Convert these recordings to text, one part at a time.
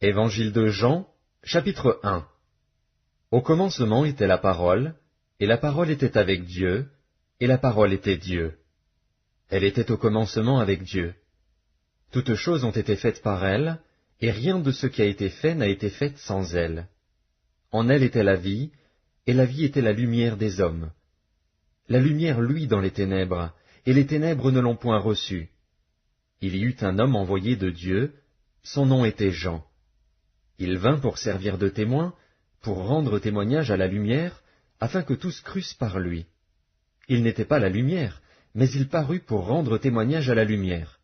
Évangile de Jean, chapitre 1. Au commencement était la parole, et la parole était avec Dieu, et la parole était Dieu. Elle était au commencement avec Dieu. Toutes choses ont été faites par elle, et rien de ce qui a été fait n'a été fait sans elle. En elle était la vie, et la vie était la lumière des hommes. La lumière luit dans les ténèbres, et les ténèbres ne l'ont point reçue. Il y eut un homme envoyé de Dieu, son nom était Jean. Il vint pour servir de témoin, pour rendre témoignage à la lumière, afin que tous crussent par lui. Il n'était pas la lumière, mais il parut pour rendre témoignage à la lumière.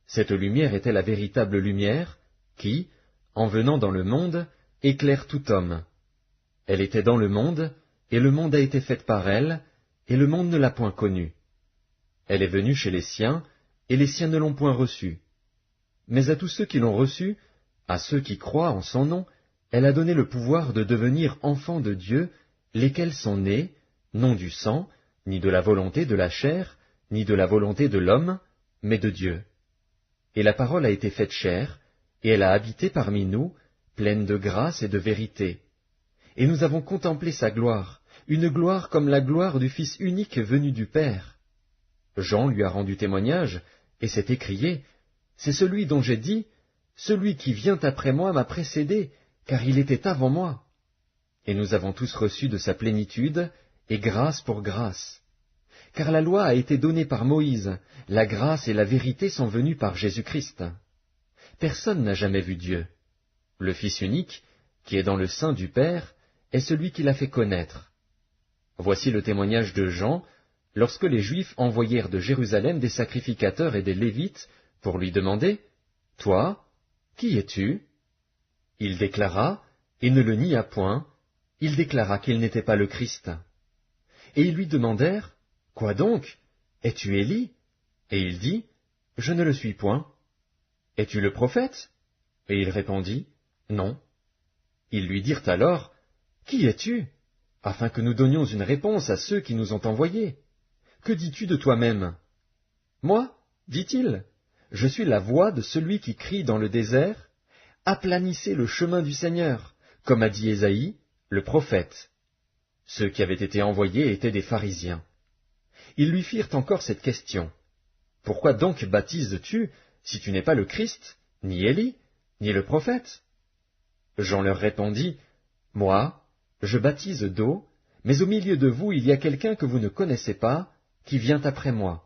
Cette lumière était la véritable lumière, qui, en venant dans le monde, éclaire tout homme. Elle était dans le monde, et le monde a été fait par elle, et le monde ne l'a point connue. Elle est venue chez les siens, et les siens ne l'ont point reçue. Mais à tous ceux qui l'ont reçue, à ceux qui croient en son nom, elle a donné le pouvoir de devenir enfants de Dieu, lesquels sont nés, non du sang, ni de la volonté de la chair, ni de la volonté de l'homme, mais de Dieu. Et la parole a été faite chair, et elle a habité parmi nous, pleine de grâce et de vérité. Et nous avons contemplé sa gloire, une gloire comme la gloire du Fils unique venu du Père. Jean lui a rendu témoignage, et s'est écrié, « C'est celui dont j'ai dit, celui qui vient après moi m'a précédé, car il était avant moi. » Et nous avons tous reçu de sa plénitude, et grâce pour grâce. Car la loi a été donnée par Moïse, la grâce et la vérité sont venues par Jésus-Christ. Personne n'a jamais vu Dieu. Le Fils unique, qui est dans le sein du Père, est celui qui l'a fait connaître. Voici le témoignage de Jean, lorsque les Juifs envoyèrent de Jérusalem des sacrificateurs et des Lévites pour lui demander, « Toi, qui es-tu » Il déclara, et ne le nia point, il déclara qu'il n'était pas le Christ. Et ils lui demandèrent, « Quoi donc? Es-tu Élie » Et il dit, « Je ne le suis point. »« Es-tu le prophète » Et il répondit, « Non. » Ils lui dirent alors, « Qui es-tu » afin que nous donnions une réponse à ceux qui nous ont envoyés. « Que dis-tu de toi-même » ? Moi, dit-il, je suis la voix de celui qui crie dans le désert, « Aplanissez le chemin du Seigneur » comme a dit Ésaïe, le prophète. Ceux qui avaient été envoyés étaient des pharisiens. Ils lui firent encore cette question. « Pourquoi donc baptises-tu, si tu n'es pas le Christ, ni Élie, ni le prophète » Jean leur répondit, « Moi, je baptise d'eau, mais au milieu de vous il y a quelqu'un que vous ne connaissez pas, qui vient après moi.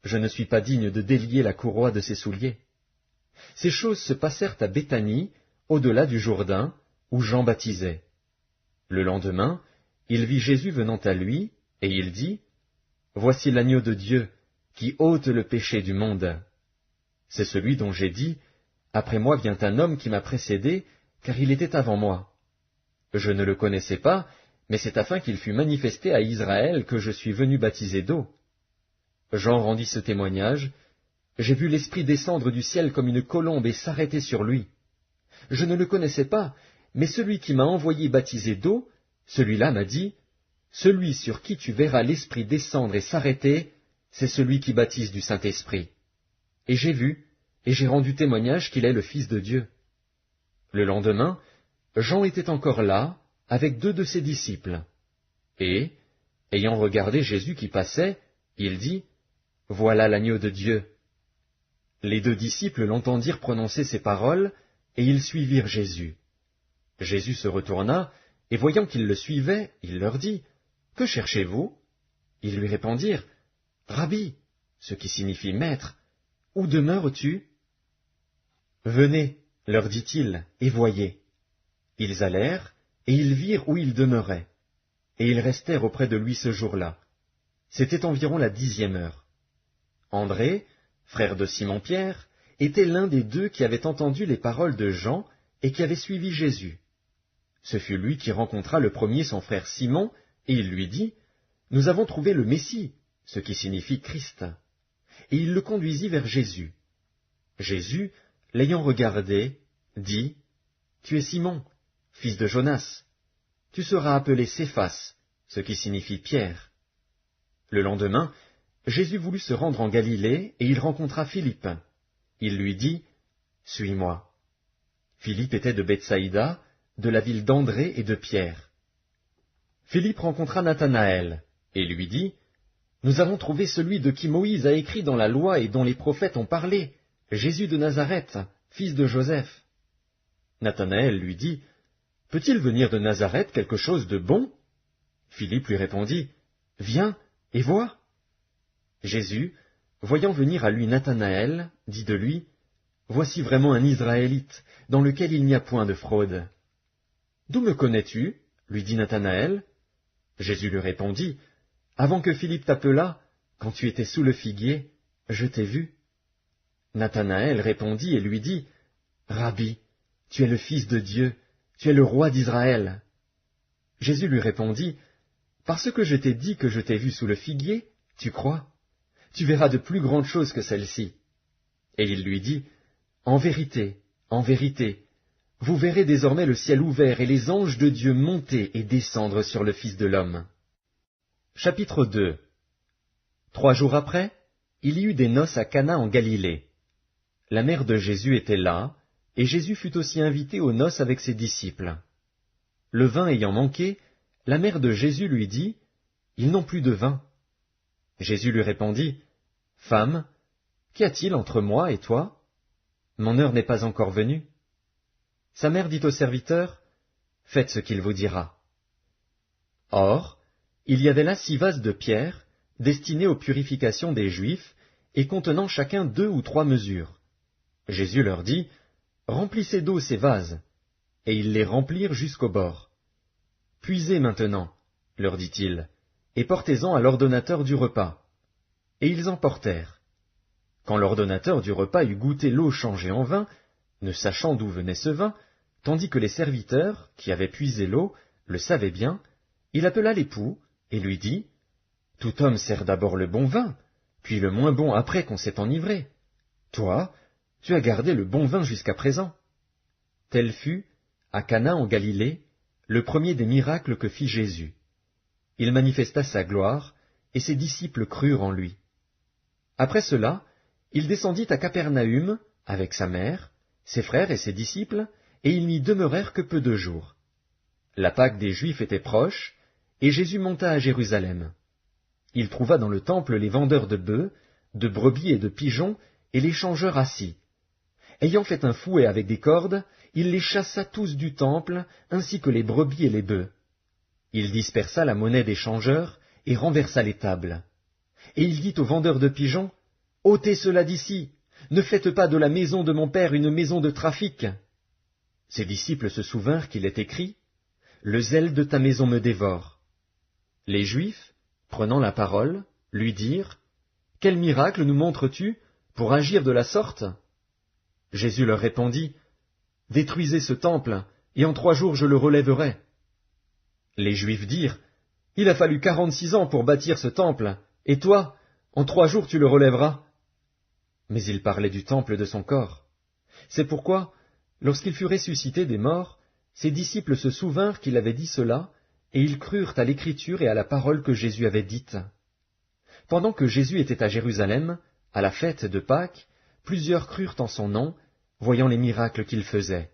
Je ne suis pas digne de délier la courroie de ses souliers. » Ces choses se passèrent à Béthanie, au-delà du Jourdain, où Jean baptisait. Le lendemain, il vit Jésus venant à lui, et il dit, « Voici l'agneau de Dieu, qui ôte le péché du monde. C'est celui dont j'ai dit, « Après moi vient un homme qui m'a précédé, car il était avant moi. » Je ne le connaissais pas, mais c'est afin qu'il fût manifesté à Israël que je suis venu baptiser d'eau. Jean rendit ce témoignage, « J'ai vu l'Esprit descendre du ciel comme une colombe et s'arrêter sur lui. Je ne le connaissais pas, mais celui qui m'a envoyé baptiser d'eau, celui-là m'a dit, « Celui sur qui tu verras l'Esprit descendre et s'arrêter, c'est celui qui baptise du Saint-Esprit. » Et j'ai vu, et j'ai rendu témoignage qu'il est le Fils de Dieu. Le lendemain, Jean était encore là, avec 2 de ses disciples. Et, ayant regardé Jésus qui passait, il dit, « Voilà l'agneau de Dieu. » Les 2 disciples l'entendirent prononcer ces paroles, et ils suivirent Jésus. Jésus se retourna, et voyant qu'ils le suivaient, il leur dit, « Que cherchez-vous » Ils lui répondirent, « Rabbi, ce qui signifie maître, où demeures-tu » Venez, leur dit-il, et voyez. Ils allèrent, et ils virent où il demeurait. Et ils restèrent auprès de lui ce jour-là. C'était environ la 10e heure. André, frère de Simon-Pierre, était l'un des 2 qui avaient entendu les paroles de Jean et qui avait suivi Jésus. Ce fut lui qui rencontra le premier son frère Simon, et il lui dit, « Nous avons trouvé le Messie, ce qui signifie Christ. » Et il le conduisit vers Jésus. Jésus, l'ayant regardé, dit, « Tu es Simon, fils de Jonas. Tu seras appelé Céphas, ce qui signifie Pierre. » Le lendemain, Jésus voulut se rendre en Galilée, et il rencontra Philippe. Il lui dit, « Suis-moi. » Philippe était de Bethsaïda, de la ville d'André et de Pierre. Philippe rencontra Nathanaël, et lui dit, « Nous avons trouvé celui de qui Moïse a écrit dans la loi et dont les prophètes ont parlé, Jésus de Nazareth, fils de Joseph. » Nathanaël lui dit, « Peut-il venir de Nazareth quelque chose de bon ?» Philippe lui répondit, « Viens et vois. » Jésus, voyant venir à lui Nathanaël, dit de lui, « Voici vraiment un Israélite, dans lequel il n'y a point de fraude. »« D'où me connais-tu » lui dit Nathanaël. Jésus lui répondit, « Avant que Philippe t'appelât, quand tu étais sous le figuier, je t'ai vu. » Nathanaël répondit et lui dit, « Rabbi, tu es le Fils de Dieu, tu es le roi d'Israël. » Jésus lui répondit, « Parce que je t'ai dit que je t'ai vu sous le figuier, tu crois? Tu verras de plus grandes choses que celles-ci. » Et il lui dit, « En vérité, vous verrez désormais le ciel ouvert et les anges de Dieu monter et descendre sur le Fils de l'homme. » Chapitre 2. 3 jours après, il y eut des noces à Cana en Galilée. La mère de Jésus était là, et Jésus fut aussi invité aux noces avec ses disciples. Le vin ayant manqué, la mère de Jésus lui dit, « Ils n'ont plus de vin. » Jésus lui répondit, « Femme, qu'y a-t-il entre moi et toi? Mon heure n'est pas encore venue. » Sa mère dit au serviteur, « Faites ce qu'il vous dira. » Or, il y avait là 6 vases de pierre, destinés aux purifications des Juifs, et contenant chacun 2 ou 3 mesures. Jésus leur dit, « Remplissez d'eau ces vases. » Et ils les remplirent jusqu'au bord. « Puisez maintenant, leur dit-il, et portez-en à l'ordonnateur du repas. » Et ils en portèrent. Quand l'ordonnateur du repas eut goûté l'eau changée en vin, ne sachant d'où venait ce vin, tandis que les serviteurs, qui avaient puisé l'eau, le savaient bien, il appela l'époux, et lui dit, « Tout homme sert d'abord le bon vin, puis le moins bon après qu'on s'est enivré. Toi, tu as gardé le bon vin jusqu'à présent. » Tel fut, à Cana en Galilée, le premier des miracles que fit Jésus. Il manifesta sa gloire, et ses disciples crurent en lui. Après cela, il descendit à Capernaüm, avec sa mère, ses frères et ses disciples, et ils n'y demeurèrent que peu de jours. La Pâque des Juifs était proche, et Jésus monta à Jérusalem. Il trouva dans le temple les vendeurs de bœufs, de brebis et de pigeons, et les changeurs assis. Ayant fait un fouet avec des cordes, il les chassa tous du temple, ainsi que les brebis et les bœufs. Il dispersa la monnaie des changeurs, et renversa les tables. Et il dit aux vendeurs de pigeons, « Ôtez cela d'ici, ne faites pas de la maison de mon père une maison de trafic. » Ses disciples se souvinrent qu'il est écrit, « Le zèle de ta maison me dévore. » Les Juifs, prenant la parole, lui dirent, « Quel miracle nous montres-tu pour agir de la sorte ?» Jésus leur répondit, « Détruisez ce temple, et en 3 jours je le relèverai. » Les Juifs dirent, « Il a fallu 46 ans pour bâtir ce temple, et toi, en 3 jours tu le relèveras. » Mais il parlait du temple de son corps. C'est pourquoi, lorsqu'il fut ressuscité des morts, ses disciples se souvinrent qu'il avait dit cela, et ils crurent à l'écriture et à la parole que Jésus avait dite. Pendant que Jésus était à Jérusalem, à la fête de Pâques, plusieurs crurent en son nom, voyant les miracles qu'il faisait.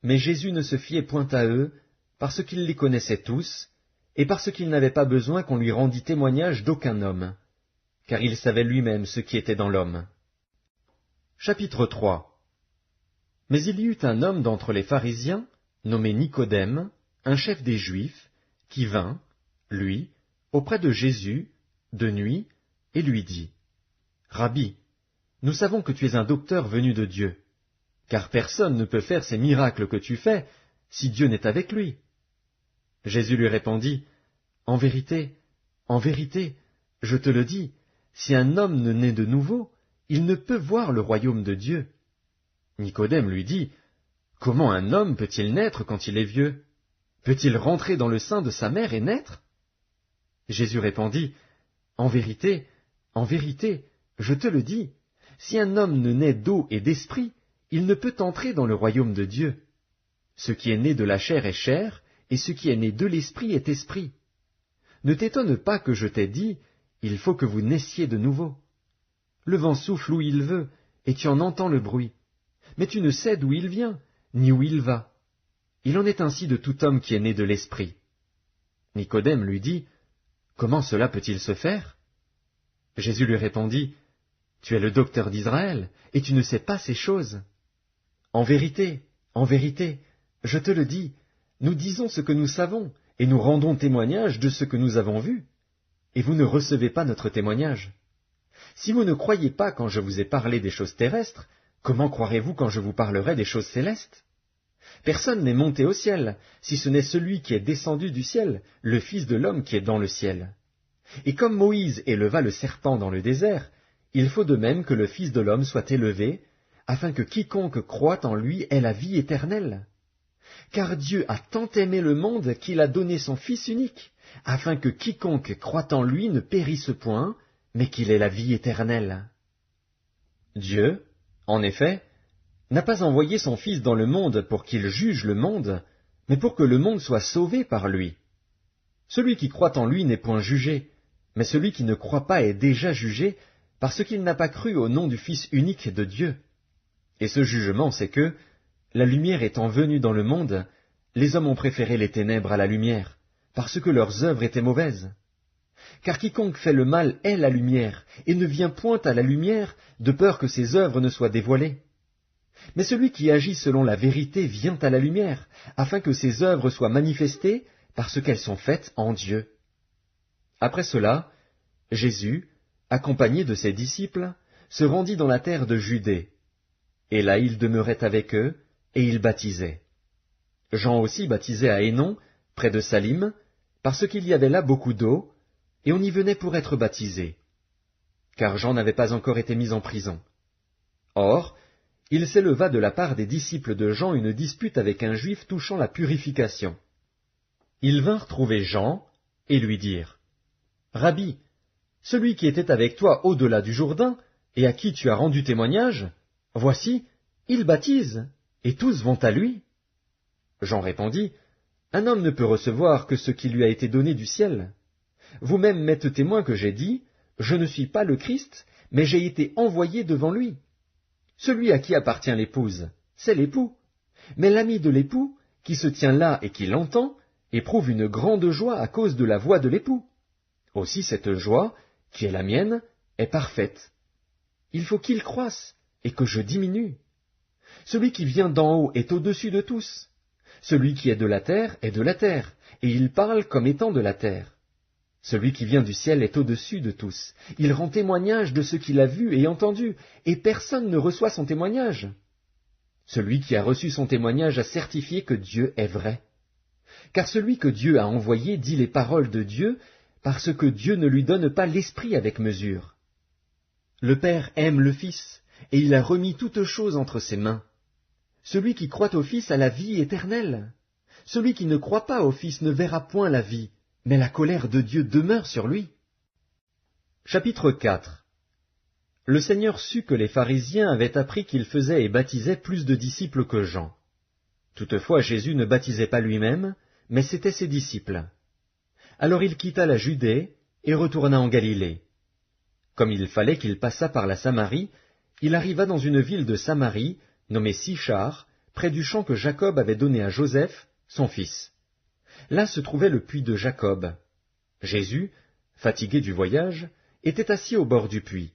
Mais Jésus ne se fiait point à eux, parce qu'il les connaissait tous, et parce qu'il n'avait pas besoin qu'on lui rendît témoignage d'aucun homme, car il savait lui-même ce qui était dans l'homme. Chapitre 3. Mais il y eut un homme d'entre les pharisiens, nommé Nicodème, un chef des Juifs, qui vint, lui, auprès de Jésus, de nuit, et lui dit, « Rabbi, nous savons que tu es un docteur venu de Dieu, car personne ne peut faire ces miracles que tu fais, si Dieu n'est avec lui. » Jésus lui répondit, « En vérité, je te le dis, si un homme ne naît de nouveau, il ne peut voir le royaume de Dieu. » Nicodème lui dit, « Comment un homme peut-il naître quand il est vieux? Peut-il rentrer dans le sein de sa mère et naître ?» Jésus répondit, « En vérité, je te le dis, si un homme ne naît d'eau et d'esprit, il ne peut entrer dans le royaume de Dieu. Ce qui est né de la chair est chair, et ce qui est né de l'esprit est esprit. Ne t'étonne pas que je t'ai dit, il faut que vous naissiez de nouveau. Le vent souffle où il veut, et tu en entends le bruit, mais tu ne sais d'où il vient, ni où il va. Il en est ainsi de tout homme qui est né de l'Esprit. Nicodème lui dit, comment cela peut-il se faire? Jésus lui répondit, tu es le docteur d'Israël, et tu ne sais pas ces choses. En vérité, je te le dis, nous disons ce que nous savons, et nous rendons témoignage de ce que nous avons vu, et vous ne recevez pas notre témoignage. Si vous ne croyez pas quand je vous ai parlé des choses terrestres, comment croirez-vous quand je vous parlerai des choses célestes? Personne n'est monté au ciel, si ce n'est celui qui est descendu du ciel, le Fils de l'homme qui est dans le ciel. Et comme Moïse éleva le serpent dans le désert, il faut de même que le Fils de l'homme soit élevé, afin que quiconque croit en lui ait la vie éternelle. Car Dieu a tant aimé le monde qu'il a donné son Fils unique, afin que quiconque croit en lui ne périsse point, mais qu'il ait la vie éternelle. Dieu, en effet, n'a pas envoyé son Fils dans le monde pour qu'il juge le monde, mais pour que le monde soit sauvé par lui. Celui qui croit en lui n'est point jugé, mais celui qui ne croit pas est déjà jugé, parce qu'il n'a pas cru au nom du Fils unique de Dieu. Et ce jugement, c'est que, la lumière étant venue dans le monde, les hommes ont préféré les ténèbres à la lumière, parce que leurs œuvres étaient mauvaises. Car quiconque fait le mal est la lumière, et ne vient point à la lumière, de peur que ses œuvres ne soient dévoilées. Mais celui qui agit selon la vérité vient à la lumière, afin que ses œuvres soient manifestées, parce qu'elles sont faites en Dieu. Après cela, Jésus, accompagné de ses disciples, se rendit dans la terre de Judée. Et là il demeurait avec eux, et il baptisait. Jean aussi baptisait à Hénon, près de Salim, parce qu'il y avait là beaucoup d'eau, et on y venait pour être baptisé. Car Jean n'avait pas encore été mis en prison. Or, il s'éleva de la part des disciples de Jean une dispute avec un juif touchant la purification. Ils vinrent trouver Jean, et lui dirent, « Rabbi, celui qui était avec toi au-delà du Jourdain, et à qui tu as rendu témoignage, voici, il baptise, et tous vont à lui. » Jean répondit, « Un homme ne peut recevoir que ce qui lui a été donné du ciel. Vous-même m'êtes témoin que j'ai dit, je ne suis pas le Christ, mais j'ai été envoyé devant lui. Celui à qui appartient l'épouse, c'est l'époux. Mais l'ami de l'époux, qui se tient là et qui l'entend, éprouve une grande joie à cause de la voix de l'époux. Aussi cette joie, qui est la mienne, est parfaite. Il faut qu'il croisse, et que je diminue. Celui qui vient d'en haut est au-dessus de tous. Celui qui est de la terre est de la terre, et il parle comme étant de la terre. Celui qui vient du ciel est au-dessus de tous. Il rend témoignage de ce qu'il a vu et entendu, et personne ne reçoit son témoignage. Celui qui a reçu son témoignage a certifié que Dieu est vrai. Car celui que Dieu a envoyé dit les paroles de Dieu, parce que Dieu ne lui donne pas l'esprit avec mesure. Le Père aime le Fils, et il a remis toutes choses entre ses mains. Celui qui croit au Fils a la vie éternelle. Celui qui ne croit pas au Fils ne verra point la vie, mais la colère de Dieu demeure sur lui. Chapitre 4. Le Seigneur sut que les pharisiens avaient appris qu'il faisait et baptisait plus de disciples que Jean. Toutefois Jésus ne baptisait pas lui-même, mais c'étaient ses disciples. Alors il quitta la Judée et retourna en Galilée. Comme il fallait qu'il passât par la Samarie, il arriva dans une ville de Samarie, nommée Sichar, près du champ que Jacob avait donné à Joseph, son fils. Là se trouvait le puits de Jacob. Jésus, fatigué du voyage, était assis au bord du puits.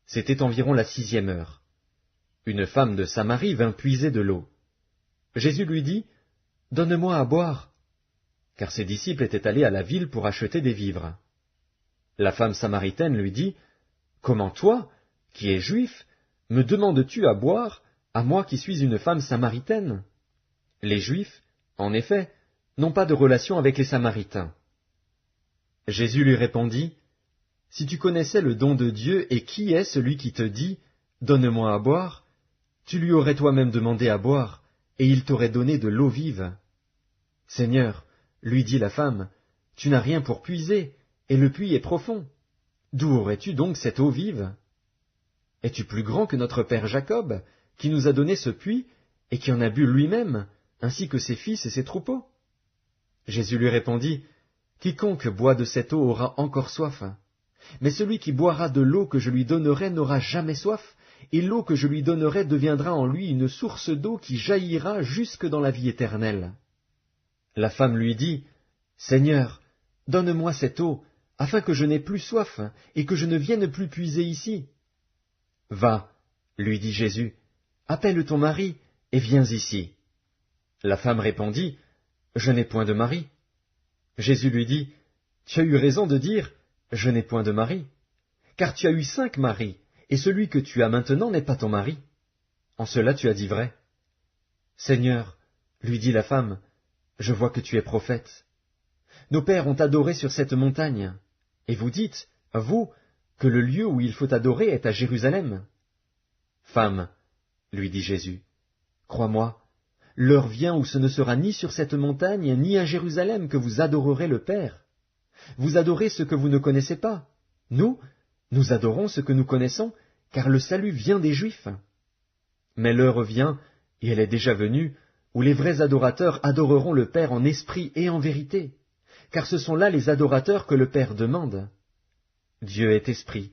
C'était environ la 6e heure. Une femme de Samarie vint puiser de l'eau. Jésus lui dit, « Donne-moi à boire. » Car ses disciples étaient allés à la ville pour acheter des vivres. La femme samaritaine lui dit, « Comment toi, qui es juif, me demandes-tu à boire, à moi qui suis une femme samaritaine? » Les Juifs, en effet, n'ont pas de relation avec les Samaritains. Jésus lui répondit, « Si tu connaissais le don de Dieu et qui est celui qui te dit, « Donne-moi à boire », tu lui aurais toi-même demandé à boire, et il t'aurait donné de l'eau vive. »« Seigneur, lui dit la femme, tu n'as rien pour puiser, et le puits est profond. D'où aurais-tu donc cette eau vive? Es-tu plus grand que notre père Jacob, qui nous a donné ce puits, et qui en a bu lui-même, ainsi que ses fils et ses troupeaux? » Jésus lui répondit, « Quiconque boit de cette eau aura encore soif. Mais celui qui boira de l'eau que je lui donnerai n'aura jamais soif, et l'eau que je lui donnerai deviendra en lui une source d'eau qui jaillira jusque dans la vie éternelle. » La femme lui dit, « Seigneur, donne-moi cette eau, afin que je n'aie plus soif, et que je ne vienne plus puiser ici. » « Va, lui dit Jésus, appelle ton mari, et viens ici. » La femme répondit, « Je n'ai point de mari. » Jésus lui dit, « Tu as eu raison de dire, je n'ai point de mari, car tu as eu 5 maris, et celui que tu as maintenant n'est pas ton mari. En cela tu as dit vrai. » « Seigneur, lui dit la femme, je vois que tu es prophète. Nos pères ont adoré sur cette montagne, et vous dites, vous, que le lieu où il faut adorer est à Jérusalem. Femme, lui dit Jésus, crois-moi, l'heure vient où ce ne sera ni sur cette montagne, ni à Jérusalem que vous adorerez le Père. Vous adorez ce que vous ne connaissez pas. Nous adorons ce que nous connaissons, car le salut vient des Juifs. Mais l'heure vient, et elle est déjà venue, où les vrais adorateurs adoreront le Père en esprit et en vérité, car ce sont là les adorateurs que le Père demande. Dieu est esprit,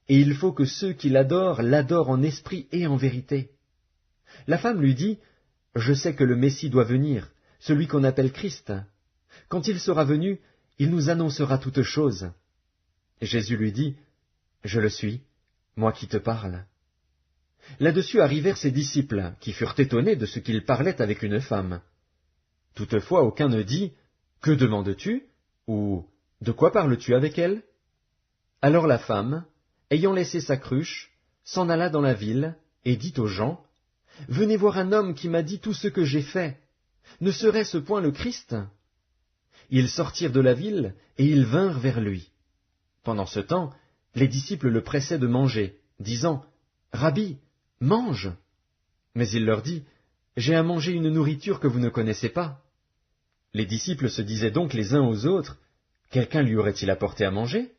et il faut que ceux qui l'adorent en esprit et en vérité. La femme lui dit, « Je sais que le Messie doit venir, celui qu'on appelle Christ. Quand il sera venu, il nous annoncera toutes choses. » Jésus lui dit, « Je le suis, moi qui te parle. » Là-dessus arrivèrent ses disciples, qui furent étonnés de ce qu'il parlait avec une femme. Toutefois aucun ne dit, « Que demandes-tu » ou « De quoi parles-tu avec elle » Alors la femme, ayant laissé sa cruche, s'en alla dans la ville, et dit aux gens, « Venez voir un homme qui m'a dit tout ce que j'ai fait. Ne serait-ce point le Christ ?» Ils sortirent de la ville, et ils vinrent vers lui. Pendant ce temps, les disciples le pressaient de manger, disant, « Rabbi, mange !» Mais il leur dit, « J'ai à manger une nourriture que vous ne connaissez pas. » Les disciples se disaient donc les uns aux autres, « Quelqu'un lui aurait-il apporté à manger ?»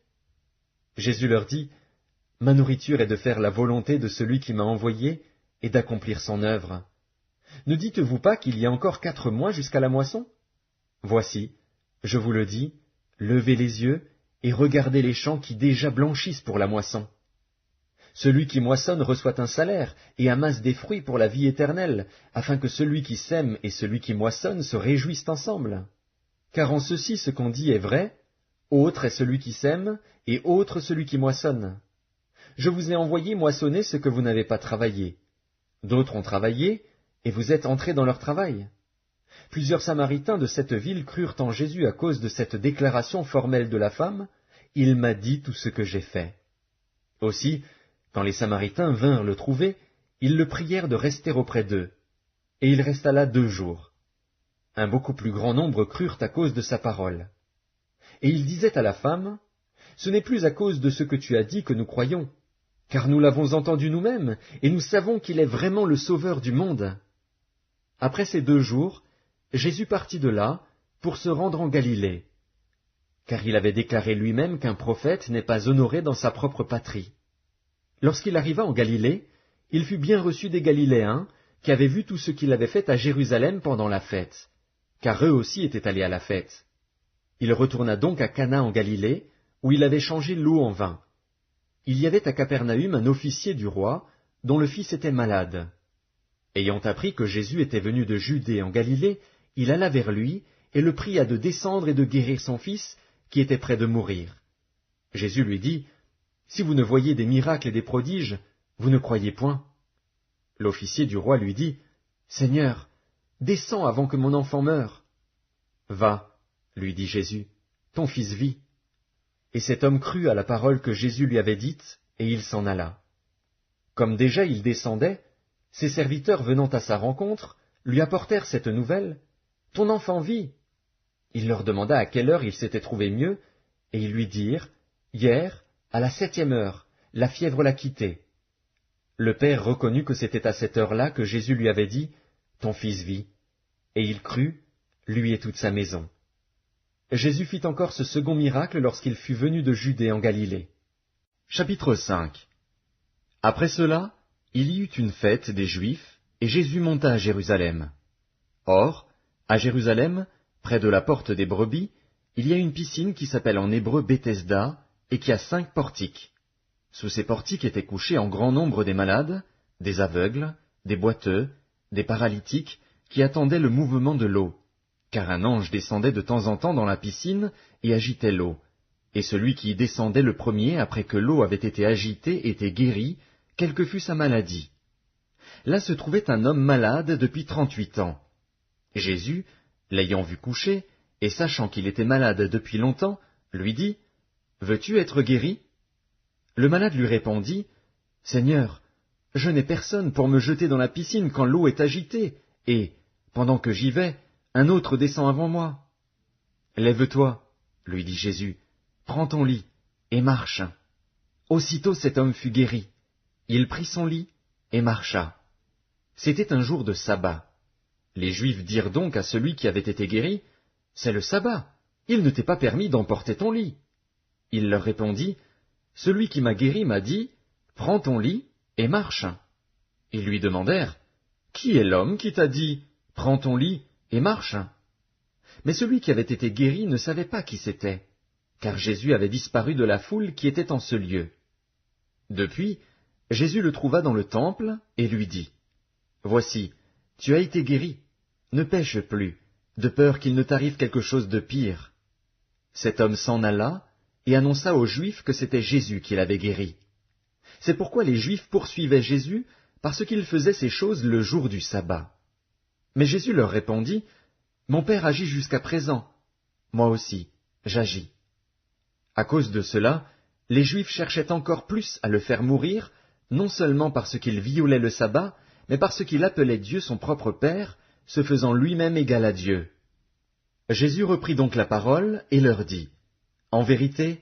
Jésus leur dit, « Ma nourriture est de faire la volonté de celui qui m'a envoyé et d'accomplir son œuvre. Ne dites-vous pas qu'il y a encore 4 mois jusqu'à la moisson? Voici, je vous le dis, levez les yeux et regardez les champs qui déjà blanchissent pour la moisson. Celui qui moissonne reçoit un salaire et amasse des fruits pour la vie éternelle, afin que celui qui sème et celui qui moissonne se réjouissent ensemble. Car en ceci ce qu'on dit est vrai, autre est celui qui sème, et autre celui qui moissonne. Je vous ai envoyé moissonner ce que vous n'avez pas travaillé. D'autres ont travaillé, et vous êtes entrés dans leur travail. Plusieurs Samaritains de cette ville crurent en Jésus à cause de cette déclaration formelle de la femme, « Il m'a dit tout ce que j'ai fait. » Aussi, quand les Samaritains vinrent le trouver, ils le prièrent de rester auprès d'eux. Et il resta là 2 jours. Un beaucoup plus grand nombre crurent à cause de sa parole. Et il disait à la femme, « Ce n'est plus à cause de ce que tu as dit que nous croyons, car nous l'avons entendu nous-mêmes, et nous savons qu'il est vraiment le Sauveur du monde. » Après ces 2 jours, Jésus partit de là pour se rendre en Galilée, car il avait déclaré lui-même qu'un prophète n'est pas honoré dans sa propre patrie. Lorsqu'il arriva en Galilée, il fut bien reçu des Galiléens, qui avaient vu tout ce qu'il avait fait à Jérusalem pendant la fête, car eux aussi étaient allés à la fête. Il retourna donc à Cana en Galilée, où il avait changé l'eau en vin. Il y avait à Capernaüm un officier du roi, dont le fils était malade. Ayant appris que Jésus était venu de Judée en Galilée, il alla vers lui, et le pria de descendre et de guérir son fils, qui était près de mourir. Jésus lui dit, « Si vous ne voyez des miracles et des prodiges, vous ne croyez point. » L'officier du roi lui dit, « Seigneur, descends avant que mon enfant meure. » « Va, lui dit Jésus, ton fils vit. » Et cet homme crut à la parole que Jésus lui avait dite, et il s'en alla. Comme déjà il descendait, ses serviteurs venant à sa rencontre, lui apportèrent cette nouvelle, « Ton enfant vit. » Il leur demanda à quelle heure il s'était trouvé mieux, et ils lui dirent, « Hier, à la 7e heure, la fièvre l'a quitté. » Le père reconnut que c'était à cette heure-là que Jésus lui avait dit, « Ton fils vit. » Et il crut, lui et toute sa maison. Jésus fit encore ce second miracle lorsqu'il fut venu de Judée en Galilée. Chapitre 5. Après cela, il y eut une fête des Juifs, et Jésus monta à Jérusalem. Or, à Jérusalem, près de la porte des brebis, il y a une piscine qui s'appelle en hébreu Bethesda, et qui a 5 portiques. Sous ces portiques étaient couchés en grand nombre des malades, des aveugles, des boiteux, des paralytiques, qui attendaient le mouvement de l'eau, car un ange descendait de temps en temps dans la piscine et agitait l'eau, et celui qui y descendait le premier après que l'eau avait été agitée était guéri, quelle que fût sa maladie. Là se trouvait un homme malade depuis 38 ans. Jésus, l'ayant vu coucher, et sachant qu'il était malade depuis longtemps, lui dit, « Veux-tu être guéri ?» Le malade lui répondit, « Seigneur, je n'ai personne pour me jeter dans la piscine quand l'eau est agitée, et, pendant que j'y vais, un autre descend avant moi. »« Lève-toi, lui dit Jésus, prends ton lit, et marche. » Aussitôt cet homme fut guéri. Il prit son lit, et marcha. C'était un jour de sabbat. Les Juifs dirent donc à celui qui avait été guéri, « C'est le sabbat, il ne t'est pas permis d'emporter ton lit. » Il leur répondit, « Celui qui m'a guéri m'a dit, « Prends ton lit et marche. » Ils lui demandèrent, « Qui est l'homme qui t'a dit, « Prends ton lit et marche » ?» Mais celui qui avait été guéri ne savait pas qui c'était, car Jésus avait disparu de la foule qui était en ce lieu. Depuis, Jésus le trouva dans le temple et lui dit, « Voici, tu as été guéri, ne pêche plus, de peur qu'il ne t'arrive quelque chose de pire. » Cet homme s'en alla et annonça aux Juifs que c'était Jésus qui l'avait guéri. C'est pourquoi les Juifs poursuivaient Jésus, parce qu'il faisait ces choses le jour du sabbat. Mais Jésus leur répondit, « Mon Père agit jusqu'à présent, moi aussi, j'agis. » À cause de cela, les Juifs cherchaient encore plus à le faire mourir, non seulement parce qu'il violait le sabbat, mais parce qu'il appelait Dieu son propre Père, se faisant lui-même égal à Dieu. Jésus reprit donc la parole et leur dit, « en vérité,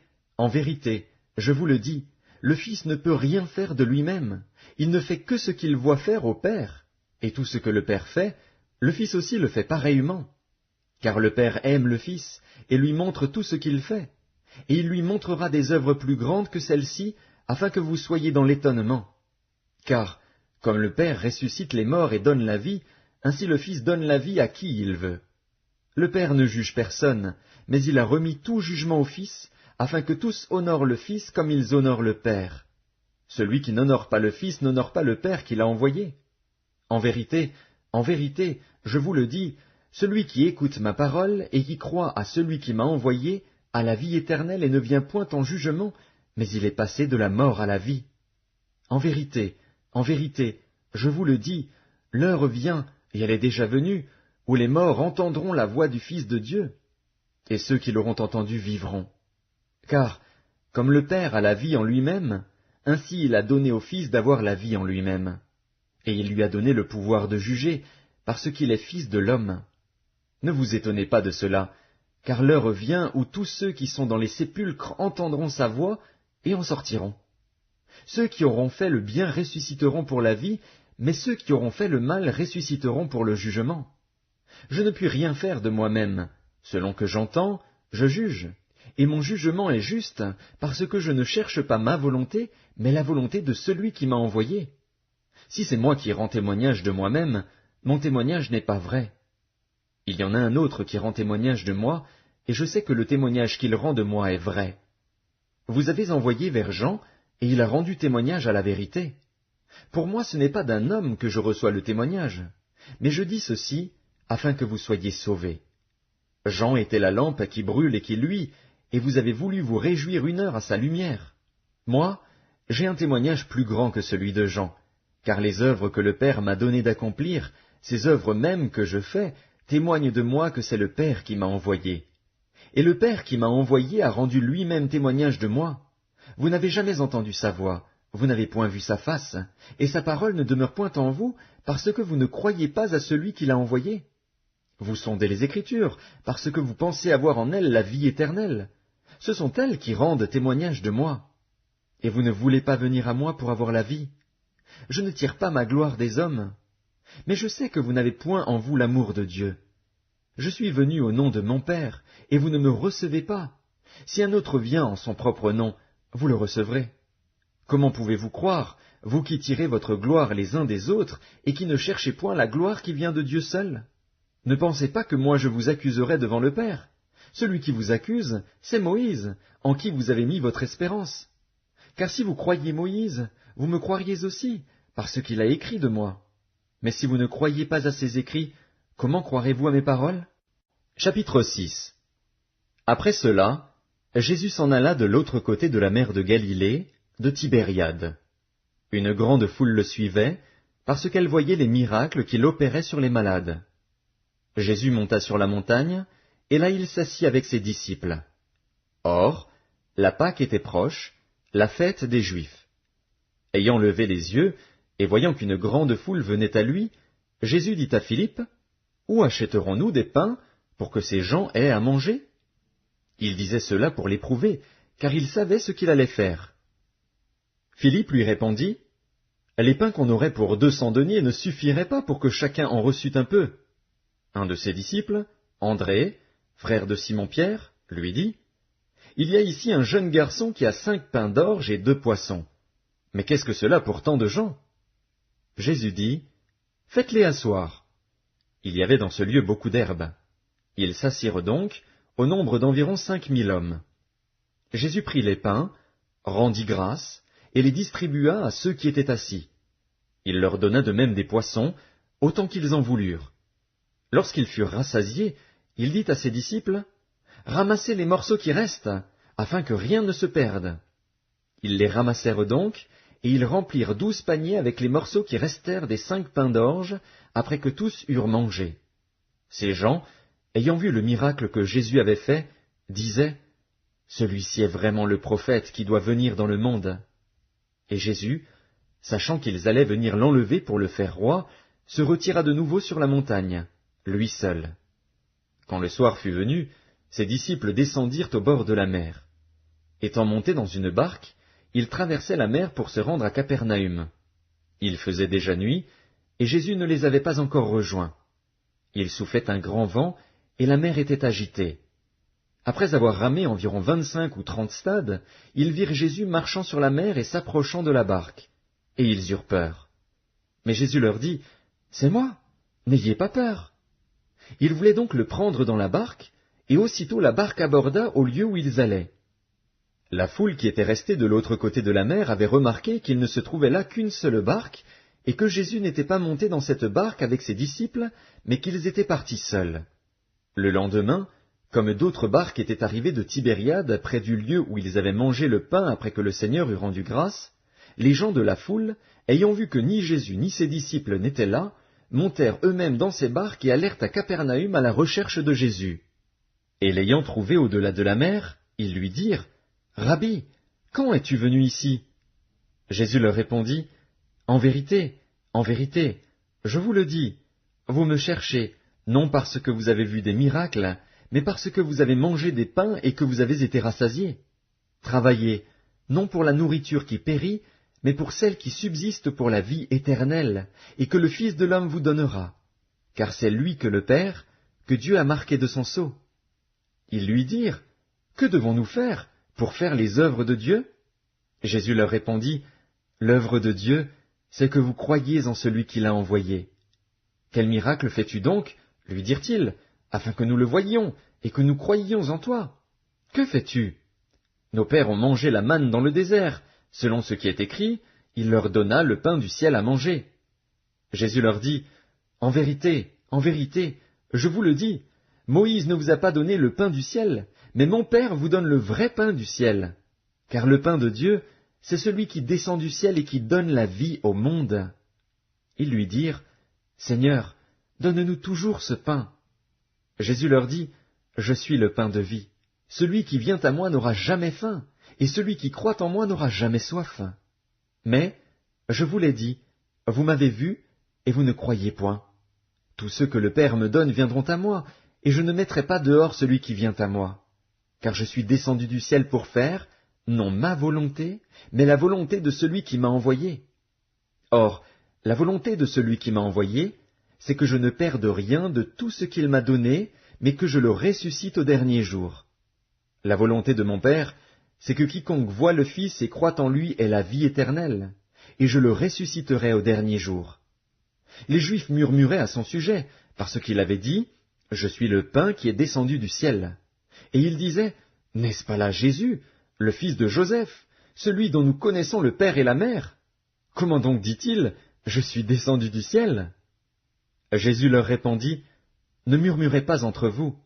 je vous le dis, le Fils ne peut rien faire de lui-même, il ne fait que ce qu'il voit faire au Père, et tout ce que le Père fait, le Fils aussi le fait pareillement. Car le Père aime le Fils, et lui montre tout ce qu'il fait, et il lui montrera des œuvres plus grandes que celles-ci, afin que vous soyez dans l'étonnement. Car, comme le Père ressuscite les morts et donne la vie, ainsi le Fils donne la vie à qui il veut. Le Père ne juge personne, mais il a remis tout jugement au Fils, afin que tous honorent le Fils comme ils honorent le Père. Celui qui n'honore pas le Fils n'honore pas le Père qui l'a envoyé. En vérité, je vous le dis, celui qui écoute ma parole et qui croit à celui qui m'a envoyé a la vie éternelle et ne vient point en jugement, mais il est passé de la mort à la vie. En vérité, je vous le dis, l'heure vient, et elle est déjà venue, où les morts entendront la voix du Fils de Dieu, et ceux qui l'auront entendu vivront. Car, comme le Père a la vie en lui-même, ainsi il a donné au Fils d'avoir la vie en lui-même. Et il lui a donné le pouvoir de juger, parce qu'il est Fils de l'homme. Ne vous étonnez pas de cela, car l'heure vient où tous ceux qui sont dans les sépulcres entendront sa voix et en sortiront. Ceux qui auront fait le bien ressusciteront pour la vie, mais ceux qui auront fait le mal ressusciteront pour le jugement. Je ne puis rien faire de moi-même. Selon que j'entends, je juge, et mon jugement est juste, parce que je ne cherche pas ma volonté, mais la volonté de celui qui m'a envoyé. Si c'est moi qui rends témoignage de moi-même, mon témoignage n'est pas vrai. Il y en a un autre qui rend témoignage de moi, et je sais que le témoignage qu'il rend de moi est vrai. Vous avez envoyé vers Jean, et il a rendu témoignage à la vérité. Pour moi, ce n'est pas d'un homme que je reçois le témoignage, mais je dis ceci, afin que vous soyez sauvés. Jean était la lampe qui brûle et qui luit, et vous avez voulu vous réjouir 1 heure à sa lumière. Moi, j'ai un témoignage plus grand que celui de Jean, car les œuvres que le Père m'a donné d'accomplir, ces œuvres mêmes que je fais, témoignent de moi que c'est le Père qui m'a envoyé. Et le Père qui m'a envoyé a rendu lui-même témoignage de moi. Vous n'avez jamais entendu sa voix, vous n'avez point vu sa face, et sa parole ne demeure point en vous, parce que vous ne croyez pas à celui qui l'a envoyé. Vous sondez les Écritures, parce que vous pensez avoir en elles la vie éternelle. Ce sont elles qui rendent témoignage de moi. Et vous ne voulez pas venir à moi pour avoir la vie. Je ne tire pas ma gloire des hommes, mais je sais que vous n'avez point en vous l'amour de Dieu. Je suis venu au nom de mon Père, et vous ne me recevez pas. Si un autre vient en son propre nom, vous le recevrez. Comment pouvez-vous croire, vous qui tirez votre gloire les uns des autres, et qui ne cherchez point la gloire qui vient de Dieu seul? Ne pensez pas que moi je vous accuserai devant le Père. Celui qui vous accuse, c'est Moïse, en qui vous avez mis votre espérance. Car si vous croyiez Moïse, vous me croiriez aussi, parce qu'il a écrit de moi. Mais si vous ne croyez pas à ses écrits, comment croirez-vous à mes paroles? Chapitre 6. Après cela, Jésus s'en alla de l'autre côté de la mer de Galilée, de Tibériade. Une grande foule le suivait, parce qu'elle voyait les miracles qu'il opérait sur les malades. Jésus monta sur la montagne, et là il s'assit avec ses disciples. Or, la Pâque était proche, la fête des Juifs. Ayant levé les yeux, et voyant qu'une grande foule venait à lui, Jésus dit à Philippe, « Où achèterons-nous des pains pour que ces gens aient à manger ?» Il disait cela pour l'éprouver, car il savait ce qu'il allait faire. Philippe lui répondit, « Les pains qu'on aurait pour 200 deniers ne suffiraient pas pour que chacun en reçût un peu. » Un de ses disciples, André, frère de Simon-Pierre, lui dit, « Il y a ici un jeune garçon qui a 5 pains d'orge et 2 poissons. Mais qu'est-ce que cela pour tant de gens ?» Jésus dit, « Faites-les asseoir. » Il y avait dans ce lieu beaucoup d'herbe. Ils s'assirent donc, au nombre d'environ 5000 hommes. Jésus prit les pains, rendit grâce, et les distribua à ceux qui étaient assis. Il leur donna de même des poissons, autant qu'ils en voulurent. Lorsqu'ils furent rassasiés, il dit à ses disciples, « Ramassez les morceaux qui restent, afin que rien ne se perde. » Ils les ramassèrent donc, et ils remplirent 12 paniers avec les morceaux qui restèrent des 5 pains d'orge, après que tous eurent mangé. Ces gens, ayant vu le miracle que Jésus avait fait, disaient, « Celui-ci est vraiment le prophète qui doit venir dans le monde. » Et Jésus, sachant qu'ils allaient venir l'enlever pour le faire roi, se retira de nouveau sur la montagne, lui seul. Quand le soir fut venu, ses disciples descendirent au bord de la mer. Étant montés dans une barque, ils traversaient la mer pour se rendre à Capernaüm. Il faisait déjà nuit, et Jésus ne les avait pas encore rejoints. Il soufflait un grand vent, et la mer était agitée. Après avoir ramé environ 25 ou 30 stades, ils virent Jésus marchant sur la mer et s'approchant de la barque, et ils eurent peur. Mais Jésus leur dit, « C'est moi, n'ayez pas peur. » Ils voulaient donc le prendre dans la barque, et aussitôt la barque aborda au lieu où ils allaient. La foule qui était restée de l'autre côté de la mer avait remarqué qu'il ne se trouvait là qu'une seule barque, et que Jésus n'était pas monté dans cette barque avec ses disciples, mais qu'ils étaient partis seuls. Le lendemain, comme d'autres barques étaient arrivées de Tibériade près du lieu où ils avaient mangé le pain après que le Seigneur eut rendu grâce, les gens de la foule, ayant vu que ni Jésus ni ses disciples n'étaient là, montèrent eux-mêmes dans ces barques et allèrent à Capernaüm à la recherche de Jésus. Et l'ayant trouvé au-delà de la mer, ils lui dirent, « Rabbi, quand es-tu venu ici » Jésus leur répondit, « En vérité, je vous le dis, vous me cherchez, non parce que vous avez vu des miracles, mais parce que vous avez mangé des pains et que vous avez été rassasiés. Travaillez, non pour la nourriture qui périt, mais pour celle qui subsiste pour la vie éternelle, et que le Fils de l'homme vous donnera, car c'est lui que le Père, que Dieu a marqué de son sceau. » Ils lui dirent, « Que devons-nous faire pour faire les œuvres de Dieu ?» Jésus leur répondit, « L'œuvre de Dieu, c'est que vous croyiez en celui qui l'a envoyé. » « Quel miracle fais-tu donc, lui dirent-ils, afin que nous le voyions et que nous croyions en toi? Que fais-tu? Nos pères ont mangé la manne dans le désert, selon ce qui est écrit, il leur donna le pain du ciel à manger. » Jésus leur dit, « En vérité, je vous le dis, Moïse ne vous a pas donné le pain du ciel, mais mon Père vous donne le vrai pain du ciel. Car le pain de Dieu, c'est celui qui descend du ciel et qui donne la vie au monde. » Ils lui dirent, « Seigneur, donne-nous toujours ce pain. » Jésus leur dit, « Je suis le pain de vie. Celui qui vient à moi n'aura jamais faim, et celui qui croit en moi n'aura jamais soif. Mais, je vous l'ai dit, vous m'avez vu, et vous ne croyez point. Tous ceux que le Père me donne viendront à moi, et je ne mettrai pas dehors celui qui vient à moi. Car je suis descendu du ciel pour faire, non ma volonté, mais la volonté de celui qui m'a envoyé. Or, la volonté de celui qui m'a envoyé, c'est que je ne perde rien de tout ce qu'il m'a donné, mais que je le ressuscite au dernier jour. La volonté de mon Père, c'est que quiconque voit le Fils et croit en lui ait la vie éternelle, et je le ressusciterai au dernier jour. » Les Juifs murmuraient à son sujet, parce qu'il avait dit, « Je suis le pain qui est descendu du ciel. » Et ils disaient, « N'est-ce pas là Jésus, le fils de Joseph, celui dont nous connaissons le Père et la Mère. Comment donc dit-il, je suis descendu du ciel? Jésus leur répondit, ne murmurez pas entre vous.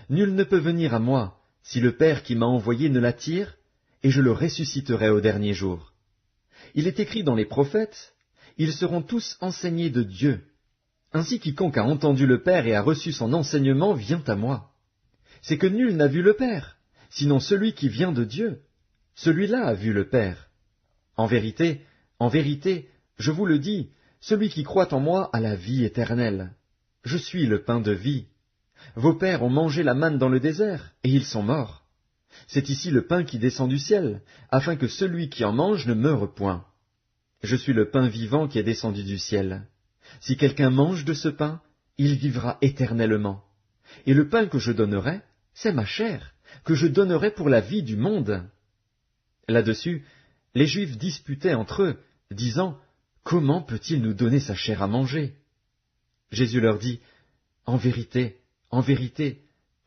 Nul ne peut venir à moi, si le Père qui m'a envoyé ne l'attire, et je le ressusciterai au dernier jour. Il est écrit dans les prophètes, ils seront tous enseignés de Dieu. Ainsi quiconque a entendu le Père et a reçu son enseignement vient à moi. C'est que nul n'a vu le Père, sinon celui qui vient de Dieu. Celui-là a vu le Père. En vérité, je vous le dis, celui qui croit en moi a la vie éternelle. Je suis le pain de vie. Vos pères ont mangé la manne dans le désert, et ils sont morts. C'est ici le pain qui descend du ciel, afin que celui qui en mange ne meure point. Je suis le pain vivant qui est descendu du ciel. Si quelqu'un mange de ce pain, il vivra éternellement. Et le pain que je donnerai, c'est ma chair, que je donnerai pour la vie du monde. Là-dessus, les Juifs disputaient entre eux, disant, « Comment peut-il nous donner sa chair à manger ?» Jésus leur dit, « En vérité,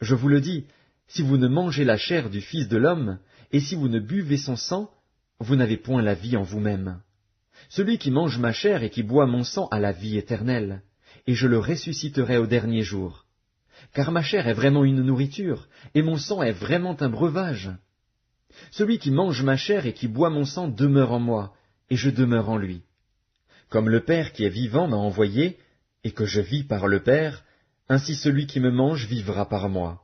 je vous le dis, si vous ne mangez la chair du Fils de l'homme, et si vous ne buvez son sang, vous n'avez point la vie en vous-même. Celui qui mange ma chair et qui boit mon sang a la vie éternelle, et je le ressusciterai au dernier jour. Car ma chair est vraiment une nourriture, et mon sang est vraiment un breuvage. Celui qui mange ma chair et qui boit mon sang demeure en moi, et je demeure en lui. Comme le Père qui est vivant m'a envoyé, et que je vis par le Père, ainsi celui qui me mange vivra par moi.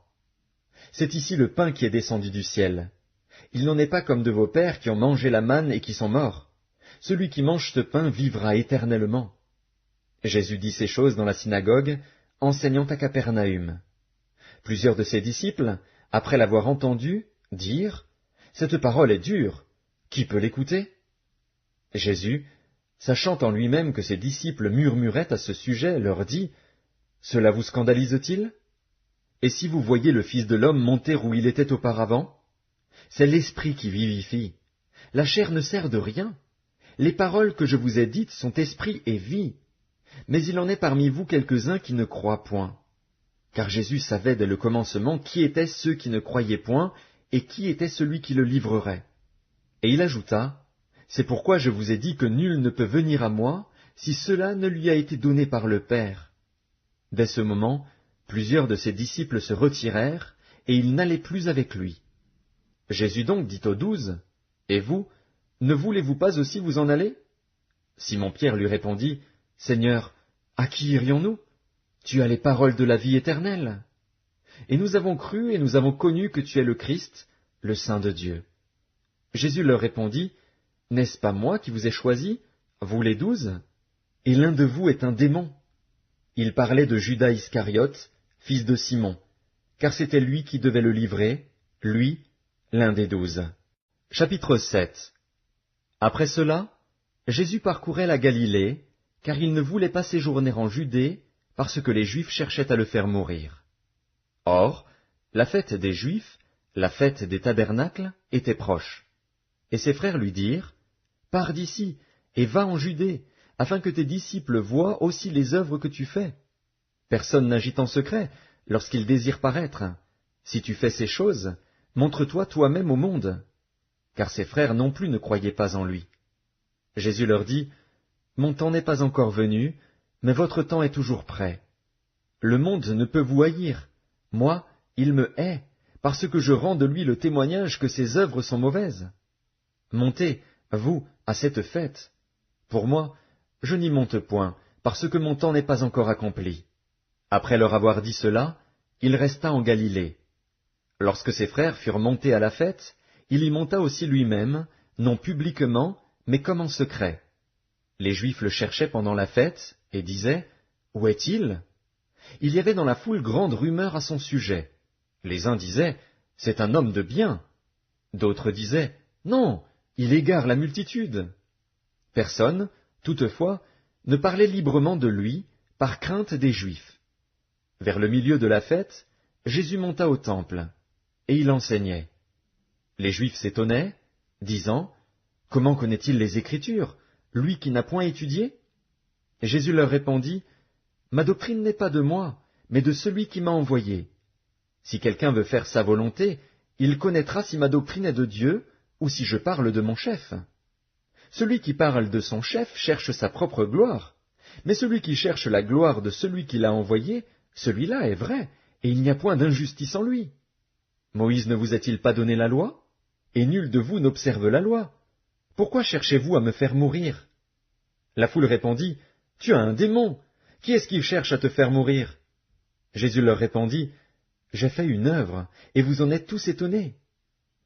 C'est ici le pain qui est descendu du ciel. Il n'en est pas comme de vos pères qui ont mangé la manne et qui sont morts. Celui qui mange ce pain vivra éternellement. Jésus dit ces choses dans la synagogue, enseignant à Capernaüm. Plusieurs de ses disciples, après l'avoir entendu, dirent, « Cette parole est dure, qui peut l'écouter ?» Jésus, sachant en lui-même que ses disciples murmuraient à ce sujet, leur dit, « Cela vous scandalise-t-il? Et si vous voyez le Fils de l'homme monter où il était auparavant? C'est l'Esprit qui vivifie. La chair ne sert de rien. Les paroles que je vous ai dites sont esprit et vie. Mais il en est parmi vous quelques-uns qui ne croient point. » Car Jésus savait dès le commencement qui étaient ceux qui ne croyaient point, et qui était celui qui le livrerait. Et il ajouta, « C'est pourquoi je vous ai dit que nul ne peut venir à moi, si cela ne lui a été donné par le Père. » Dès ce moment, plusieurs de ses disciples se retirèrent, et ils n'allaient plus avec lui. Jésus donc dit aux 12, « Et vous, ne voulez-vous pas aussi vous en aller ?» Simon-Pierre lui répondit, « Seigneur, à qui irions-nous? Tu as les paroles de la vie éternelle. Et nous avons cru et nous avons connu que tu es le Christ, le Saint de Dieu. » Jésus leur répondit, « N'est-ce pas moi qui vous ai choisis, vous les 12? Et l'un de vous est un démon. » Il parlait de Judas Iscariote, fils de Simon, car c'était lui qui devait le livrer, lui, l'un des 12. Chapitre 7. Après cela, Jésus parcourait la Galilée, car il ne voulait pas séjourner en Judée, parce que les Juifs cherchaient à le faire mourir. Or, la fête des Juifs, la fête des tabernacles, était proche. Et ses frères lui dirent, « Pars d'ici, et va en Judée, afin que tes disciples voient aussi les œuvres que tu fais. Personne n'agit en secret, lorsqu'il désire paraître. Si tu fais ces choses, montre-toi toi-même au monde. » Car ses frères non plus ne croyaient pas en lui. Jésus leur dit, « Mon temps n'est pas encore venu, mais votre temps est toujours prêt. Le monde ne peut vous haïr. Moi, il me hait, parce que je rends de lui le témoignage que ses œuvres sont mauvaises. Montez, vous, à cette fête. Pour moi, je n'y monte point, parce que mon temps n'est pas encore accompli. » Après leur avoir dit cela, il resta en Galilée. Lorsque ses frères furent montés à la fête, il y monta aussi lui-même, non publiquement, mais comme en secret. Les Juifs le cherchaient pendant la fête, et disaient, « Où est-il » Il y avait dans la foule grande rumeur à son sujet. Les uns disaient, « C'est un homme de bien ». D'autres disaient, « Non, il égare la multitude ». Personne, toutefois, ne parlait librement de lui, par crainte des Juifs. Vers le milieu de la fête, Jésus monta au temple, et il enseignait. Les Juifs s'étonnaient, disant, « Comment connaît-il les Écritures, lui qui n'a point étudié ?» Jésus leur répondit, « Ma doctrine n'est pas de moi, mais de celui qui m'a envoyé. Si quelqu'un veut faire sa volonté, il connaîtra si ma doctrine est de Dieu, ou si je parle de mon chef. Celui qui parle de son chef cherche sa propre gloire, mais celui qui cherche la gloire de celui qui l'a envoyé, celui-là est vrai, et il n'y a point d'injustice en lui. Moïse ne vous a-t-il pas donné la loi? Et nul de vous n'observe la loi. Pourquoi cherchez-vous à me faire mourir? La foule répondit, Tu as un démon. Qui est-ce qui cherche à te faire mourir? Jésus leur répondit, J'ai fait une œuvre, et vous en êtes tous étonnés.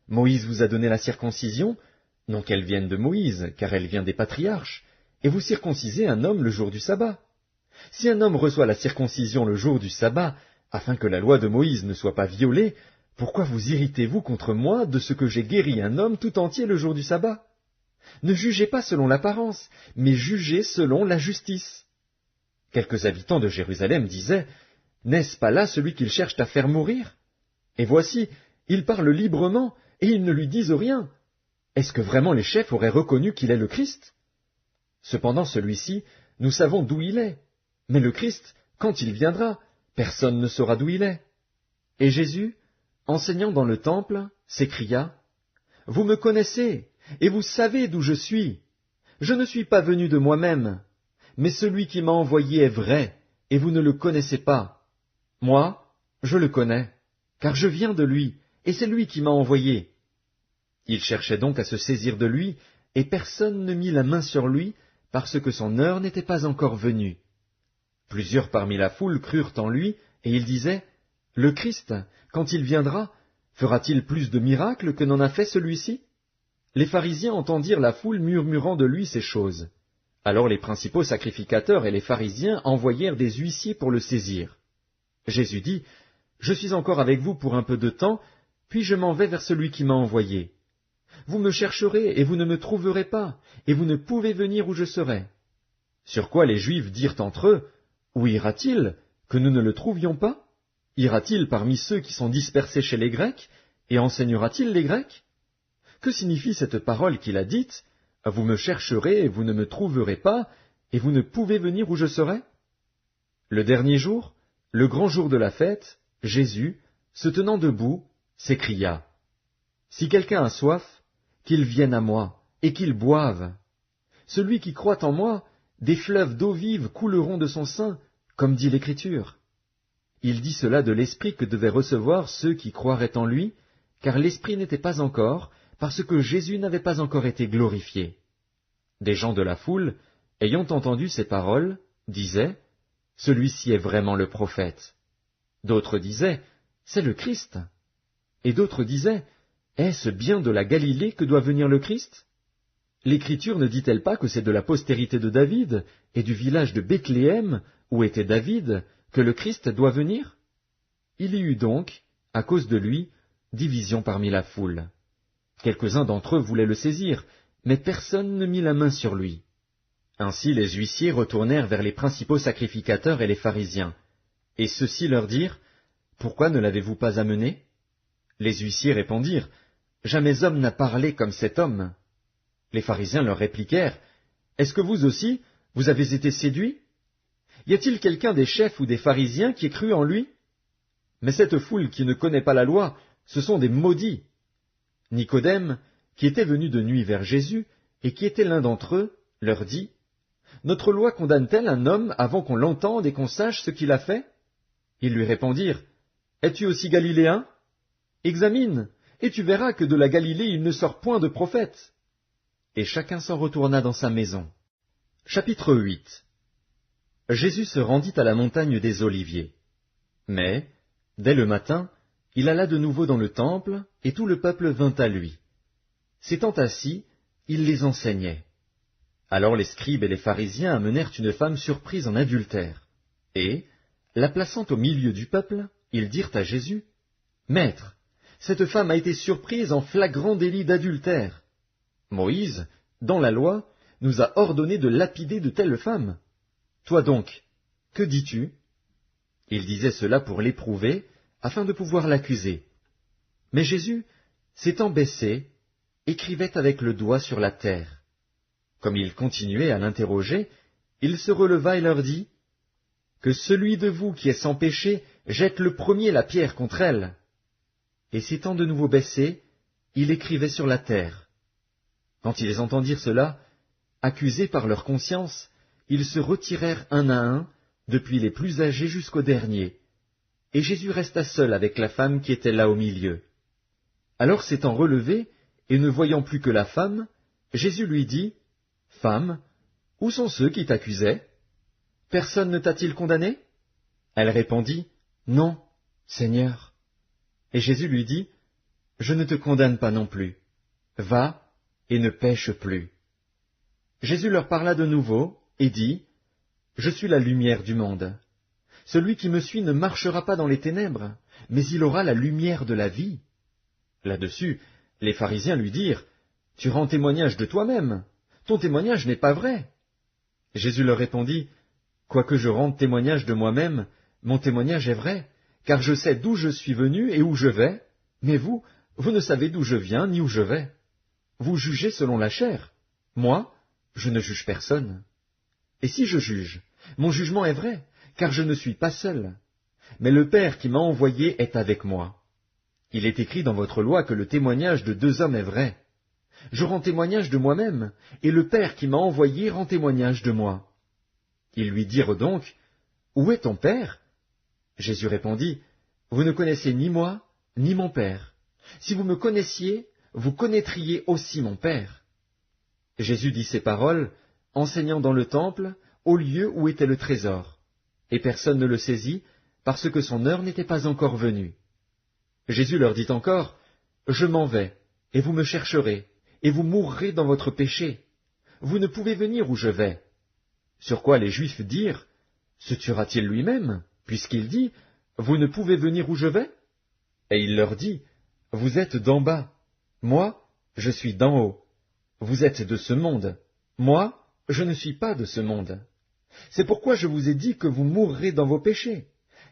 Moïse vous a donné la circoncision, non qu'elle vienne de Moïse, car elle vient des patriarches, et vous circoncisez un homme le jour du sabbat. Si un homme reçoit la circoncision le jour du sabbat, afin que la loi de Moïse ne soit pas violée, pourquoi vous irritez-vous contre moi de ce que j'ai guéri un homme tout entier le jour du sabbat? Ne jugez pas selon l'apparence, mais jugez selon la justice. Quelques habitants de Jérusalem disaient, N'est-ce pas là celui qu'ils cherchent à faire mourir? Et voici, il parle librement, et ils ne lui disent rien. Est-ce que vraiment les chefs auraient reconnu qu'il est le Christ? Cependant celui-ci, nous savons d'où il est. Mais le Christ, quand il viendra, personne ne saura d'où il est. Et Jésus, enseignant dans le temple, s'écria, Vous me connaissez, et vous savez d'où je suis. Je ne suis pas venu de moi-même, mais celui qui m'a envoyé est vrai, et vous ne le connaissez pas. Moi, je le connais, car je viens de lui, et c'est lui qui m'a envoyé. Il cherchait donc à se saisir de lui, et personne ne mit la main sur lui, parce que son heure n'était pas encore venue. Plusieurs parmi la foule crurent en lui, et ils disaient, Le Christ, quand il viendra, fera-t-il plus de miracles que n'en a fait celui-ci? Les pharisiens entendirent la foule murmurant de lui ces choses. Alors les principaux sacrificateurs et les pharisiens envoyèrent des huissiers pour le saisir. Jésus dit, Je suis encore avec vous pour un peu de temps, puis je m'en vais vers celui qui m'a envoyé. Vous me chercherez et vous ne me trouverez pas, et vous ne pouvez venir où je serai. Sur quoi les Juifs dirent entre eux, Où ira-t-il, que nous ne le trouvions pas? Ira-t-il parmi ceux qui sont dispersés chez les Grecs, et enseignera-t-il les Grecs? Que signifie cette parole qu'il a dite, Vous me chercherez et vous ne me trouverez pas, et vous ne pouvez venir où je serai? Le dernier jour, le grand jour de la fête, Jésus, se tenant debout, s'écria, Si quelqu'un a soif, qu'il vienne à moi, et qu'il boive. Celui qui croit en moi, des fleuves d'eau vive couleront de son sein, comme dit l'Écriture. Il dit cela de l'Esprit que devaient recevoir ceux qui croiraient en lui, car l'Esprit n'était pas encore, parce que Jésus n'avait pas encore été glorifié. Des gens de la foule, ayant entendu ces paroles, disaient, Celui-ci est vraiment le prophète. D'autres disaient, C'est le Christ. Et d'autres disaient, Est-ce bien de la Galilée que doit venir le Christ? L'Écriture ne dit-elle pas que c'est de la postérité de David et du village de Bethléem, où était David, que le Christ doit venir? Il y eut donc, à cause de lui, division parmi la foule. Quelques-uns d'entre eux voulaient le saisir, mais personne ne mit la main sur lui. Ainsi les huissiers retournèrent vers les principaux sacrificateurs et les pharisiens, et ceux-ci leur dirent, Pourquoi ne l'avez-vous pas amené? Les huissiers répondirent, Jamais homme n'a parlé comme cet homme. Les pharisiens leur répliquèrent, Est-ce que vous aussi, vous avez été séduits? Y a-t-il quelqu'un des chefs ou des pharisiens qui ait cru en lui? Mais cette foule qui ne connaît pas la loi, ce sont des maudits. Nicodème, qui était venu de nuit vers Jésus, et qui était l'un d'entre eux, leur dit, Notre loi condamne-t-elle un homme avant qu'on l'entende et qu'on sache ce qu'il a fait? Ils lui répondirent, Es-tu aussi galiléen? Examine, et tu verras que de la Galilée il ne sort point de prophète. Et chacun s'en retourna dans sa maison. Chapitre 8. Jésus se rendit à la montagne des Oliviers. Mais, dès le matin, il alla de nouveau dans le temple, et tout le peuple vint à lui. S'étant assis, il les enseignait. Alors les scribes et les pharisiens amenèrent une femme surprise en adultère. Et, la plaçant au milieu du peuple, ils dirent à Jésus, Maître, cette femme a été surprise en flagrant délit d'adultère. Moïse, dans la loi, nous a ordonné de lapider de telles femmes. Toi donc, que dis-tu? Il disait cela pour l'éprouver, afin de pouvoir l'accuser. Mais Jésus, s'étant baissé, écrivait avec le doigt sur la terre. Comme il continuait à l'interroger, il se releva et leur dit, Que celui de vous qui est sans péché jette le premier la pierre contre elle. Et s'étant de nouveau baissé, il écrivait sur la terre. Quand ils entendirent cela, accusés par leur conscience, ils se retirèrent un à un, depuis les plus âgés jusqu'aux derniers. Et Jésus resta seul avec la femme qui était là au milieu. Alors s'étant relevé, et ne voyant plus que la femme, Jésus lui dit, « Femme, où sont ceux qui t'accusaient? Personne ne t'a-t-il condamné » Elle répondit, « Non, Seigneur. » Et Jésus lui dit, « Je ne te condamne pas non plus. Va et ne pêche plus. » Jésus leur parla de nouveau et dit, « Je suis la lumière du monde. Celui qui me suit ne marchera pas dans les ténèbres, mais il aura la lumière de la vie. » Là-dessus, les pharisiens lui dirent, « Tu rends témoignage de toi-même. Ton témoignage n'est pas vrai. » Jésus leur répondit, « Quoique je rende témoignage de moi-même, mon témoignage est vrai, car je sais d'où je suis venu et où je vais, mais vous ne savez d'où je viens ni où je vais. Vous jugez selon la chair. Moi, je ne juge personne. Et si je juge, mon jugement est vrai, car je ne suis pas seul. Mais le Père qui m'a envoyé est avec moi. Il est écrit dans votre loi que le témoignage de 2 hommes est vrai. Je rends témoignage de moi-même, et le Père qui m'a envoyé rend témoignage de moi. » Ils lui dirent donc, « Où est ton Père ?» Jésus répondit, « Vous ne connaissez ni moi, ni mon Père. Si vous me connaissiez, vous connaîtriez aussi mon Père. » Jésus dit ces paroles, enseignant dans le temple, au lieu où était le trésor, et personne ne le saisit, parce que son heure n'était pas encore venue. Jésus leur dit encore, « Je m'en vais, et vous me chercherez, et vous mourrez dans votre péché. Vous ne pouvez venir où je vais. » Sur quoi les Juifs dirent, « Se tuera-t-il lui-même, puisqu'il dit, « Vous ne pouvez venir où je vais ?» Et il leur dit, « Vous êtes d'en bas, moi, je suis d'en haut. Vous êtes de ce monde, moi, je ne suis pas de ce monde. C'est pourquoi je vous ai dit que vous mourrez dans vos péchés,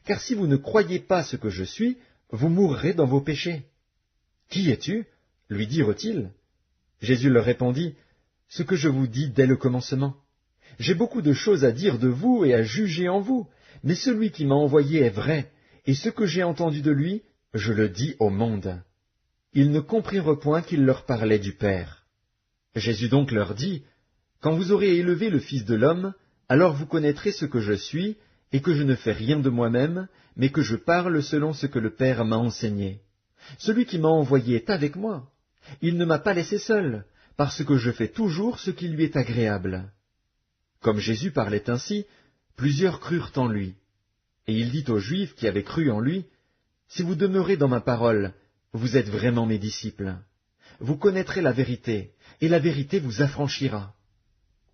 car si vous ne croyez pas ce que je suis, vous mourrez dans vos péchés. » « Qui es-tu » lui dirent-ils. Jésus leur répondit, « Ce que je vous dis dès le commencement. J'ai beaucoup de choses à dire de vous et à juger en vous, mais celui qui m'a envoyé est vrai, et ce que j'ai entendu de lui, je le dis au monde. » Ils ne comprirent point qu'il leur parlait du Père. Jésus donc leur dit, « Quand vous aurez élevé le Fils de l'homme, alors vous connaîtrez ce que je suis, et que je ne fais rien de moi-même, mais que je parle selon ce que le Père m'a enseigné. Celui qui m'a envoyé est avec moi. Il ne m'a pas laissé seul, parce que je fais toujours ce qui lui est agréable. » Comme Jésus parlait ainsi, plusieurs crurent en lui. Et il dit aux Juifs qui avaient cru en lui, « Si vous demeurez dans ma parole, vous êtes vraiment mes disciples. Vous connaîtrez la vérité, et la vérité vous affranchira. »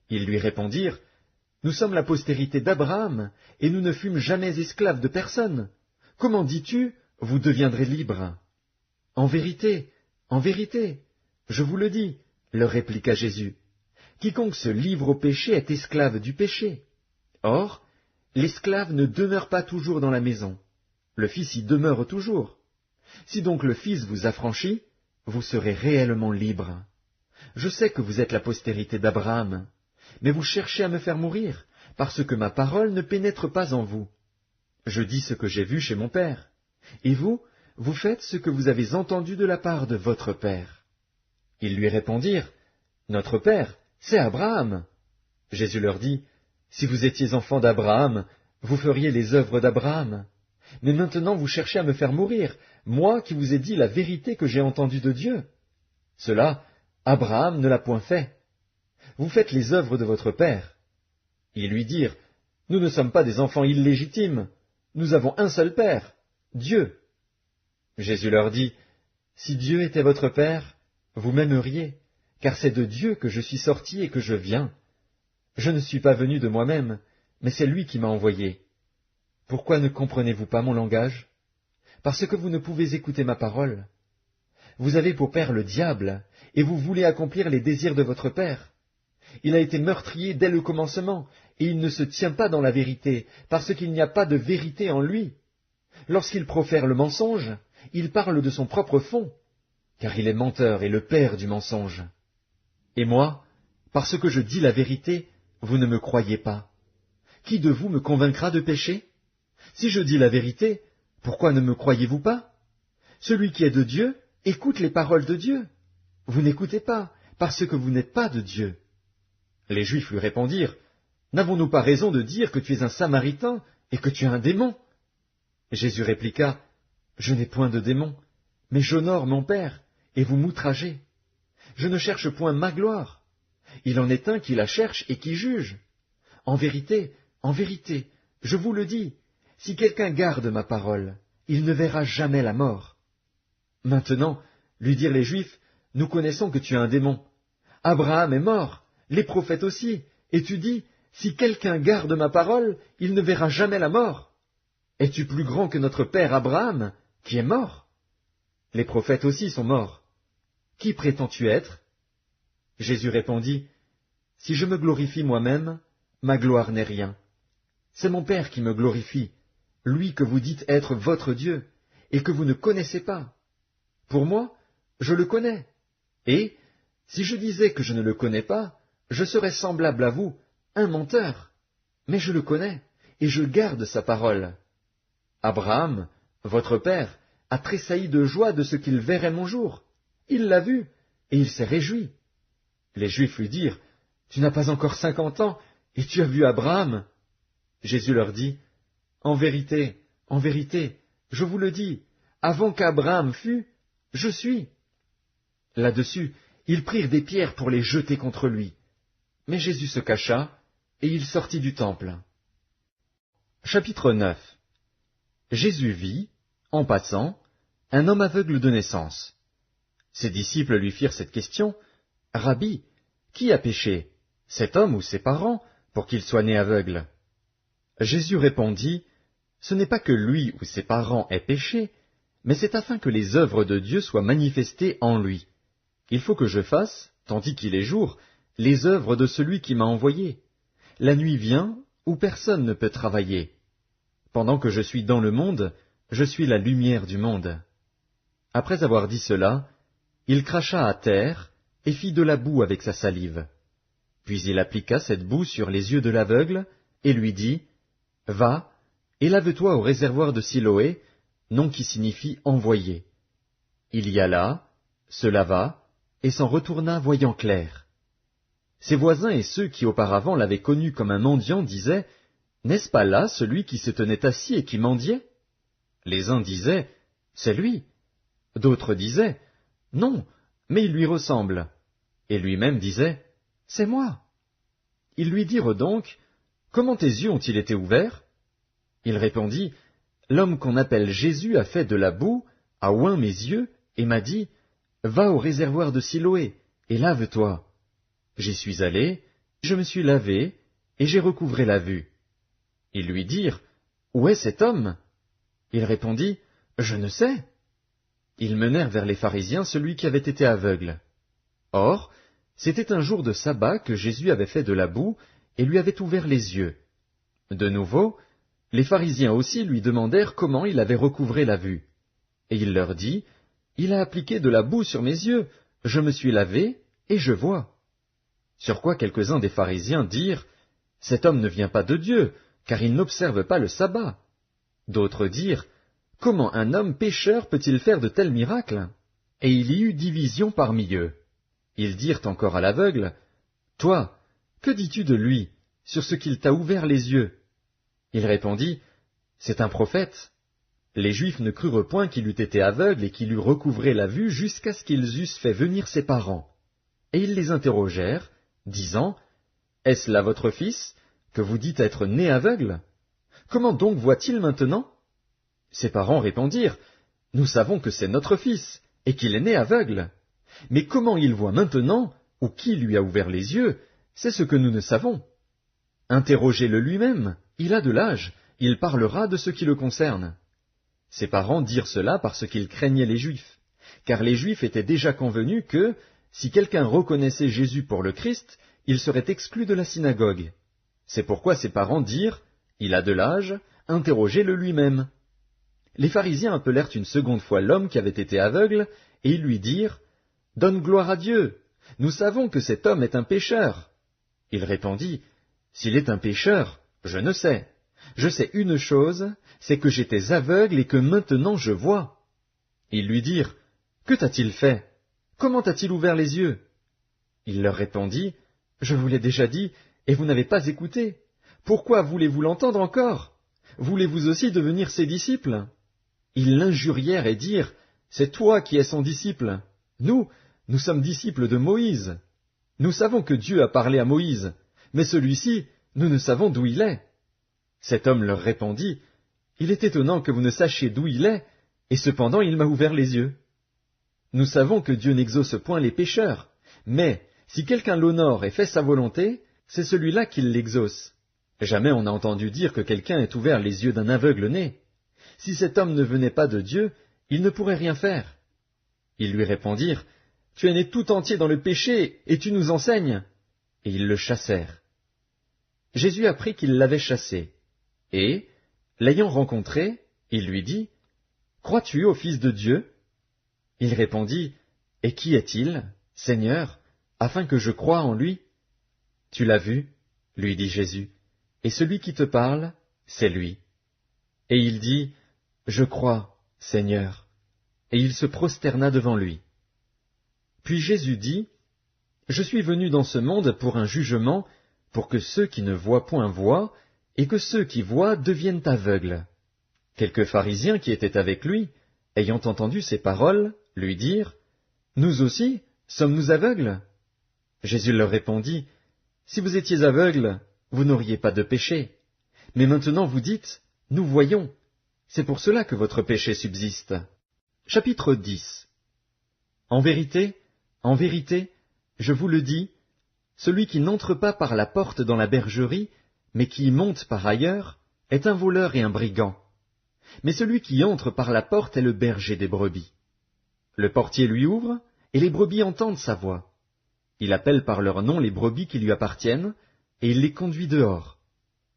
Ils lui répondirent, « Nous sommes la postérité d'Abraham, et nous ne fûmes jamais esclaves de personne. Comment dis-tu, vous deviendrez libres? » « En vérité, je vous le dis, » leur répliqua Jésus, « quiconque se livre au péché est esclave du péché. Or, l'esclave ne demeure pas toujours dans la maison, le Fils y demeure toujours. Si donc le Fils vous affranchit, vous serez réellement libres. Je sais que vous êtes la postérité d'Abraham, mais vous cherchez à me faire mourir, parce que ma parole ne pénètre pas en vous. Je dis ce que j'ai vu chez mon Père, et vous faites ce que vous avez entendu de la part de votre Père. » Ils lui répondirent, « Notre Père, c'est Abraham. » Jésus leur dit, « Si vous étiez enfants d'Abraham, vous feriez les œuvres d'Abraham. Mais maintenant vous cherchez à me faire mourir, moi qui vous ai dit la vérité que j'ai entendue de Dieu. Cela, Abraham ne l'a point fait. Vous faites les œuvres de votre Père. » Ils lui dirent, « Nous ne sommes pas des enfants illégitimes. Nous avons un seul Père, Dieu. » Jésus leur dit, « Si Dieu était votre Père, vous m'aimeriez, car c'est de Dieu que je suis sorti et que je viens. Je ne suis pas venu de moi-même, mais c'est lui qui m'a envoyé. Pourquoi ne comprenez-vous pas mon langage? Parce que vous ne pouvez écouter ma parole. Vous avez pour père le diable, et vous voulez accomplir les désirs de votre père. Il a été meurtrier dès le commencement, et il ne se tient pas dans la vérité, parce qu'il n'y a pas de vérité en lui. Lorsqu'il profère le mensonge, il parle de son propre fond, car il est menteur et le père du mensonge. Et moi, parce que je dis la vérité, vous ne me croyez pas. Qui de vous me convaincra de péché? Si je dis la vérité, pourquoi ne me croyez-vous pas? Celui qui est de Dieu écoute les paroles de Dieu. Vous n'écoutez pas, parce que vous n'êtes pas de Dieu. » Les Juifs lui répondirent, « N'avons-nous pas raison de dire que tu es un Samaritain et que tu es un démon ?» Jésus répliqua, « Je n'ai point de démon, mais j'honore mon Père, et vous m'outragez. Je ne cherche point ma gloire. Il en est un qui la cherche et qui juge. En vérité, je vous le dis, si quelqu'un garde ma parole, il ne verra jamais la mort. » Maintenant, lui dirent les Juifs, « Nous connaissons que tu es un démon. Abraham est mort, les prophètes aussi, et tu dis, si quelqu'un garde ma parole, il ne verra jamais la mort. Es-tu plus grand que notre père Abraham, qui est mort? Les prophètes aussi sont morts. Qui prétends-tu être? » Jésus répondit, « Si je me glorifie moi-même, ma gloire n'est rien. C'est mon Père qui me glorifie, lui que vous dites être votre Dieu, et que vous ne connaissez pas. Pour moi, je le connais. Et, si je disais que je ne le connais pas, je serais semblable à vous, un menteur. Mais je le connais, et je garde sa parole. Abraham, votre père, a tressailli de joie de ce qu'il verrait mon jour. Il l'a vu, et il s'est réjoui. » Les Juifs lui dirent, « Tu n'as pas encore 50 ans, et tu as vu Abraham ?» Jésus leur dit, « En vérité, je vous le dis, avant qu'Abraham fût, je suis. » Là-dessus, ils prirent des pierres pour les jeter contre lui. Mais Jésus se cacha, et il sortit du temple. Chapitre 9. Jésus vit, en passant, un homme aveugle de naissance. Ses disciples lui firent cette question, « Rabbi, qui a péché, cet homme ou ses parents, pour qu'il soit né aveugle ?» Jésus répondit, « Ce n'est pas que lui ou ses parents aient péché, mais c'est afin que les œuvres de Dieu soient manifestées en lui. Il faut que je fasse, tandis qu'il est jour, les œuvres de celui qui m'a envoyé. La nuit vient où personne ne peut travailler. Pendant que je suis dans le monde, je suis la lumière du monde. » Après avoir dit cela, il cracha à terre et fit de la boue avec sa salive. Puis il appliqua cette boue sur les yeux de l'aveugle et lui dit, « Va, et lave-toi au réservoir de Siloé, nom qui signifie envoyé. » Il y alla, se lava, et s'en retourna voyant clair. Ses voisins et ceux qui auparavant l'avaient connu comme un mendiant disaient, « N'est-ce pas là celui qui se tenait assis et qui mendiait ?» Les uns disaient, « C'est lui. » D'autres disaient, « Non, mais il lui ressemble. » Et lui-même disait, « C'est moi. » Ils lui dirent donc, « Comment tes yeux ont-ils été ouverts ?» Il répondit, « L'homme qu'on appelle Jésus a fait de la boue, a oint mes yeux, et m'a dit, « Va au réservoir de Siloé, et lave-toi. » J'y suis allé, je me suis lavé, et j'ai recouvré la vue. Ils lui dirent, « Où est cet homme ?» Il répondit, « Je ne sais. » Ils menèrent vers les pharisiens celui qui avait été aveugle. Or, c'était un jour de sabbat que Jésus avait fait de la boue et lui avait ouvert les yeux. De nouveau, les pharisiens aussi lui demandèrent comment il avait recouvré la vue. Et il leur dit, « Il a appliqué de la boue sur mes yeux, je me suis lavé, et je vois. » Sur quoi quelques-uns des pharisiens dirent, « Cet homme ne vient pas de Dieu, car il n'observe pas le sabbat. » D'autres dirent, « Comment un homme pécheur peut-il faire de tels miracles ?» Et il y eut division parmi eux. Ils dirent encore à l'aveugle, « Toi, que dis-tu de lui, sur ce qu'il t'a ouvert les yeux ?» Il répondit, « C'est un prophète. » Les Juifs ne crurent point qu'il eût été aveugle et qu'il eût recouvré la vue jusqu'à ce qu'ils eussent fait venir ses parents. Et ils les interrogèrent, disant, « Est-ce là votre fils, que vous dites être né aveugle? Comment donc voit-il maintenant ?» Ses parents répondirent, « Nous savons que c'est notre fils, et qu'il est né aveugle. Mais comment il voit maintenant, ou qui lui a ouvert les yeux, c'est ce que nous ne savons. Interrogez-le lui-même, il a de l'âge, il parlera de ce qui le concerne. » Ses parents dirent cela parce qu'ils craignaient les Juifs, car les Juifs étaient déjà convenus que, si quelqu'un reconnaissait Jésus pour le Christ, il serait exclu de la synagogue. C'est pourquoi ses parents dirent, « Il a de l'âge, interrogez-le lui-même. » Les pharisiens appelèrent une seconde fois l'homme qui avait été aveugle, et ils lui dirent, « Donne gloire à Dieu, nous savons que cet homme est un pécheur. » Il répondit, « S'il est un pécheur, je ne sais. Je sais une chose, c'est que j'étais aveugle et que maintenant je vois. » Ils lui dirent, « Que t'a-t-il fait? Comment t'a-t-il ouvert les yeux ?» Il leur répondit, « Je vous l'ai déjà dit, et vous n'avez pas écouté. Pourquoi voulez-vous l'entendre encore? Voulez-vous aussi devenir ses disciples ?» Ils l'injurièrent et dirent, « C'est toi qui es son disciple. Nous sommes disciples de Moïse. Nous savons que Dieu a parlé à Moïse, mais celui-ci, nous ne savons d'où il est. » Cet homme leur répondit, « Il est étonnant que vous ne sachiez d'où il est, et cependant il m'a ouvert les yeux. Nous savons que Dieu n'exauce point les pécheurs, mais si quelqu'un l'honore et fait sa volonté, c'est celui-là qui l'exauce. Jamais on n'a entendu dire que quelqu'un ait ouvert les yeux d'un aveugle-né. Si cet homme ne venait pas de Dieu, il ne pourrait rien faire. » Ils lui répondirent, « Tu es né tout entier dans le péché, et tu nous enseignes. » Et ils le chassèrent. Jésus apprit qu'ils l'avaient chassé, et, l'ayant rencontré, il lui dit, « Crois-tu au Fils de Dieu ?» Il répondit, « Et qui est-il, Seigneur, afin que je croie en lui ?» « Tu l'as vu, lui dit Jésus, et celui qui te parle, c'est lui. » Et il dit, « Je crois, Seigneur. » Et il se prosterna devant lui. Puis Jésus dit, « Je suis venu dans ce monde pour un jugement, pour que ceux qui ne voient point voient, et que ceux qui voient deviennent aveugles. » Quelques pharisiens qui étaient avec lui, ayant entendu ces paroles, lui dirent, « Nous aussi, sommes-nous aveugles ?» Jésus leur répondit, « Si vous étiez aveugles, vous n'auriez pas de péché. Mais maintenant vous dites, « Nous voyons. » C'est pour cela que votre péché subsiste. Chapitre 10. En vérité, je vous le dis, celui qui n'entre pas par la porte dans la bergerie, mais qui y monte par ailleurs, est un voleur et un brigand. Mais celui qui entre par la porte est le berger des brebis. Le portier lui ouvre, et les brebis entendent sa voix. Il appelle par leur nom les brebis qui lui appartiennent, et il les conduit dehors.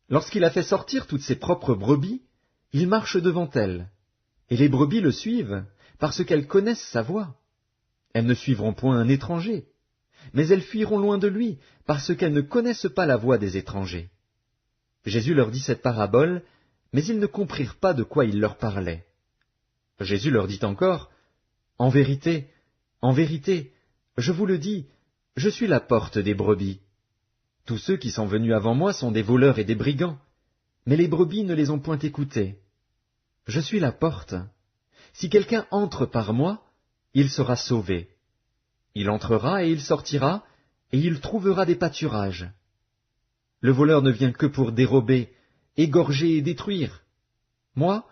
Lorsqu'il a fait sortir toutes ses propres brebis, il marche devant elles, et les brebis le suivent, parce qu'elles connaissent sa voix. Elles ne suivront point un étranger, mais elles fuiront loin de lui, parce qu'elles ne connaissent pas la voix des étrangers. Jésus leur dit cette parabole, mais ils ne comprirent pas de quoi il leur parlait. Jésus leur dit encore, « En vérité, je vous le dis, je suis la porte des brebis. Tous ceux qui sont venus avant moi sont des voleurs et des brigands, mais les brebis ne les ont point écoutés. Je suis la porte. Si quelqu'un entre par moi, il sera sauvé. Il entrera et il sortira, et il trouvera des pâturages. Le voleur ne vient que pour dérober, égorger et détruire. Moi,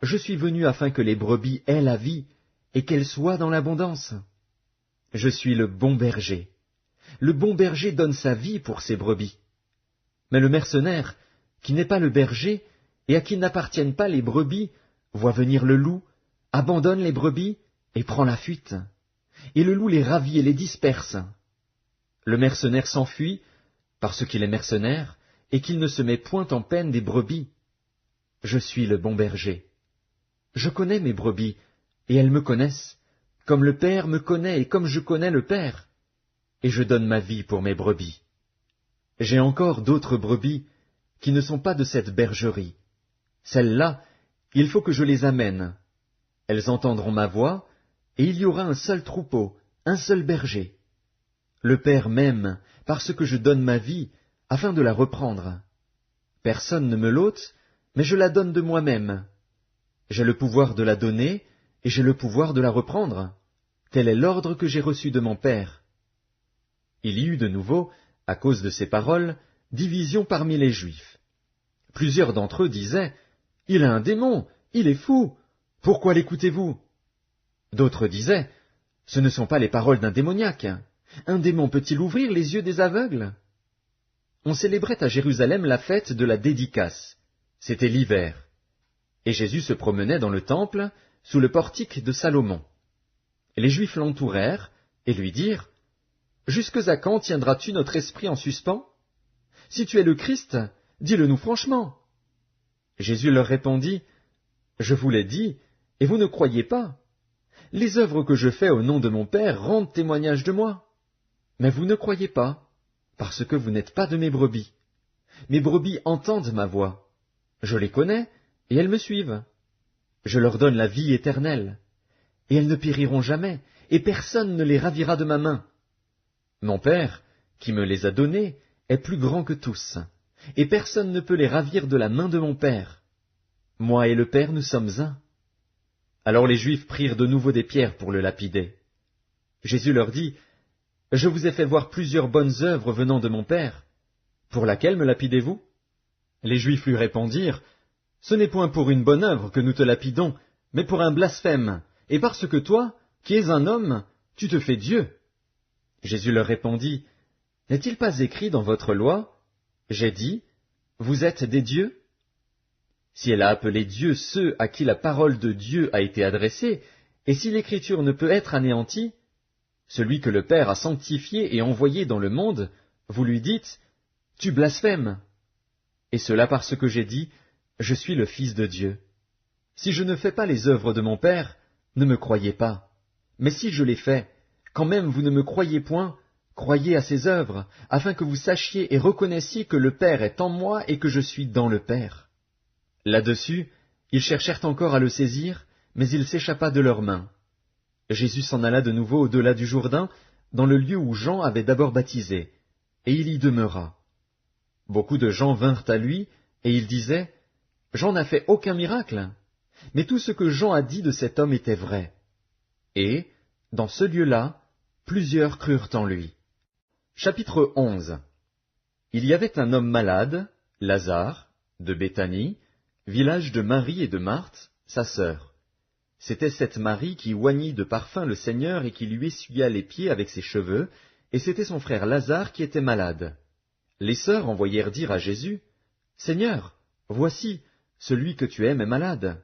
je suis venu afin que les brebis aient la vie, et qu'elles soient dans l'abondance. Je suis le bon berger. Le bon berger donne sa vie pour ses brebis. Mais le mercenaire, qui n'est pas le berger, et à qui n'appartiennent pas les brebis, voit venir le loup, abandonne les brebis, et prend la fuite. Et le loup les ravit et les disperse. Le mercenaire s'enfuit, parce qu'il est mercenaire, et qu'il ne se met point en peine des brebis. Je suis le bon berger. Je connais mes brebis, et elles me connaissent, comme le Père me connaît et comme je connais le Père, et je donne ma vie pour mes brebis. J'ai encore d'autres brebis qui ne sont pas de cette bergerie. Celles-là, il faut que je les amène. Elles entendront ma voix, et il y aura un seul troupeau, un seul berger. Le Père m'aime, parce que je donne ma vie, afin de la reprendre. Personne ne me l'ôte, mais je la donne de moi-même. J'ai le pouvoir de la donner, et j'ai le pouvoir de la reprendre. Tel est l'ordre que j'ai reçu de mon Père. Il y eut de nouveau, à cause de ces paroles, division parmi les Juifs. Plusieurs d'entre eux disaient, « Il a un démon, il est fou, pourquoi l'écoutez-vous » D'autres disaient, « Ce ne sont pas les paroles d'un démoniaque. Un démon peut-il ouvrir les yeux des aveugles » On célébrait à Jérusalem la fête de la dédicace. C'était l'hiver. Et Jésus se promenait dans le temple, sous le portique de Salomon. Les Juifs l'entourèrent et lui dirent, « Jusque à quand tiendras-tu notre esprit en suspens? Si tu es le Christ, dis-le-nous franchement. » Jésus leur répondit, « Je vous l'ai dit, et vous ne croyez pas. Les œuvres que je fais au nom de mon Père rendent témoignage de moi. Mais vous ne croyez pas, parce que vous n'êtes pas de mes brebis. Mes brebis entendent ma voix. Je les connais, et elles me suivent. Je leur donne la vie éternelle, et elles ne périront jamais, et personne ne les ravira de ma main. Mon Père, qui me les a donnés, est plus grand que tous, et personne ne peut les ravir de la main de mon Père. Moi et le Père, nous sommes un. » Alors les Juifs prirent de nouveau des pierres pour le lapider. Jésus leur dit, « Je vous ai fait voir plusieurs bonnes œuvres venant de mon Père. Pour laquelle me lapidez-vous » Les Juifs lui répondirent, « Ce n'est point pour une bonne œuvre que nous te lapidons, mais pour un blasphème, et parce que toi, qui es un homme, tu te fais Dieu. » Jésus leur répondit, « N'est-il pas écrit dans votre loi, j'ai dit, vous êtes des dieux » Si elle a appelé Dieu ceux à qui la parole de Dieu a été adressée, et si l'Écriture ne peut être anéantie, celui que le Père a sanctifié et envoyé dans le monde, vous lui dites, « Tu blasphèmes » et cela parce que j'ai dit, « Je suis le Fils de Dieu. » Si je ne fais pas les œuvres de mon Père, ne me croyez pas. Mais si je les fais, quand même vous ne me croyez point, croyez à ces œuvres, afin que vous sachiez et reconnaissiez que le Père est en moi et que je suis dans le Père. Là-dessus, ils cherchèrent encore à le saisir, mais il s'échappa de leurs mains. Jésus s'en alla de nouveau au-delà du Jourdain, dans le lieu où Jean avait d'abord baptisé, et il y demeura. Beaucoup de gens vinrent à lui, et ils disaient, « Jean n'a fait aucun miracle. » Mais tout ce que Jean a dit de cet homme était vrai. Et, dans ce lieu-là, plusieurs crurent en lui. Chapitre 11. Il y avait un homme malade, Lazare, de Béthanie, village de Marie et de Marthe, sa sœur. C'était cette Marie qui oignit de parfum le Seigneur et qui lui essuya les pieds avec ses cheveux, et c'était son frère Lazare qui était malade. Les sœurs envoyèrent dire à Jésus, « Seigneur, voici, celui que tu aimes est malade. »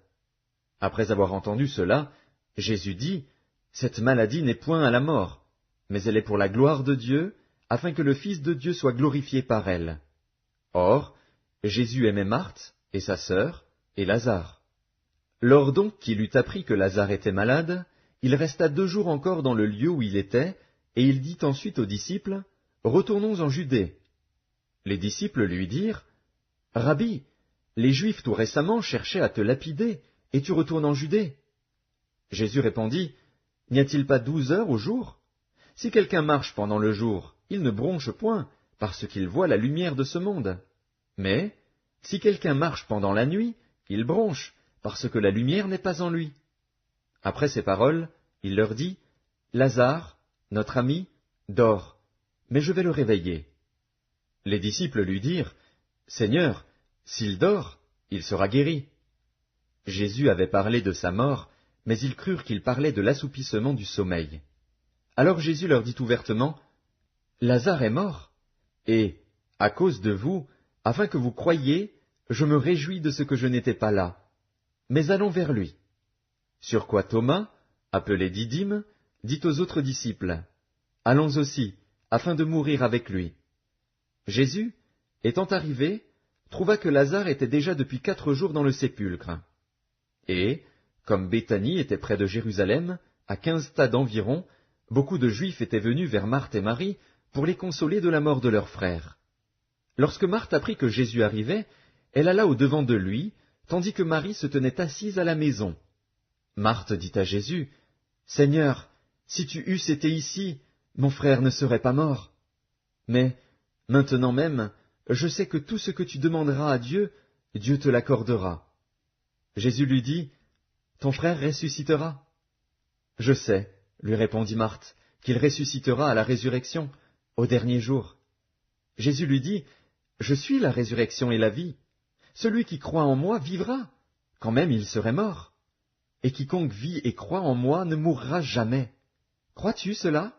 Après avoir entendu cela, Jésus dit, « Cette maladie n'est point à la mort, mais elle est pour la gloire de Dieu, afin que le Fils de Dieu soit glorifié par elle. » Or, Jésus aimait Marthe, et sa sœur, et Lazare. Lors donc qu'il eut appris que Lazare était malade, il resta 2 jours encore dans le lieu où il était, et il dit ensuite aux disciples, « Retournons en Judée. » Les disciples lui dirent, « Rabbi, les Juifs tout récemment cherchaient à te lapider, et tu retournes en Judée. » Jésus répondit, « N'y a-t-il pas 12 heures au jour? Si quelqu'un marche pendant le jour, il ne bronche point, parce qu'il voit la lumière de ce monde. Mais, si quelqu'un marche pendant la nuit, il bronche, parce que la lumière n'est pas en lui. » Après ces paroles, il leur dit, « Lazare, notre ami, dort, mais je vais le réveiller. » Les disciples lui dirent, « Seigneur, s'il dort, il sera guéri. » Jésus avait parlé de sa mort, mais ils crurent qu'il parlait de l'assoupissement du sommeil. Alors Jésus leur dit ouvertement, « Lazare est mort, et, à cause de vous, afin que vous croyiez, je me réjouis de ce que je n'étais pas là. Mais allons vers lui. » Sur quoi Thomas, appelé Didyme, dit aux autres disciples, « Allons aussi, afin de mourir avec lui. » Jésus, étant arrivé, trouva que Lazare était déjà depuis 4 jours dans le sépulcre. Et, comme Béthanie était près de Jérusalem, à 15 stades environ, beaucoup de Juifs étaient venus vers Marthe et Marie pour les consoler de la mort de leur frère. Lorsque Marthe apprit que Jésus arrivait, elle alla au-devant de lui, tandis que Marie se tenait assise à la maison. Marthe dit à Jésus, « Seigneur, si tu eusses été ici, mon frère ne serait pas mort. Mais, maintenant même, je sais que tout ce que tu demanderas à Dieu, Dieu te l'accordera. » Jésus lui dit, « Ton frère ressuscitera. » « Je sais, lui répondit Marthe, qu'il ressuscitera à la résurrection, au dernier jour. Jésus lui dit, « Je suis la résurrection et la vie. Celui qui croit en moi vivra, quand même il serait mort. Et quiconque vit et croit en moi ne mourra jamais. Crois-tu cela ?»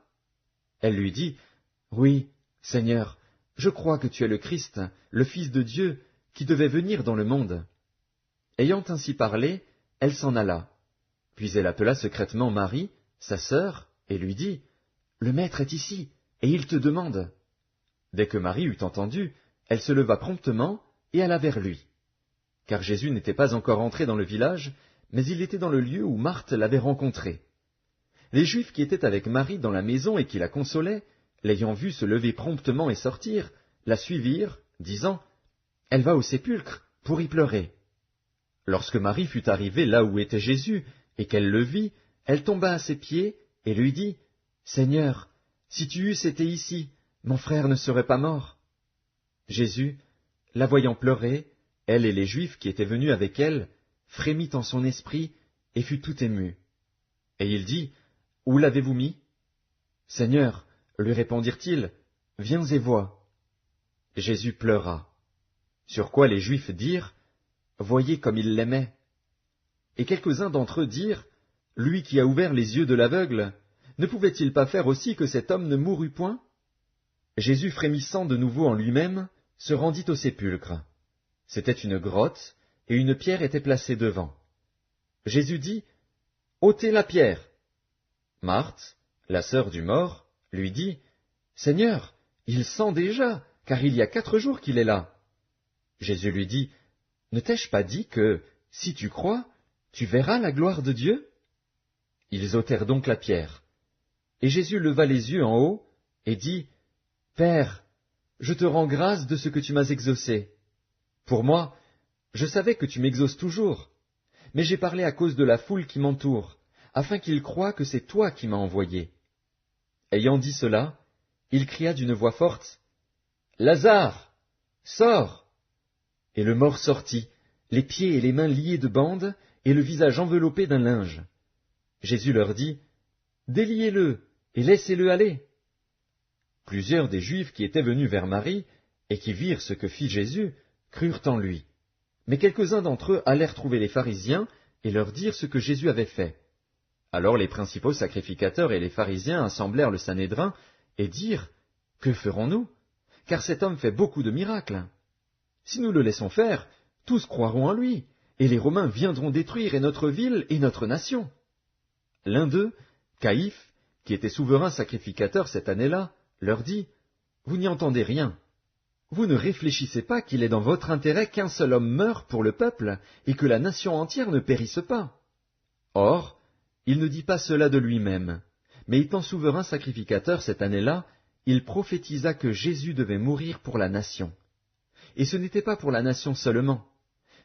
Elle lui dit, « Oui, Seigneur, je crois que tu es le Christ, le Fils de Dieu, qui devait venir dans le monde. » Ayant ainsi parlé, elle s'en alla. Puis elle appela secrètement Marie, sa sœur, et lui dit, « Le Maître est ici, et il te demande. » Dès que Marie eut entendu, elle se leva promptement et alla vers lui. Car Jésus n'était pas encore entré dans le village, mais il était dans le lieu où Marthe l'avait rencontré. Les Juifs qui étaient avec Marie dans la maison et qui la consolaient, l'ayant vue se lever promptement et sortir, la suivirent, disant, « Elle va au sépulcre pour y pleurer. » Lorsque Marie fut arrivée là où était Jésus, et qu'elle le vit, elle tomba à ses pieds et lui dit, « Seigneur, Si tu eusses été ici, mon frère ne serait pas mort. » Jésus, la voyant pleurer, elle et les Juifs qui étaient venus avec elle, frémit en son esprit et fut tout ému. Et il dit, « Où l'avez-vous mis ? » ?»« Seigneur, lui répondirent-ils, viens et vois. » Jésus pleura. Sur quoi les Juifs dirent, « Voyez comme il l'aimait. » Et quelques-uns d'entre eux dirent, « Lui qui a ouvert les yeux de l'aveugle, ne pouvait-il pas faire aussi que cet homme ne mourût point ?» Jésus, frémissant de nouveau en lui-même, se rendit au sépulcre. C'était une grotte, et une pierre était placée devant. Jésus dit, « ôtez la pierre. » Marthe, la sœur du mort, lui dit, « Seigneur, il sent déjà, car il y a 4 jours qu'il est là. » Jésus lui dit, « Ne t'ai-je pas dit que, si tu crois, tu verras la gloire de Dieu ?» Ils ôtèrent donc la pierre. Et Jésus leva les yeux en haut, et dit, « Père, je te rends grâce de ce que tu m'as exaucé. Pour moi, je savais que tu m'exauces toujours, mais j'ai parlé à cause de la foule qui m'entoure, afin qu'ils croient que c'est toi qui m'as envoyé. » Ayant dit cela, il cria d'une voix forte, « Lazare, sors !» Et le mort sortit, les pieds et les mains liés de bandes, et le visage enveloppé d'un linge. Jésus leur dit, « Déliez-le, et laissez-le aller. » Plusieurs des Juifs qui étaient venus vers Marie, et qui virent ce que fit Jésus, crurent en lui. Mais quelques-uns d'entre eux allèrent trouver les pharisiens, et leur dirent ce que Jésus avait fait. Alors les principaux sacrificateurs et les pharisiens assemblèrent le Sanhédrin, et dirent, « Que ferons-nous? Car cet homme fait beaucoup de miracles. Si nous le laissons faire, tous croiront en lui, et les Romains viendront détruire et notre ville et notre nation. » L'un d'eux, Caïphe, qui était souverain sacrificateur cette année-là, leur dit, « Vous n'y entendez rien. Vous ne réfléchissez pas qu'il est dans votre intérêt qu'un seul homme meure pour le peuple, et que la nation entière ne périsse pas. » Or, il ne dit pas cela de lui-même, mais étant souverain sacrificateur cette année-là, il prophétisa que Jésus devait mourir pour la nation. Et ce n'était pas pour la nation seulement,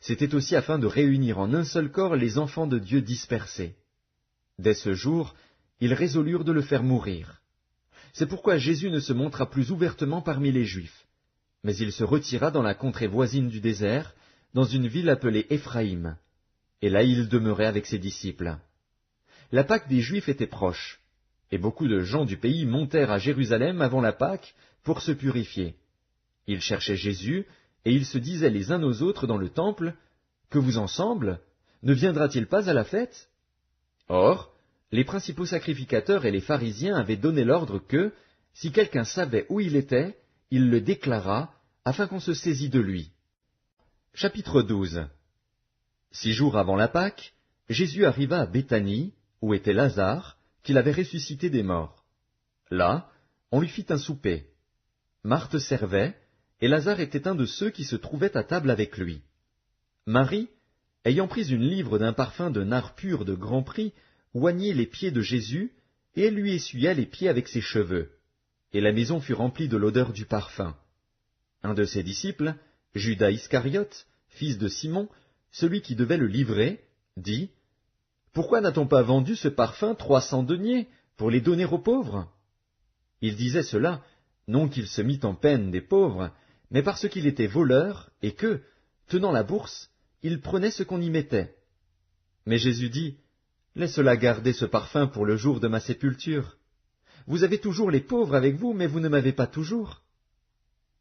c'était aussi afin de réunir en un seul corps les enfants de Dieu dispersés. Dès ce jour, ils résolurent de le faire mourir. C'est pourquoi Jésus ne se montra plus ouvertement parmi les Juifs, mais il se retira dans la contrée voisine du désert, dans une ville appelée Éphraïm, et là il demeurait avec ses disciples. La Pâque des Juifs était proche, et beaucoup de gens du pays montèrent à Jérusalem avant la Pâque pour se purifier. Ils cherchaient Jésus, et ils se disaient les uns aux autres dans le temple, « Que vous en semble? Ne viendra-t-il pas à la fête ?» Or, les principaux sacrificateurs et les pharisiens avaient donné l'ordre que, si quelqu'un savait où il était, il le déclarât, afin qu'on se saisît de lui. Chapitre 12. 6 jours avant la Pâque, Jésus arriva à Béthanie, où était Lazare, qu'il avait ressuscité des morts. Là, on lui fit un souper. Marthe servait, et Lazare était un de ceux qui se trouvaient à table avec lui. Marie, ayant pris une livre d'un parfum de nard pur de grand prix, oignit les pieds de Jésus, et elle lui essuya les pieds avec ses cheveux. Et la maison fut remplie de l'odeur du parfum. Un de ses disciples, Judas Iscariote, fils de Simon, celui qui devait le livrer, dit, « Pourquoi n'a-t-on pas vendu ce parfum 300 deniers pour les donner aux pauvres ?» Il disait cela, non qu'il se mît en peine des pauvres, mais parce qu'il était voleur, et que, tenant la bourse, il prenait ce qu'on y mettait. Mais Jésus dit, « Laisse-la garder ce parfum pour le jour de ma sépulture. Vous avez toujours les pauvres avec vous, mais vous ne m'avez pas toujours. »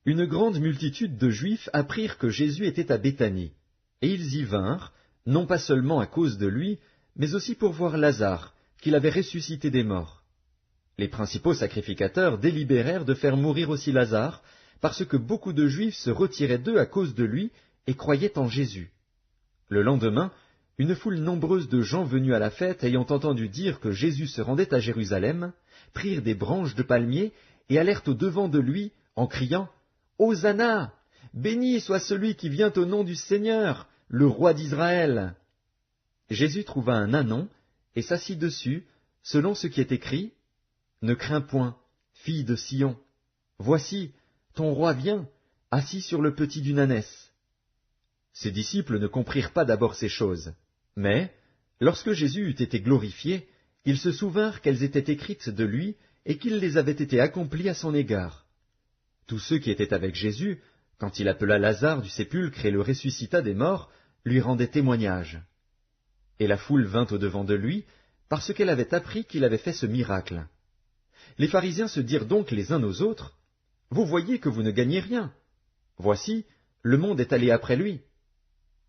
Une grande multitude de Juifs apprirent que Jésus était à Béthanie, et ils y vinrent, non pas seulement à cause de lui, mais aussi pour voir Lazare, qu'il avait ressuscité des morts. Les principaux sacrificateurs délibérèrent de faire mourir aussi Lazare, parce que beaucoup de Juifs se retiraient d'eux à cause de lui et croyaient en Jésus. Le lendemain, une foule nombreuse de gens venus à la fête, ayant entendu dire que Jésus se rendait à Jérusalem, prirent des branches de palmier et allèrent au-devant de lui, en criant « Hosanna! Béni soit celui qui vient au nom du Seigneur, le roi d'Israël !» Jésus trouva un ânon et s'assit dessus, selon ce qui est écrit, « Ne crains point, fille de Sion, voici, ton roi vient, assis sur le petit d'une ânesse. » Ses disciples ne comprirent pas d'abord ces choses, mais, lorsque Jésus eut été glorifié, ils se souvinrent qu'elles étaient écrites de lui, et qu'ils les avaient été accomplis à son égard. Tous ceux qui étaient avec Jésus, quand il appela Lazare du sépulcre et le ressuscita des morts, lui rendaient témoignage. Et la foule vint au-devant de lui, parce qu'elle avait appris qu'il avait fait ce miracle. Les pharisiens se dirent donc les uns aux autres, « Vous voyez que vous ne gagnez rien. Voici, le monde est allé après lui. »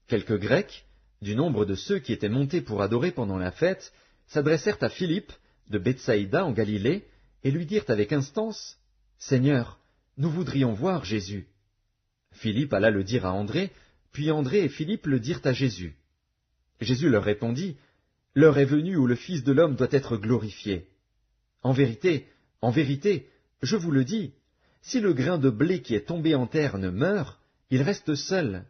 Quelques Grecs, du nombre de ceux qui étaient montés pour adorer pendant la fête, s'adressèrent à Philippe, de Bethsaïda en Galilée, et lui dirent avec instance, « Seigneur, nous voudrions voir Jésus. » Philippe alla le dire à André, puis André et Philippe le dirent à Jésus. Jésus leur répondit, « L'heure est venue où le Fils de l'homme doit être glorifié. En vérité, je vous le dis, si le grain de blé qui est tombé en terre ne meurt, il reste seul.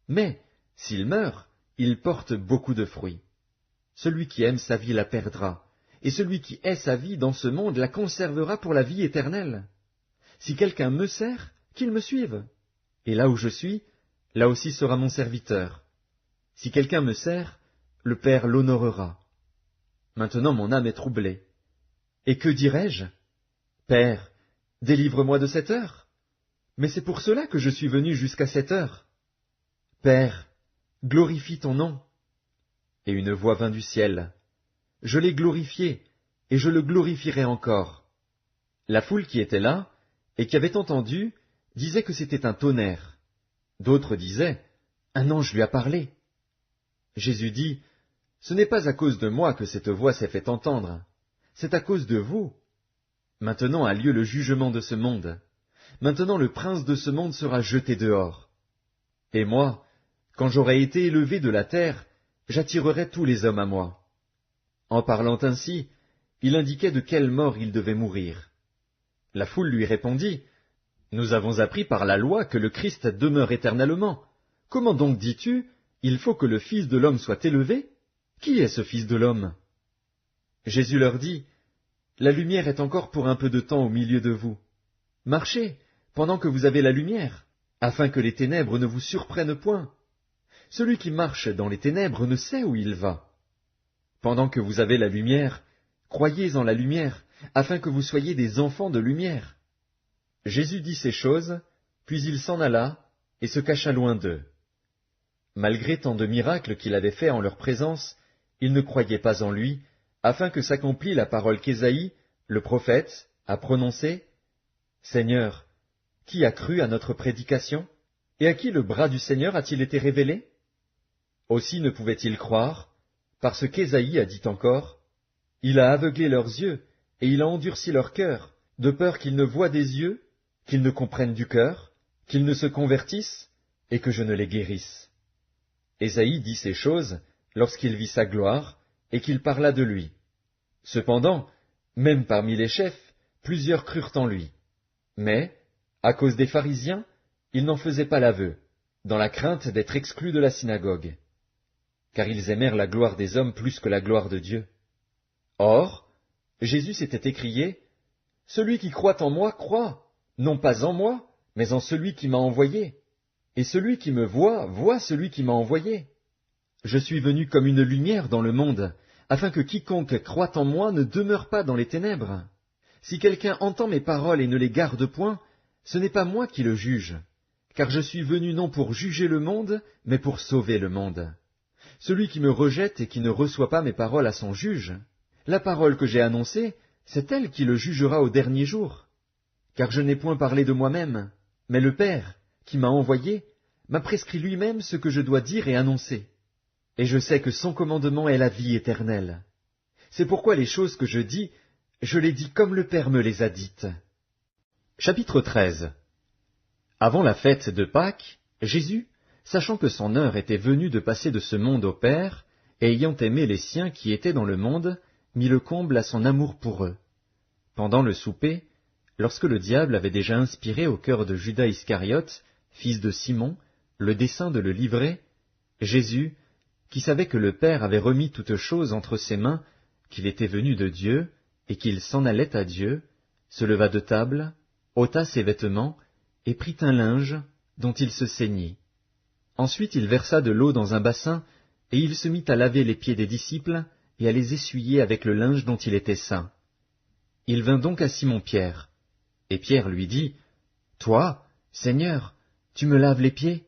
Mais, s'il meurt, il porte beaucoup de fruits. Celui qui aime sa vie la perdra, et celui qui hait sa vie dans ce monde la conservera pour la vie éternelle. Si quelqu'un me sert, qu'il me suive. Et là où je suis, là aussi sera mon serviteur. Si quelqu'un me sert, le Père l'honorera. Maintenant mon âme est troublée. Et que dirai-je? Père, délivre-moi de cette heure. Mais c'est pour cela que je suis venu jusqu'à cette heure. Père, glorifie ton nom. Et une voix vint du ciel. Je l'ai glorifié, et je le glorifierai encore. La foule qui était là, et qui avait entendu, disait que c'était un tonnerre. D'autres disaient, un ange lui a parlé. Jésus dit, ce n'est pas à cause de moi que cette voix s'est fait entendre, c'est à cause de vous. Maintenant a lieu le jugement de ce monde. Maintenant le prince de ce monde sera jeté dehors. Et moi, quand j'aurai été élevé de la terre, j'attirerai tous les hommes à moi. En parlant ainsi, il indiquait de quelle mort il devait mourir. La foule lui répondit, « Nous avons appris par la loi que le Christ demeure éternellement. Comment donc dis-tu, il faut que le Fils de l'homme soit élevé? Qui est ce Fils de l'homme » Jésus leur dit, « La lumière est encore pour un peu de temps au milieu de vous. Marchez, pendant que vous avez la lumière, afin que les ténèbres ne vous surprennent point. Celui qui marche dans les ténèbres ne sait où il va. Pendant que vous avez la lumière, croyez en la lumière, afin que vous soyez des enfants de lumière. » Jésus dit ces choses, puis il s'en alla, et se cacha loin d'eux. Malgré tant de miracles qu'il avait faits en leur présence, ils ne croyaient pas en lui, afin que s'accomplît la parole qu'Ésaïe, le prophète, a prononcée. « Seigneur, qui a cru à notre prédication? Et à qui le bras du Seigneur a-t-il été révélé? » Aussi ne pouvaient-ils croire, parce qu'Ésaïe a dit encore, « Il a aveuglé leurs yeux, et il a endurci leur cœur, de peur qu'ils ne voient des yeux, qu'ils ne comprennent du cœur, qu'ils ne se convertissent, et que je ne les guérisse. » Ésaïe dit ces choses lorsqu'il vit sa gloire, et qu'il parla de lui. Cependant, même parmi les chefs, plusieurs crurent en lui. Mais, à cause des pharisiens, ils n'en faisaient pas l'aveu, dans la crainte d'être exclus de la synagogue. Car ils aimèrent la gloire des hommes plus que la gloire de Dieu. Or, Jésus s'était écrié, « Celui qui croit en moi croit, non pas en moi, mais en celui qui m'a envoyé. Et celui qui me voit, voit celui qui m'a envoyé. Je suis venu comme une lumière dans le monde, afin que quiconque croit en moi ne demeure pas dans les ténèbres. Si quelqu'un entend mes paroles et ne les garde point, ce n'est pas moi qui le juge, car je suis venu non pour juger le monde, mais pour sauver le monde. Celui qui me rejette et qui ne reçoit pas mes paroles à son juge, la parole que j'ai annoncée, c'est elle qui le jugera au dernier jour. Car je n'ai point parlé de moi-même, mais le Père, qui m'a envoyé, m'a prescrit lui-même ce que je dois dire et annoncer. Et je sais que son commandement est la vie éternelle. C'est pourquoi les choses que je dis, je les dis comme le Père me les a dites. Chapitre 13. Avant la fête de Pâques, Jésus, sachant que son heure était venue de passer de ce monde au Père, et ayant aimé les siens qui étaient dans le monde, mit le comble à son amour pour eux. Pendant le souper, lorsque le diable avait déjà inspiré au cœur de Judas Iscariote, fils de Simon, le dessein de le livrer, Jésus, qui savait que le Père avait remis toutes choses entre ses mains, qu'il était venu de Dieu, et qu'il s'en allait à Dieu, se leva de table, ôta ses vêtements, et prit un linge, dont il se ceignit. Ensuite il versa de l'eau dans un bassin, et il se mit à laver les pieds des disciples, et à les essuyer avec le linge dont il était ceint. Il vint donc à Simon-Pierre. Et Pierre lui dit, « Toi, Seigneur, tu me laves les pieds ?»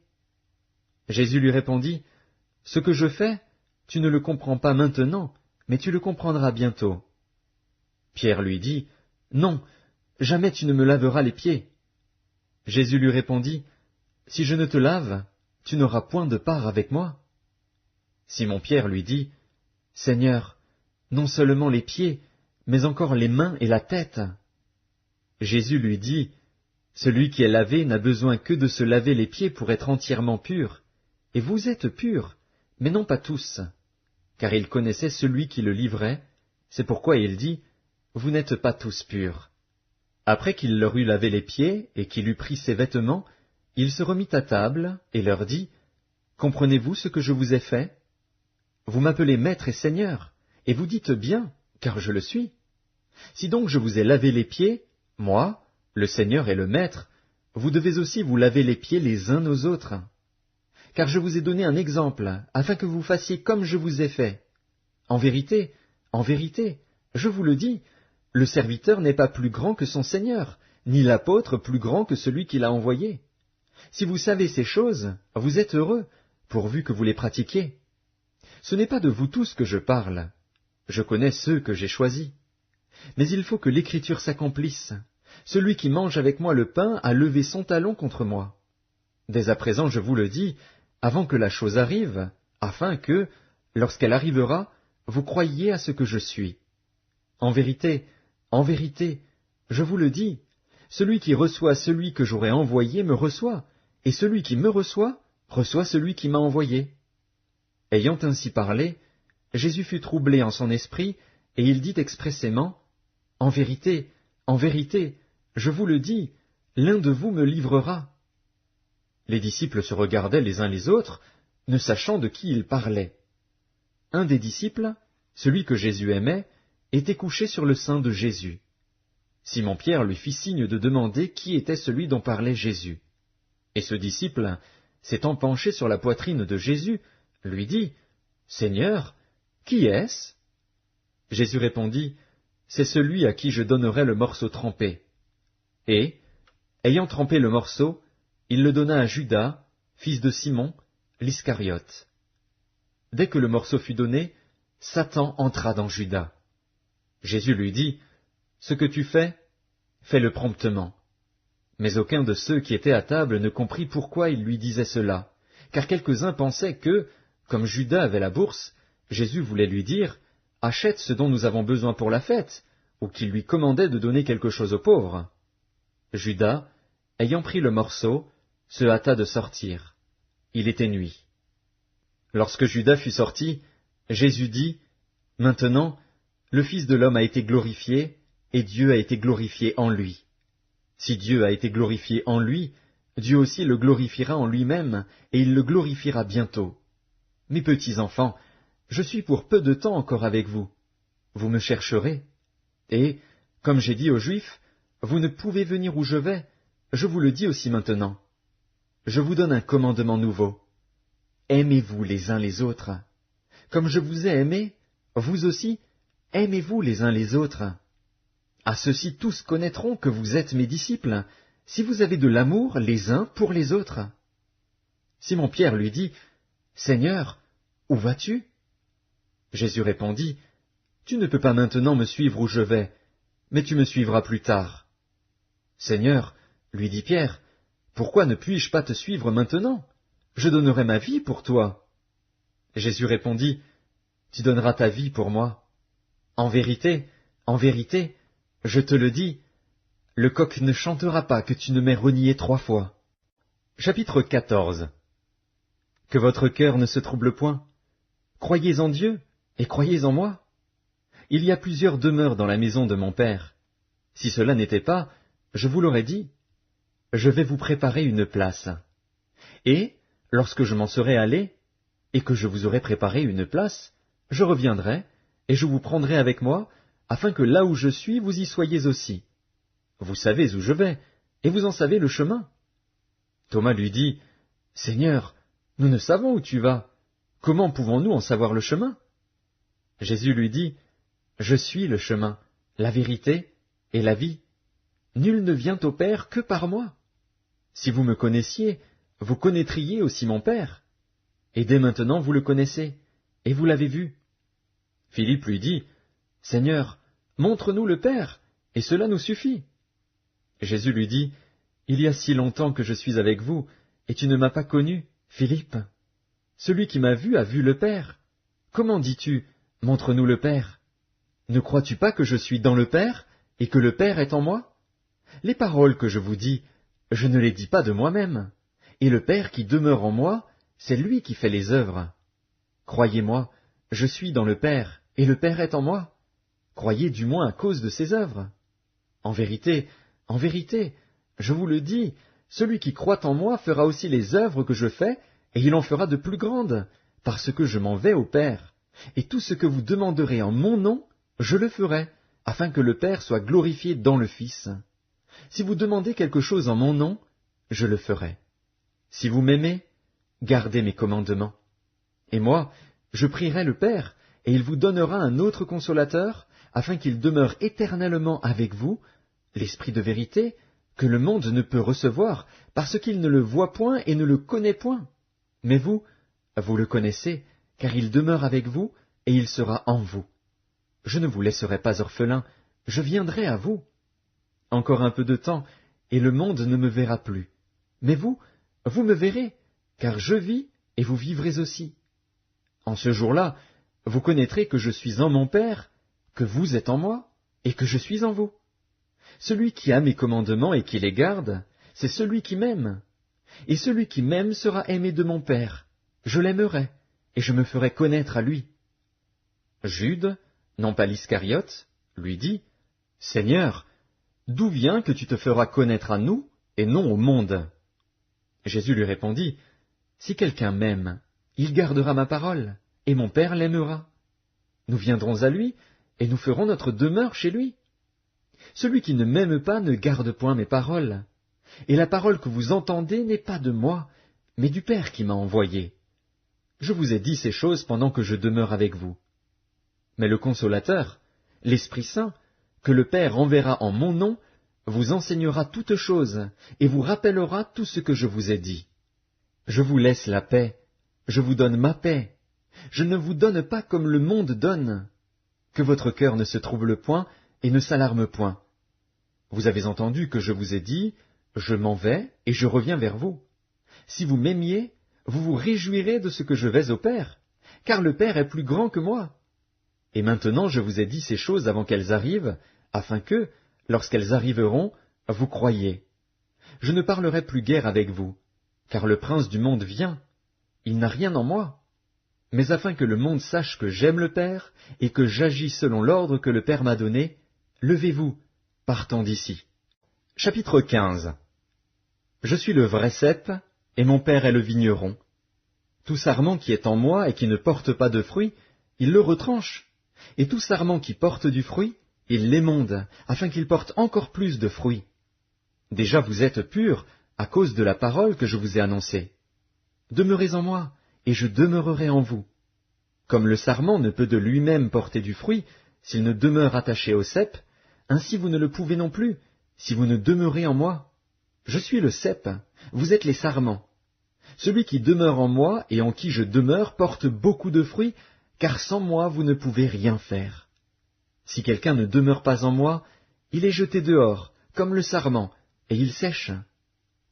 Jésus lui répondit, « Ce que je fais, tu ne le comprends pas maintenant, mais tu le comprendras bientôt. » Pierre lui dit, « Non, jamais tu ne me laveras les pieds. » Jésus lui répondit, « Si je ne te lave, tu n'auras point de part avec moi. » Simon-Pierre lui dit, « Seigneur, non seulement les pieds, mais encore les mains et la tête. » Jésus lui dit, « Celui qui est lavé n'a besoin que de se laver les pieds pour être entièrement pur, et vous êtes purs, mais non pas tous. » Car il connaissait celui qui le livrait, c'est pourquoi il dit, « Vous n'êtes pas tous purs. » Après qu'il leur eut lavé les pieds et qu'il eut pris ses vêtements, il se remit à table et leur dit, « Comprenez-vous ce que je vous ai fait? Vous m'appelez Maître et Seigneur, et vous dites bien, car je le suis. Si donc je vous ai lavé les pieds, moi, le Seigneur et le Maître, vous devez aussi vous laver les pieds les uns aux autres. Car je vous ai donné un exemple, afin que vous fassiez comme je vous ai fait. En vérité, je vous le dis, le serviteur n'est pas plus grand que son Seigneur, ni l'apôtre plus grand que celui qui l'a envoyé. Si vous savez ces choses, vous êtes heureux, pourvu que vous les pratiquiez. Ce n'est pas de vous tous que je parle. Je connais ceux que j'ai choisis. Mais il faut que l'Écriture s'accomplisse. Celui qui mange avec moi le pain a levé son talon contre moi. Dès à présent, je vous le dis, avant que la chose arrive, afin que, lorsqu'elle arrivera, vous croyiez à ce que je suis. En vérité, je vous le dis, celui qui reçoit celui que j'aurai envoyé me reçoit, et celui qui me reçoit, reçoit celui qui m'a envoyé. » Ayant ainsi parlé, Jésus fut troublé en son esprit, et il dit expressément, « En vérité, je vous le dis, l'un de vous me livrera. » Les disciples se regardaient les uns les autres, ne sachant de qui ils parlaient. Un des disciples, celui que Jésus aimait, était couché sur le sein de Jésus. Simon-Pierre lui fit signe de demander qui était celui dont parlait Jésus. Et ce disciple, s'étant penché sur la poitrine de Jésus, lui dit, « Seigneur, qui est-ce » Jésus répondit, « C'est celui à qui je donnerai le morceau trempé. » Et, ayant trempé le morceau, il le donna à Judas, fils de Simon, l'Iscariote. Dès que le morceau fut donné, Satan entra dans Judas. Jésus lui dit, « Ce que tu fais, fais-le promptement. » Mais aucun de ceux qui étaient à table ne comprit pourquoi il lui disait cela, car quelques-uns pensaient que, comme Judas avait la bourse, Jésus voulait lui dire, « Achète ce dont nous avons besoin pour la fête », ou qu'il lui commandait de donner quelque chose aux pauvres. Judas, ayant pris le morceau, se hâta de sortir. Il était nuit. Lorsque Judas fut sorti, Jésus dit, « Maintenant, le Fils de l'homme a été glorifié, et Dieu a été glorifié en lui. Si Dieu a été glorifié en lui, Dieu aussi le glorifiera en lui-même, et il le glorifiera bientôt. Mes petits enfants, je suis pour peu de temps encore avec vous. Vous me chercherez. Et, comme j'ai dit aux Juifs, vous ne pouvez venir où je vais, je vous le dis aussi maintenant. Je vous donne un commandement nouveau. Aimez-vous les uns les autres. Comme je vous ai aimés, vous aussi, aimez-vous les uns les autres. À ceux-ci tous connaîtront que vous êtes mes disciples, si vous avez de l'amour les uns pour les autres. » Simon-Pierre lui dit, « Seigneur, où vas-tu » Jésus répondit, « Tu ne peux pas maintenant me suivre où je vais, mais tu me suivras plus tard. » « Seigneur, lui dit Pierre, pourquoi ne puis-je pas te suivre maintenant? Je donnerai ma vie pour toi. » Jésus répondit, « Tu donneras ta vie pour moi. En vérité, je te le dis, le coq ne chantera pas que tu ne m'aies renié 3 fois. » Chapitre 14. Que votre cœur ne se trouble point. Croyez en Dieu et croyez en moi. Il y a plusieurs demeures dans la maison de mon Père. Si cela n'était pas, je vous l'aurais dit. Je vais vous préparer une place. Et, lorsque je m'en serai allé, et que je vous aurai préparé une place, je reviendrai, et je vous prendrai avec moi, afin que là où je suis, vous y soyez aussi. Vous savez où je vais, et vous en savez le chemin. Thomas lui dit, « Seigneur, nous ne savons où tu vas. Comment pouvons-nous en savoir le chemin ?» Jésus lui dit, « Je suis le chemin, la vérité et la vie. Nul ne vient au Père que par moi. Si vous me connaissiez, vous connaîtriez aussi mon Père. Et dès maintenant vous le connaissez, et vous l'avez vu. Philippe lui dit, Seigneur, montre-nous le Père, et cela nous suffit. Jésus lui dit, Il y a si longtemps que je suis avec vous, et tu ne m'as pas connu, Philippe. Celui qui m'a vu a vu le Père. Comment dis-tu, montre-nous le Père? Ne crois-tu pas que je suis dans le Père, et que le Père est en moi? Les paroles que je vous dis, je ne les dis pas de moi-même, et le Père qui demeure en moi, c'est lui qui fait les œuvres. Croyez-moi, je suis dans le Père, et le Père est en moi. Croyez du moins à cause de ses œuvres. En vérité, je vous le dis, celui qui croit en moi fera aussi les œuvres que je fais, et il en fera de plus grandes, parce que je m'en vais au Père. Et tout ce que vous demanderez en mon nom, je le ferai, afin que le Père soit glorifié dans le Fils. Si vous demandez quelque chose en mon nom, je le ferai. Si vous m'aimez, gardez mes commandements. Et moi, je prierai le Père, et il vous donnera un autre consolateur, afin qu'il demeure éternellement avec vous, l'Esprit de vérité, que le monde ne peut recevoir, parce qu'il ne le voit point et ne le connaît point. Mais vous, vous le connaissez, car il demeure avec vous, et il sera en vous. Je ne vous laisserai pas orphelin, je viendrai à vous. Encore un peu de temps, et le monde ne me verra plus. Mais vous, vous me verrez, car je vis, et vous vivrez aussi. En ce jour-là, vous connaîtrez que je suis en mon Père, que vous êtes en moi, et que je suis en vous. Celui qui a mes commandements et qui les garde, c'est celui qui m'aime. Et celui qui m'aime sera aimé de mon Père. Je l'aimerai, et je me ferai connaître à lui. Jude, non pas l'Iscariote, lui dit, Seigneur, d'où vient que tu te feras connaître à nous, et non au monde? Jésus lui répondit, Si quelqu'un m'aime, il gardera ma parole, et mon Père l'aimera. Nous viendrons à lui, et nous ferons notre demeure chez lui. Celui qui ne m'aime pas ne garde point mes paroles, et la parole que vous entendez n'est pas de moi, mais du Père qui m'a envoyé. Je vous ai dit ces choses pendant que je demeure avec vous. Mais le Consolateur, l'Esprit Saint, que le Père enverra en mon nom, vous enseignera toutes choses, et vous rappellera tout ce que je vous ai dit. Je vous laisse la paix, je vous donne ma paix. Je ne vous donne pas comme le monde donne. Que votre cœur ne se trouble point, et ne s'alarme point. Vous avez entendu que je vous ai dit, je m'en vais, et je reviens vers vous. Si vous m'aimiez, vous vous réjouirez de ce que je vais au Père, car le Père est plus grand que moi. Et maintenant je vous ai dit ces choses avant qu'elles arrivent, afin que, lorsqu'elles arriveront, vous croyiez. Je ne parlerai plus guère avec vous, car le prince du monde vient. Il n'a rien en moi. Mais afin que le monde sache que j'aime le Père, et que j'agis selon l'ordre que le Père m'a donné, levez-vous, partons d'ici. Chapitre 15. Je suis le vrai cep, et mon Père est le vigneron. Tout sarment qui est en moi et qui ne porte pas de fruit, il le retranche. Et tout sarment qui porte du fruit, il l'émonde, afin qu'il porte encore plus de fruits. Déjà vous êtes purs, à cause de la parole que je vous ai annoncée. Demeurez en moi, et je demeurerai en vous. Comme le sarment ne peut de lui-même porter du fruit, s'il ne demeure attaché au cep, ainsi vous ne le pouvez non plus, si vous ne demeurez en moi. Je suis le cep, vous êtes les sarments. Celui qui demeure en moi et en qui je demeure porte beaucoup de fruits, car sans moi vous ne pouvez rien faire. Si quelqu'un ne demeure pas en moi, il est jeté dehors, comme le sarment, et il sèche.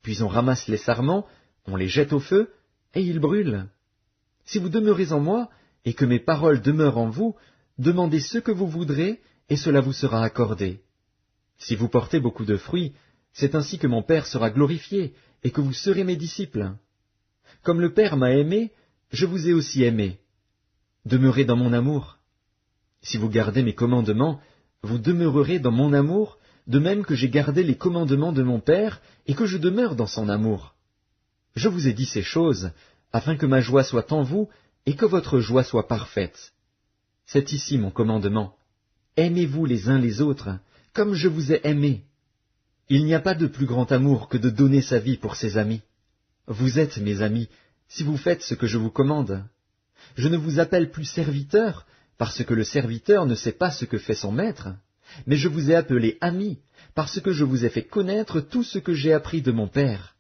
Puis on ramasse les sarments, on les jette au feu, et ils brûlent. Si vous demeurez en moi, et que mes paroles demeurent en vous, demandez ce que vous voudrez, et cela vous sera accordé. Si vous portez beaucoup de fruits, c'est ainsi que mon Père sera glorifié, et que vous serez mes disciples. Comme le Père m'a aimé, je vous ai aussi aimé. Demeurez dans mon amour. Si vous gardez mes commandements, vous demeurerez dans mon amour, de même que j'ai gardé les commandements de mon Père, et que je demeure dans son amour. Je vous ai dit ces choses, afin que ma joie soit en vous, et que votre joie soit parfaite. C'est ici mon commandement. Aimez-vous les uns les autres, comme je vous ai aimé. Il n'y a pas de plus grand amour que de donner sa vie pour ses amis. Vous êtes mes amis, si vous faites ce que je vous commande. Je ne vous appelle plus serviteur, parce que le serviteur ne sait pas ce que fait son maître, mais je vous ai appelés amis, parce que je vous ai fait connaître tout ce que j'ai appris de mon Père.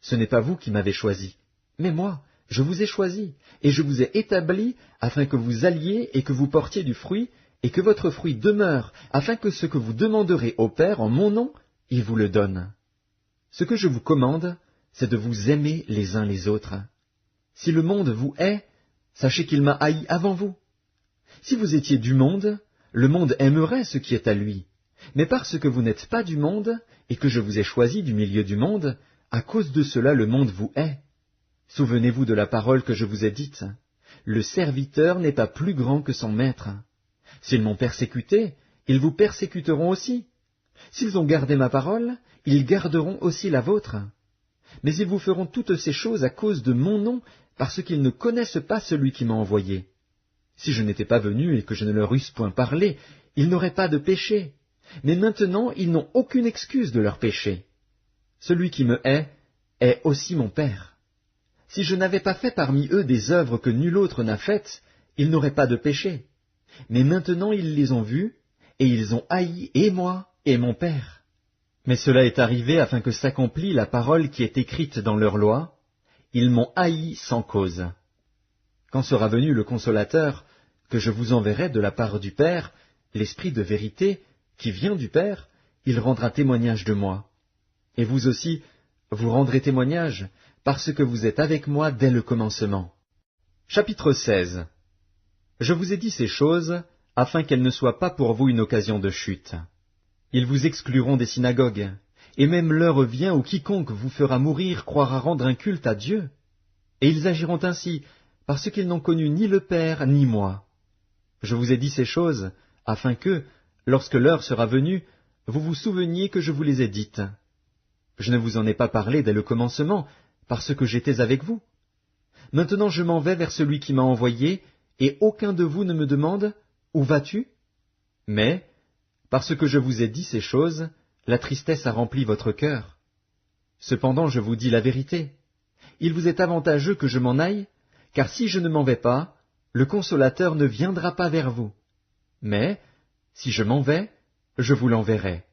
Ce n'est pas vous qui m'avez choisi, mais moi, je vous ai choisi, et je vous ai établi afin que vous alliez et que vous portiez du fruit, et que votre fruit demeure, afin que ce que vous demanderez au Père en mon nom, il vous le donne. Ce que je vous commande, c'est de vous aimer les uns les autres. Si le monde vous hait, sachez qu'il m'a haï avant vous. Si vous étiez du monde, le monde aimerait ce qui est à lui. Mais parce que vous n'êtes pas du monde, et que je vous ai choisi du milieu du monde, à cause de cela le monde vous hait. Souvenez-vous de la parole que je vous ai dite. Le serviteur n'est pas plus grand que son maître. S'ils m'ont persécuté, ils vous persécuteront aussi. S'ils ont gardé ma parole, ils garderont aussi la vôtre. Mais ils vous feront toutes ces choses à cause de mon nom, parce qu'ils ne connaissent pas celui qui m'a envoyé. Si je n'étais pas venu et que je ne leur eusse point parlé, ils n'auraient pas de péché. Mais maintenant ils n'ont aucune excuse de leur péché. Celui qui me hait est aussi mon Père. Si je n'avais pas fait parmi eux des œuvres que nul autre n'a faites, ils n'auraient pas de péché. Mais maintenant ils les ont vus, et ils ont haï et moi et mon Père. Mais cela est arrivé afin que s'accomplît la parole qui est écrite dans leur loi. Ils m'ont haï sans cause. Quand sera venu le Consolateur, que je vous enverrai de la part du Père, l'Esprit de vérité, qui vient du Père, il rendra témoignage de moi. Et vous aussi, vous rendrez témoignage, parce que vous êtes avec moi dès le commencement. Chapitre 16. Je vous ai dit ces choses, afin qu'elles ne soient pas pour vous une occasion de chute. Ils vous excluront des synagogues, et même l'heure vient où quiconque vous fera mourir croira rendre un culte à Dieu. Et ils agiront ainsi, parce qu'ils n'ont connu ni le Père ni moi. Je vous ai dit ces choses, afin que, lorsque l'heure sera venue, vous vous souveniez que je vous les ai dites. Je ne vous en ai pas parlé dès le commencement, parce que j'étais avec vous. Maintenant je m'en vais vers celui qui m'a envoyé, et aucun de vous ne me demande « Où vas-tu » Mais, parce que je vous ai dit ces choses, la tristesse a rempli votre cœur. Cependant je vous dis la vérité. Il vous est avantageux que je m'en aille, car si je ne m'en vais pas, le Consolateur ne viendra pas vers vous. Mais, si je m'en vais, je vous l'enverrai.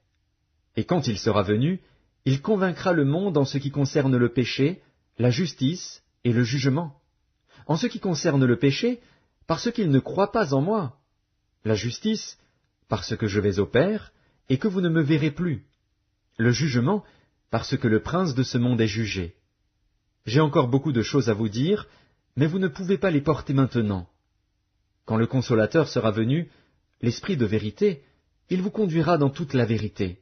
Et quand il sera venu, il convaincra le monde en ce qui concerne le péché, la justice et le jugement. En ce qui concerne le péché, parce qu'il ne croit pas en moi. La justice, parce que je vais au Père, et que vous ne me verrez plus. Le jugement, parce que le prince de ce monde est jugé. J'ai encore beaucoup de choses à vous dire, mais vous ne pouvez pas les porter maintenant. Quand le Consolateur sera venu, l'Esprit de vérité, il vous conduira dans toute la vérité.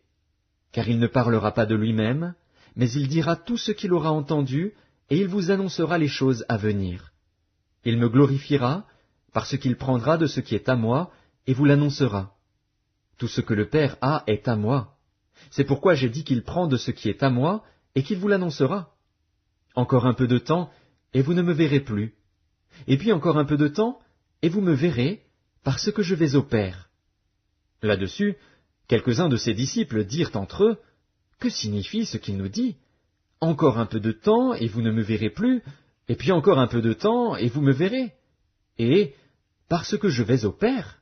Car il ne parlera pas de lui-même, mais il dira tout ce qu'il aura entendu, et il vous annoncera les choses à venir. Il me glorifiera, parce qu'il prendra de ce qui est à moi, et vous l'annoncera. Tout ce que le Père a est à moi. C'est pourquoi j'ai dit qu'il prend de ce qui est à moi, et qu'il vous l'annoncera. Encore un peu de temps, et vous ne me verrez plus. Et puis encore un peu de temps, et vous me verrez, parce que je vais au Père. Là-dessus, quelques-uns de ses disciples dirent entre eux, « Que signifie ce qu'il nous dit? Encore un peu de temps, et vous ne me verrez plus, et puis encore un peu de temps, et vous me verrez. Et, parce que je vais au Père. »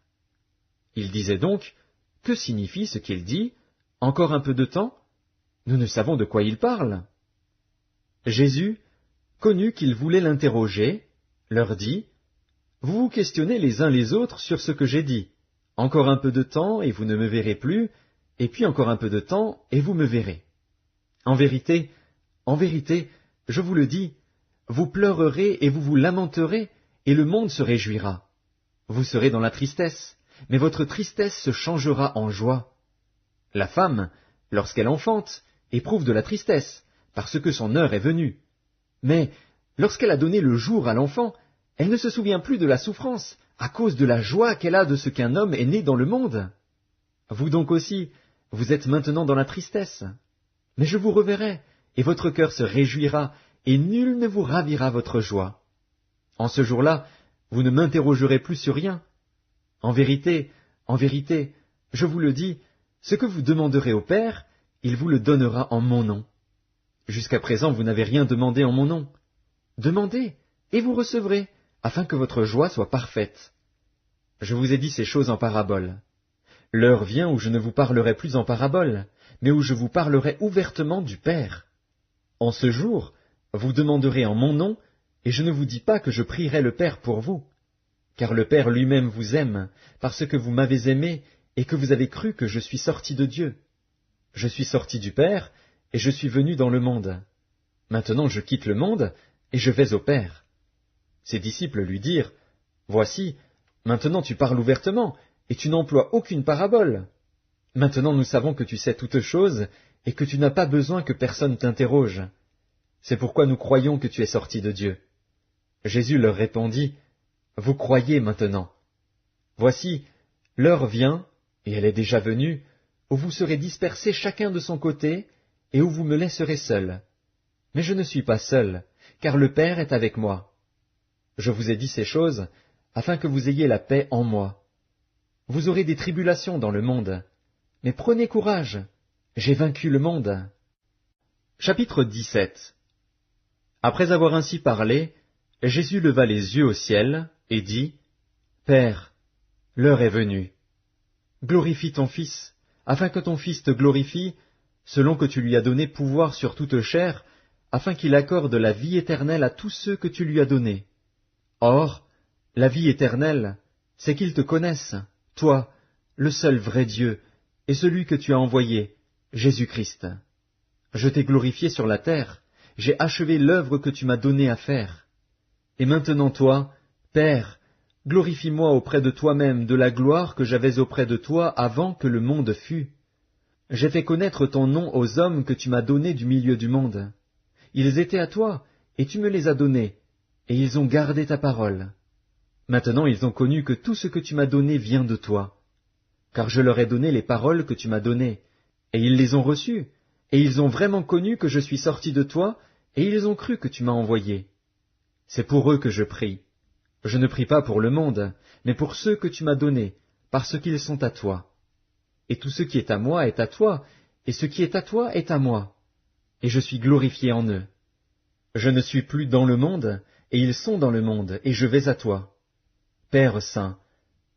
Il disait donc, « Que signifie ce qu'il dit? Encore un peu de temps? Nous ne savons de quoi il parle. » Jésus, connu qu'ils voulaient l'interroger, leur dit, « Vous vous questionnez les uns les autres sur ce que j'ai dit. Encore un peu de temps, et vous ne me verrez plus, et puis encore un peu de temps, et vous me verrez. En vérité, je vous le dis, vous pleurerez et vous vous lamenterez, et le monde se réjouira. Vous serez dans la tristesse, mais votre tristesse se changera en joie. La femme, lorsqu'elle enfante, éprouve de la tristesse, parce que son heure est venue. Mais, lorsqu'elle a donné le jour à l'enfant, elle ne se souvient plus de la souffrance, à cause de la joie qu'elle a de ce qu'un homme est né dans le monde. Vous donc aussi, vous êtes maintenant dans la tristesse. Mais je vous reverrai, et votre cœur se réjouira, et nul ne vous ravira votre joie. En ce jour-là, vous ne m'interrogerez plus sur rien. En vérité, je vous le dis, ce que vous demanderez au Père, il vous le donnera en mon nom. Jusqu'à présent, vous n'avez rien demandé en mon nom. Demandez, et vous recevrez, afin que votre joie soit parfaite. Je vous ai dit ces choses en parabole. L'heure vient où je ne vous parlerai plus en parabole, mais où je vous parlerai ouvertement du Père. En ce jour, vous demanderez en mon nom, et je ne vous dis pas que je prierai le Père pour vous, car le Père lui-même vous aime, parce que vous m'avez aimé, et que vous avez cru que je suis sorti de Dieu. Je suis sorti du Père, et je suis venu dans le monde. Maintenant je quitte le monde, et je vais au Père. Ses disciples lui dirent, Voici, maintenant tu parles ouvertement, et tu n'emploies aucune parabole. Maintenant nous savons que tu sais toutes choses, et que tu n'as pas besoin que personne t'interroge. C'est pourquoi nous croyons que tu es sorti de Dieu. Jésus leur répondit, Vous croyez maintenant. Voici, l'heure vient, et elle est déjà venue, où vous serez dispersés chacun de son côté, et où vous me laisserez seul. Mais je ne suis pas seul, car le Père est avec moi. Je vous ai dit ces choses, afin que vous ayez la paix en moi. Vous aurez des tribulations dans le monde, mais prenez courage, j'ai vaincu le monde. Chapitre 17. Après avoir ainsi parlé, Jésus leva les yeux au ciel, et dit, Père, l'heure est venue. Glorifie ton Fils, afin que ton Fils te glorifie, selon que tu lui as donné pouvoir sur toute chair, afin qu'il accorde la vie éternelle à tous ceux que tu lui as donnés. Or, la vie éternelle, c'est qu'ils te connaissent, toi, le seul vrai Dieu, et celui que tu as envoyé, Jésus-Christ. Je t'ai glorifié sur la terre, j'ai achevé l'œuvre que tu m'as donnée à faire. Et maintenant toi, Père, glorifie-moi auprès de toi-même de la gloire que j'avais auprès de toi avant que le monde fût. J'ai fait connaître ton nom aux hommes que tu m'as donnés du milieu du monde. Ils étaient à toi, et tu me les as donnés, et ils ont gardé ta parole. Maintenant ils ont connu que tout ce que tu m'as donné vient de toi. Car je leur ai donné les paroles que tu m'as données, et ils les ont reçues, et ils ont vraiment connu que je suis sorti de toi, et ils ont cru que tu m'as envoyé. C'est pour eux que je prie. Je ne prie pas pour le monde, mais pour ceux que tu m'as donnés, parce qu'ils sont à toi. Et tout ce qui est à moi est à toi, et ce qui est à toi est à moi. Et je suis glorifié en eux. Je ne suis plus dans le monde, et ils sont dans le monde, et je vais à toi. Père saint,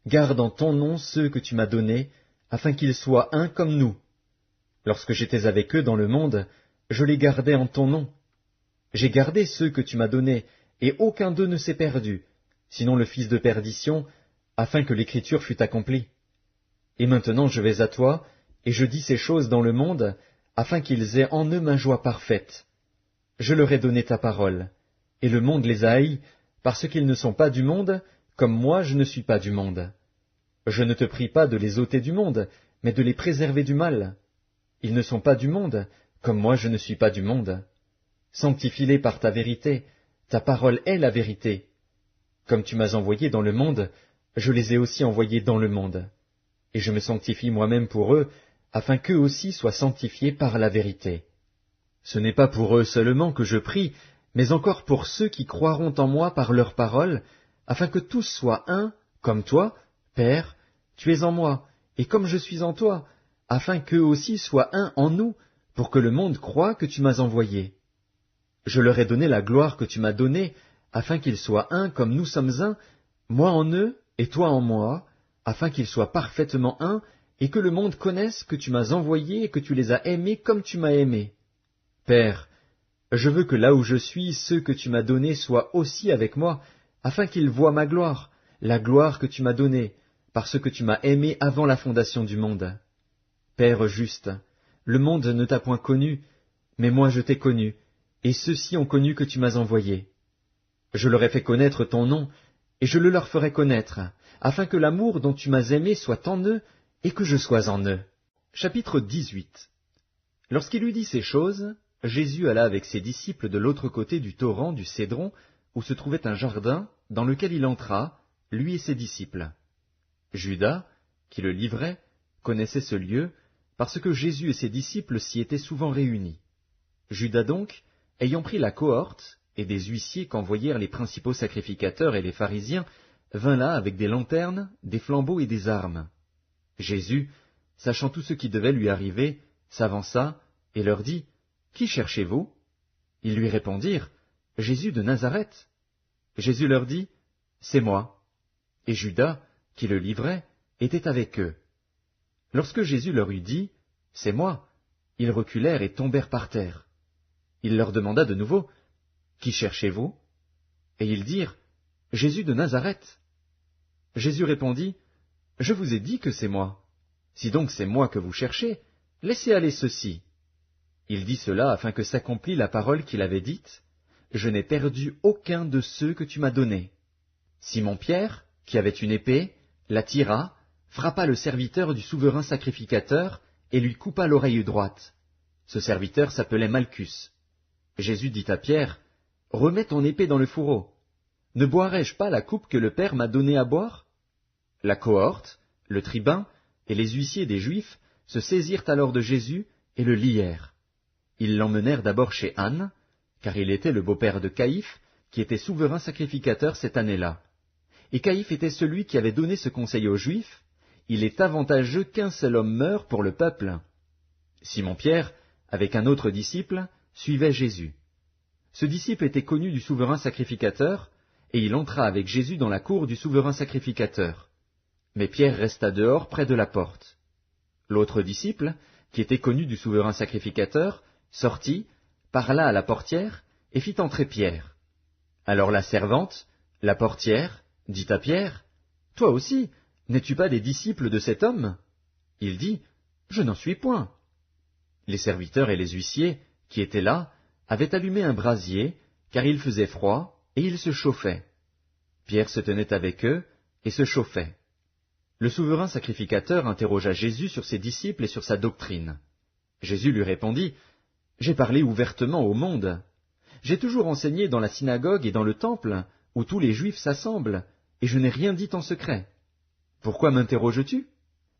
garde en ton nom ceux que tu m'as donnés, afin qu'ils soient un comme nous. Lorsque j'étais avec eux dans le monde, je les gardais en ton nom. J'ai gardé ceux que tu m'as donnés, et aucun d'eux ne s'est perdu, sinon le fils de perdition, afin que l'écriture fût accomplie. Et maintenant je vais à toi, et je dis ces choses dans le monde, afin qu'ils aient en eux ma joie parfaite. Je leur ai donné ta parole, et le monde les a haïs, parce qu'ils ne sont pas du monde, comme moi je ne suis pas du monde. Je ne te prie pas de les ôter du monde, mais de les préserver du mal. Ils ne sont pas du monde, comme moi je ne suis pas du monde. Sanctifie-les par ta vérité, ta parole est la vérité. Comme tu m'as envoyé dans le monde, je les ai aussi envoyés dans le monde. Et je me sanctifie moi-même pour eux, afin qu'eux aussi soient sanctifiés par la vérité. Ce n'est pas pour eux seulement que je prie, mais encore pour ceux qui croiront en moi par leur parole, afin que tous soient un, comme toi, Père, tu es en moi, et comme je suis en toi, afin qu'eux aussi soient un en nous, pour que le monde croie que tu m'as envoyé. Je leur ai donné la gloire que tu m'as donnée, afin qu'ils soient un comme nous sommes un, moi en eux et toi en moi, afin qu'ils soient parfaitement un, et que le monde connaisse que tu m'as envoyé et que tu les as aimés comme tu m'as aimé. Père, je veux que là où je suis, ceux que tu m'as donnés soient aussi avec moi, afin qu'ils voient ma gloire, la gloire que tu m'as donnée, parce que tu m'as aimé avant la fondation du monde. Père juste, le monde ne t'a point connu, mais moi je t'ai connu, et ceux-ci ont connu que tu m'as envoyé. Je leur ai fait connaître ton nom, et je le leur ferai connaître, afin que l'amour dont tu m'as aimé soit en eux, et que je sois en eux. Chapitre 18. Lorsqu'il eut dit ces choses, Jésus alla avec ses disciples de l'autre côté du torrent du Cédron, où se trouvait un jardin, dans lequel il entra, lui et ses disciples. Judas, qui le livrait, connaissait ce lieu, parce que Jésus et ses disciples s'y étaient souvent réunis. Judas donc, ayant pris la cohorte, et des huissiers qu'envoyèrent les principaux sacrificateurs et les pharisiens, vint là avec des lanternes, des flambeaux et des armes. Jésus, sachant tout ce qui devait lui arriver, s'avança et leur dit, « Qui cherchez-vous » Ils lui répondirent, « Jésus de Nazareth. » Jésus leur dit, « C'est moi. » Et Judas, qui le livrait, était avec eux. Lorsque Jésus leur eut dit, « C'est moi », ils reculèrent et tombèrent par terre. Il leur demanda de nouveau, « Qui cherchez-vous » Et ils dirent, « Jésus de Nazareth. » Jésus répondit, « Je vous ai dit que c'est moi. Si donc c'est moi que vous cherchez, laissez aller ceux-ci. » Il dit cela afin que s'accomplît la parole qu'il avait dite, « Je n'ai perdu aucun de ceux que tu m'as donnés. » Simon-Pierre, qui avait une épée, la tira, frappa le serviteur du souverain sacrificateur et lui coupa l'oreille droite. Ce serviteur s'appelait Malchus. Jésus dit à Pierre, « Remets ton épée dans le fourreau. Ne boirai-je pas la coupe que le Père m'a donnée à boire ?» La cohorte, le tribun et les huissiers des Juifs se saisirent alors de Jésus et le lièrent. Ils l'emmenèrent d'abord chez Anne, car il était le beau-père de Caïphe, qui était souverain sacrificateur cette année-là. Et Caïphe était celui qui avait donné ce conseil aux Juifs, « Il est avantageux qu'un seul homme meure pour le peuple. » Simon-Pierre, avec un autre disciple, suivait Jésus. Ce disciple était connu du souverain sacrificateur, et il entra avec Jésus dans la cour du souverain sacrificateur. Mais Pierre resta dehors près de la porte. L'autre disciple, qui était connu du souverain sacrificateur, sortit, parla à la portière, et fit entrer Pierre. Alors la servante, la portière, dit à Pierre, « Toi aussi, n'es-tu pas des disciples de cet homme ?» Il dit, « Je n'en suis point. » Les serviteurs et les huissiers, qui étaient là, avaient allumé un brasier, car il faisait froid, et ils se chauffaient. Pierre se tenait avec eux, et se chauffait. Le souverain sacrificateur interrogea Jésus sur ses disciples et sur sa doctrine. Jésus lui répondit, « J'ai parlé ouvertement au monde. J'ai toujours enseigné dans la synagogue et dans le temple, où tous les Juifs s'assemblent, et je n'ai rien dit en secret. Pourquoi m'interroges-tu?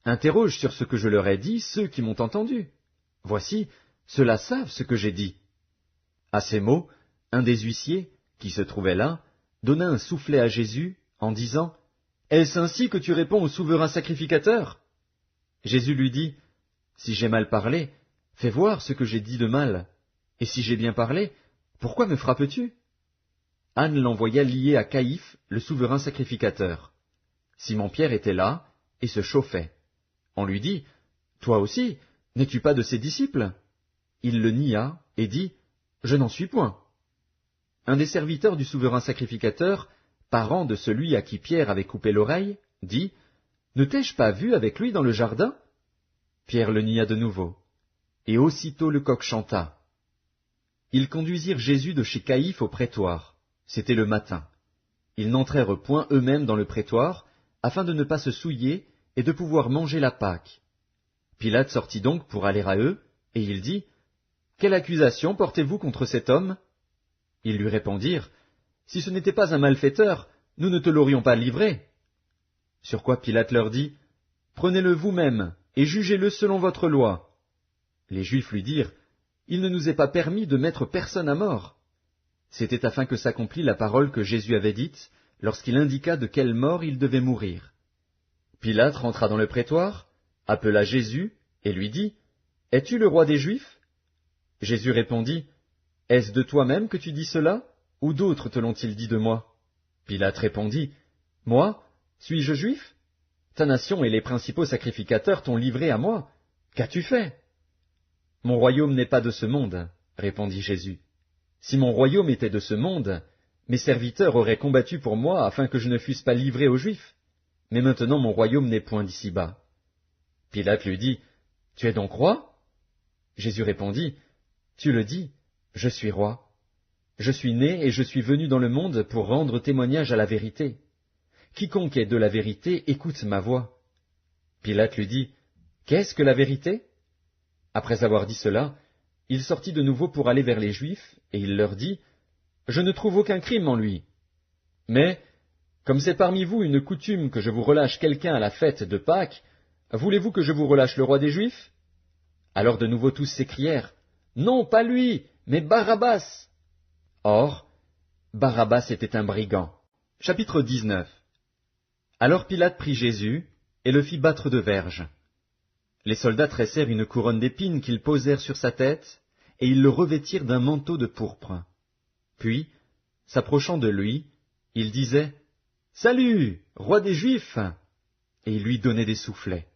Interroge sur ce que je leur ai dit ceux qui m'ont entendu. Voici, ceux-là savent ce que j'ai dit. » À ces mots, un des huissiers, qui se trouvait là, donna un soufflet à Jésus, en disant, « Est-ce ainsi que tu réponds au souverain sacrificateur ?» Jésus lui dit, « Si j'ai mal parlé, fais voir ce que j'ai dit de mal. Et si j'ai bien parlé, pourquoi me frappes-tu » Anne l'envoya lié à Caïphe, le souverain sacrificateur. Simon-Pierre était là, et se chauffait. On lui dit, « Toi aussi, n'es-tu pas de ses disciples ?» Il le nia, et dit, « Je n'en suis point. » Un des serviteurs du souverain sacrificateur, parent de celui à qui Pierre avait coupé l'oreille, dit, « Ne t'ai-je pas vu avec lui dans le jardin ?» Pierre le nia de nouveau. Et aussitôt le coq chanta. Ils conduisirent Jésus de chez Caïphe au prétoire. C'était le matin. Ils n'entrèrent point eux-mêmes dans le prétoire, afin de ne pas se souiller et de pouvoir manger la Pâque. Pilate sortit donc pour aller à eux, et il dit, « Quelle accusation portez-vous contre cet homme ?» Ils lui répondirent, « Si ce n'était pas un malfaiteur, nous ne te l'aurions pas livré. » Sur quoi Pilate leur dit, « Prenez-le vous-même, et jugez-le selon votre loi. » Les Juifs lui dirent, « Il ne nous est pas permis de mettre personne à mort. » C'était afin que s'accomplît la parole que Jésus avait dite, lorsqu'il indiqua de quelle mort il devait mourir. Pilate rentra dans le prétoire, appela Jésus, et lui dit, « Es-tu le roi des Juifs » Jésus répondit, « Est-ce de toi-même que tu dis cela, ou d'autres te l'ont-ils dit de moi » Pilate répondit, « Moi, suis-je juif ? Ta nation et les principaux sacrificateurs t'ont livré à moi. Qu'as-tu fait » Mon royaume n'est pas de ce monde, répondit Jésus. Si mon royaume était de ce monde, mes serviteurs auraient combattu pour moi afin que je ne fusse pas livré aux Juifs. Mais maintenant mon royaume n'est point d'ici-bas. Pilate lui dit, « Tu es donc roi » Jésus répondit, « Tu le dis, je suis roi. Je suis né et je suis venu dans le monde pour rendre témoignage à la vérité. Quiconque est de la vérité écoute ma voix. » Pilate lui dit, « Qu'est-ce que la vérité » Après avoir dit cela, il sortit de nouveau pour aller vers les Juifs, et il leur dit, « Je ne trouve aucun crime en lui. Mais, comme c'est parmi vous une coutume que je vous relâche quelqu'un à la fête de Pâques, voulez-vous que je vous relâche le roi des Juifs » Alors de nouveau tous s'écrièrent, « Non, pas lui, mais Barabbas !» Or, Barabbas était un brigand. Chapitre 19. Alors Pilate prit Jésus, et le fit battre de verges. Les soldats tressèrent une couronne d'épines qu'ils posèrent sur sa tête, et ils le revêtirent d'un manteau de pourpre. Puis, s'approchant de lui, ils disaient, « Salut, roi des Juifs !» Et ils lui donnaient des soufflets.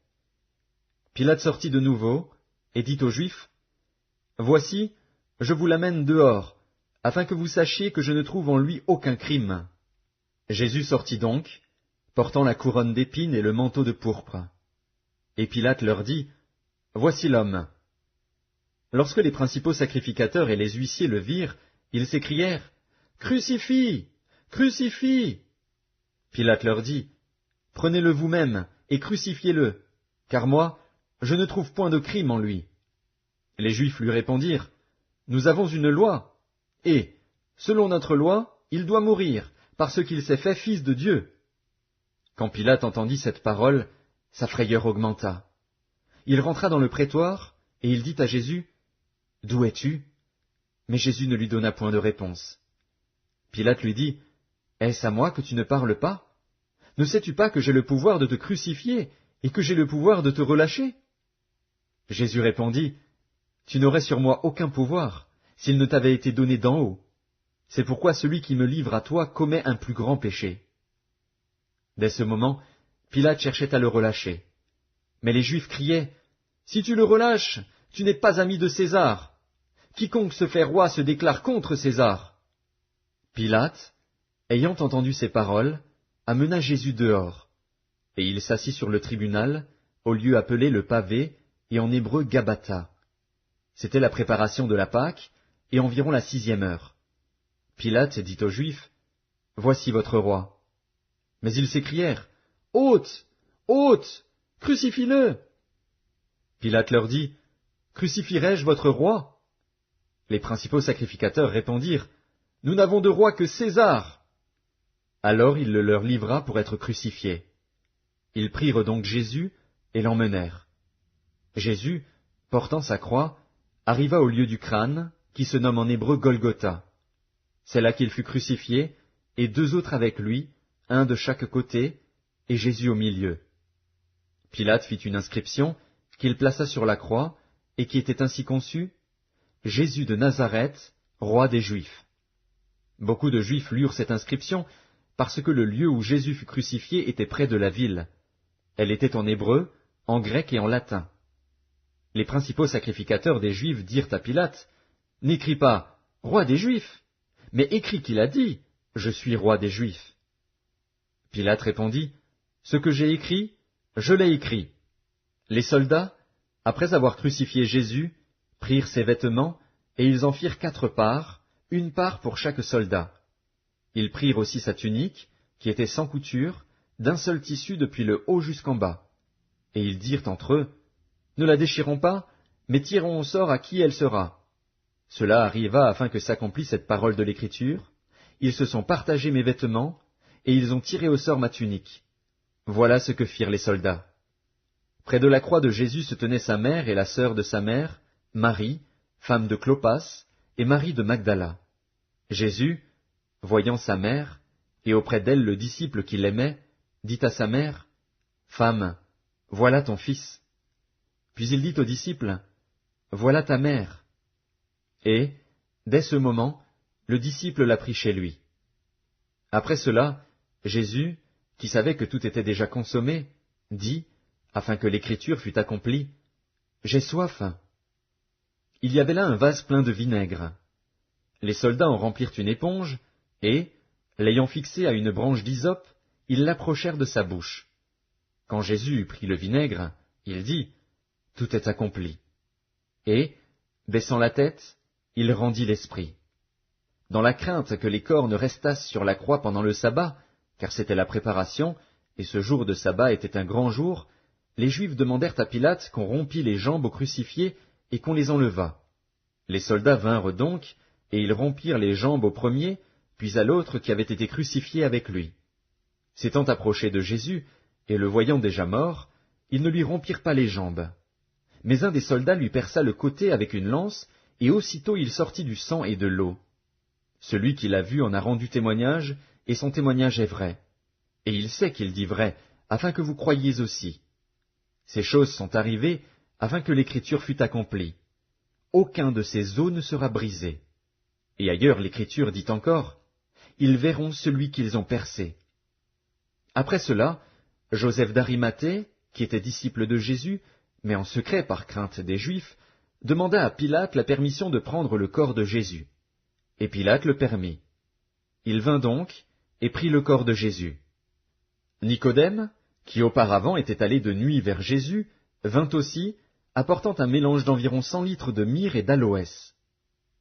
Pilate sortit de nouveau, et dit aux Juifs, « Voici, je vous l'amène dehors, afin que vous sachiez que je ne trouve en lui aucun crime. » Jésus sortit donc, portant la couronne d'épines et le manteau de pourpre. Et Pilate leur dit, « Voici l'homme. » Lorsque les principaux sacrificateurs et les huissiers le virent, ils s'écrièrent, « Crucifie! Crucifie !» Pilate leur dit, « Prenez-le vous-même et crucifiez-le, car moi, je ne trouve point de crime en lui. » Les Juifs lui répondirent, « Nous avons une loi, et, selon notre loi, il doit mourir, parce qu'il s'est fait fils de Dieu. » Quand Pilate entendit cette parole, sa frayeur augmenta. Il rentra dans le prétoire, et il dit à Jésus, « D'où es-tu » Mais Jésus ne lui donna point de réponse. Pilate lui dit, « Est-ce à moi que tu ne parles pas? Ne sais-tu pas que j'ai le pouvoir de te crucifier, et que j'ai le pouvoir de te relâcher » Jésus répondit, « Tu n'aurais sur moi aucun pouvoir, s'il ne t'avait été donné d'en haut. C'est pourquoi celui qui me livre à toi commet un plus grand péché. » Dès ce moment, Pilate cherchait à le relâcher. Mais les Juifs criaient, « Si tu le relâches, tu n'es pas ami de César. Quiconque se fait roi se déclare contre César. » Pilate, ayant entendu ces paroles, amena Jésus dehors, et il s'assit sur le tribunal, au lieu appelé le pavé, et en hébreu Gabatha. C'était la préparation de la Pâque, et environ la 6e heure. Pilate dit aux Juifs, « Voici votre roi. » Mais ils s'écrièrent, « Ôte! Ôte! Crucifie-le » Pilate leur dit, « Crucifierai-je votre roi » Les principaux sacrificateurs répondirent, « Nous n'avons de roi que César. » Alors il le leur livra pour être crucifié. Ils prirent donc Jésus et l'emmenèrent. Jésus, portant sa croix, arriva au lieu du crâne, qui se nomme en hébreu Golgotha. C'est là qu'il fut crucifié, et 2 autres avec lui, un de chaque côté, et Jésus au milieu. Pilate fit une inscription, qu'il plaça sur la croix, et qui était ainsi conçue, « Jésus de Nazareth, roi des Juifs. » Beaucoup de Juifs lurent cette inscription, parce que le lieu où Jésus fut crucifié était près de la ville. Elle était en hébreu, en grec et en latin. Les principaux sacrificateurs des Juifs dirent à Pilate, « N'écris pas « Roi des Juifs », mais écris qu'il a dit « Je suis roi des Juifs ». Pilate répondit, « Ce que j'ai écrit, je l'ai écrit. » Les soldats, après avoir crucifié Jésus, prirent ses vêtements, et ils en firent 4 parts, une part pour chaque soldat. Ils prirent aussi sa tunique, qui était sans couture, d'un seul tissu depuis le haut jusqu'en bas. Et ils dirent entre eux, « Ne la déchirons pas, mais tirons au sort à qui elle sera. » Cela arriva afin que s'accomplisse cette parole de l'Écriture. Ils se sont partagés mes vêtements, et ils ont tiré au sort ma tunique. Voilà ce que firent les soldats. Près de la croix de Jésus se tenaient sa mère et la sœur de sa mère, Marie, femme de Clopas, et Marie de Magdala. Jésus, voyant sa mère, et auprès d'elle le disciple qui l'aimait, dit à sa mère, « Femme, voilà ton fils. » Puis il dit au disciple, « Voilà ta mère. » Et, dès ce moment, le disciple la prit chez lui. Après cela, Jésus, qui savait que tout était déjà consommé, dit, afin que l'écriture fût accomplie, « J'ai soif. » Il y avait là un vase plein de vinaigre. Les soldats en remplirent une éponge, et, l'ayant fixée à une branche d'hysope, ils l'approchèrent de sa bouche. Quand Jésus eut pris le vinaigre, il dit, « Tout est accompli. » Et, baissant la tête, il rendit l'esprit. Dans la crainte que les corps ne restassent sur la croix pendant le sabbat, car c'était la préparation, et ce jour de sabbat était un grand jour, les Juifs demandèrent à Pilate qu'on rompît les jambes aux crucifiés et qu'on les enlevât. Les soldats vinrent donc, et ils rompirent les jambes au premier, puis à l'autre qui avait été crucifié avec lui. S'étant approchés de Jésus, et le voyant déjà mort, ils ne lui rompirent pas les jambes. Mais un des soldats lui perça le côté avec une lance, et aussitôt il sortit du sang et de l'eau. Celui qui l'a vu en a rendu témoignage, et son témoignage est vrai. Et il sait qu'il dit vrai, afin que vous croyiez aussi. Ces choses sont arrivées, afin que l'écriture fût accomplie. Aucun de ces os ne sera brisé. Et ailleurs l'écriture dit encore, ils verront celui qu'ils ont percé. Après cela, Joseph d'Arimathée, qui était disciple de Jésus, mais en secret par crainte des Juifs, demanda à Pilate la permission de prendre le corps de Jésus. Et Pilate le permit. Il vint donc et prit le corps de Jésus. Nicodème, qui auparavant était allé de nuit vers Jésus, vint aussi, apportant un mélange d'environ 100 litres de myrrhe et d'aloès.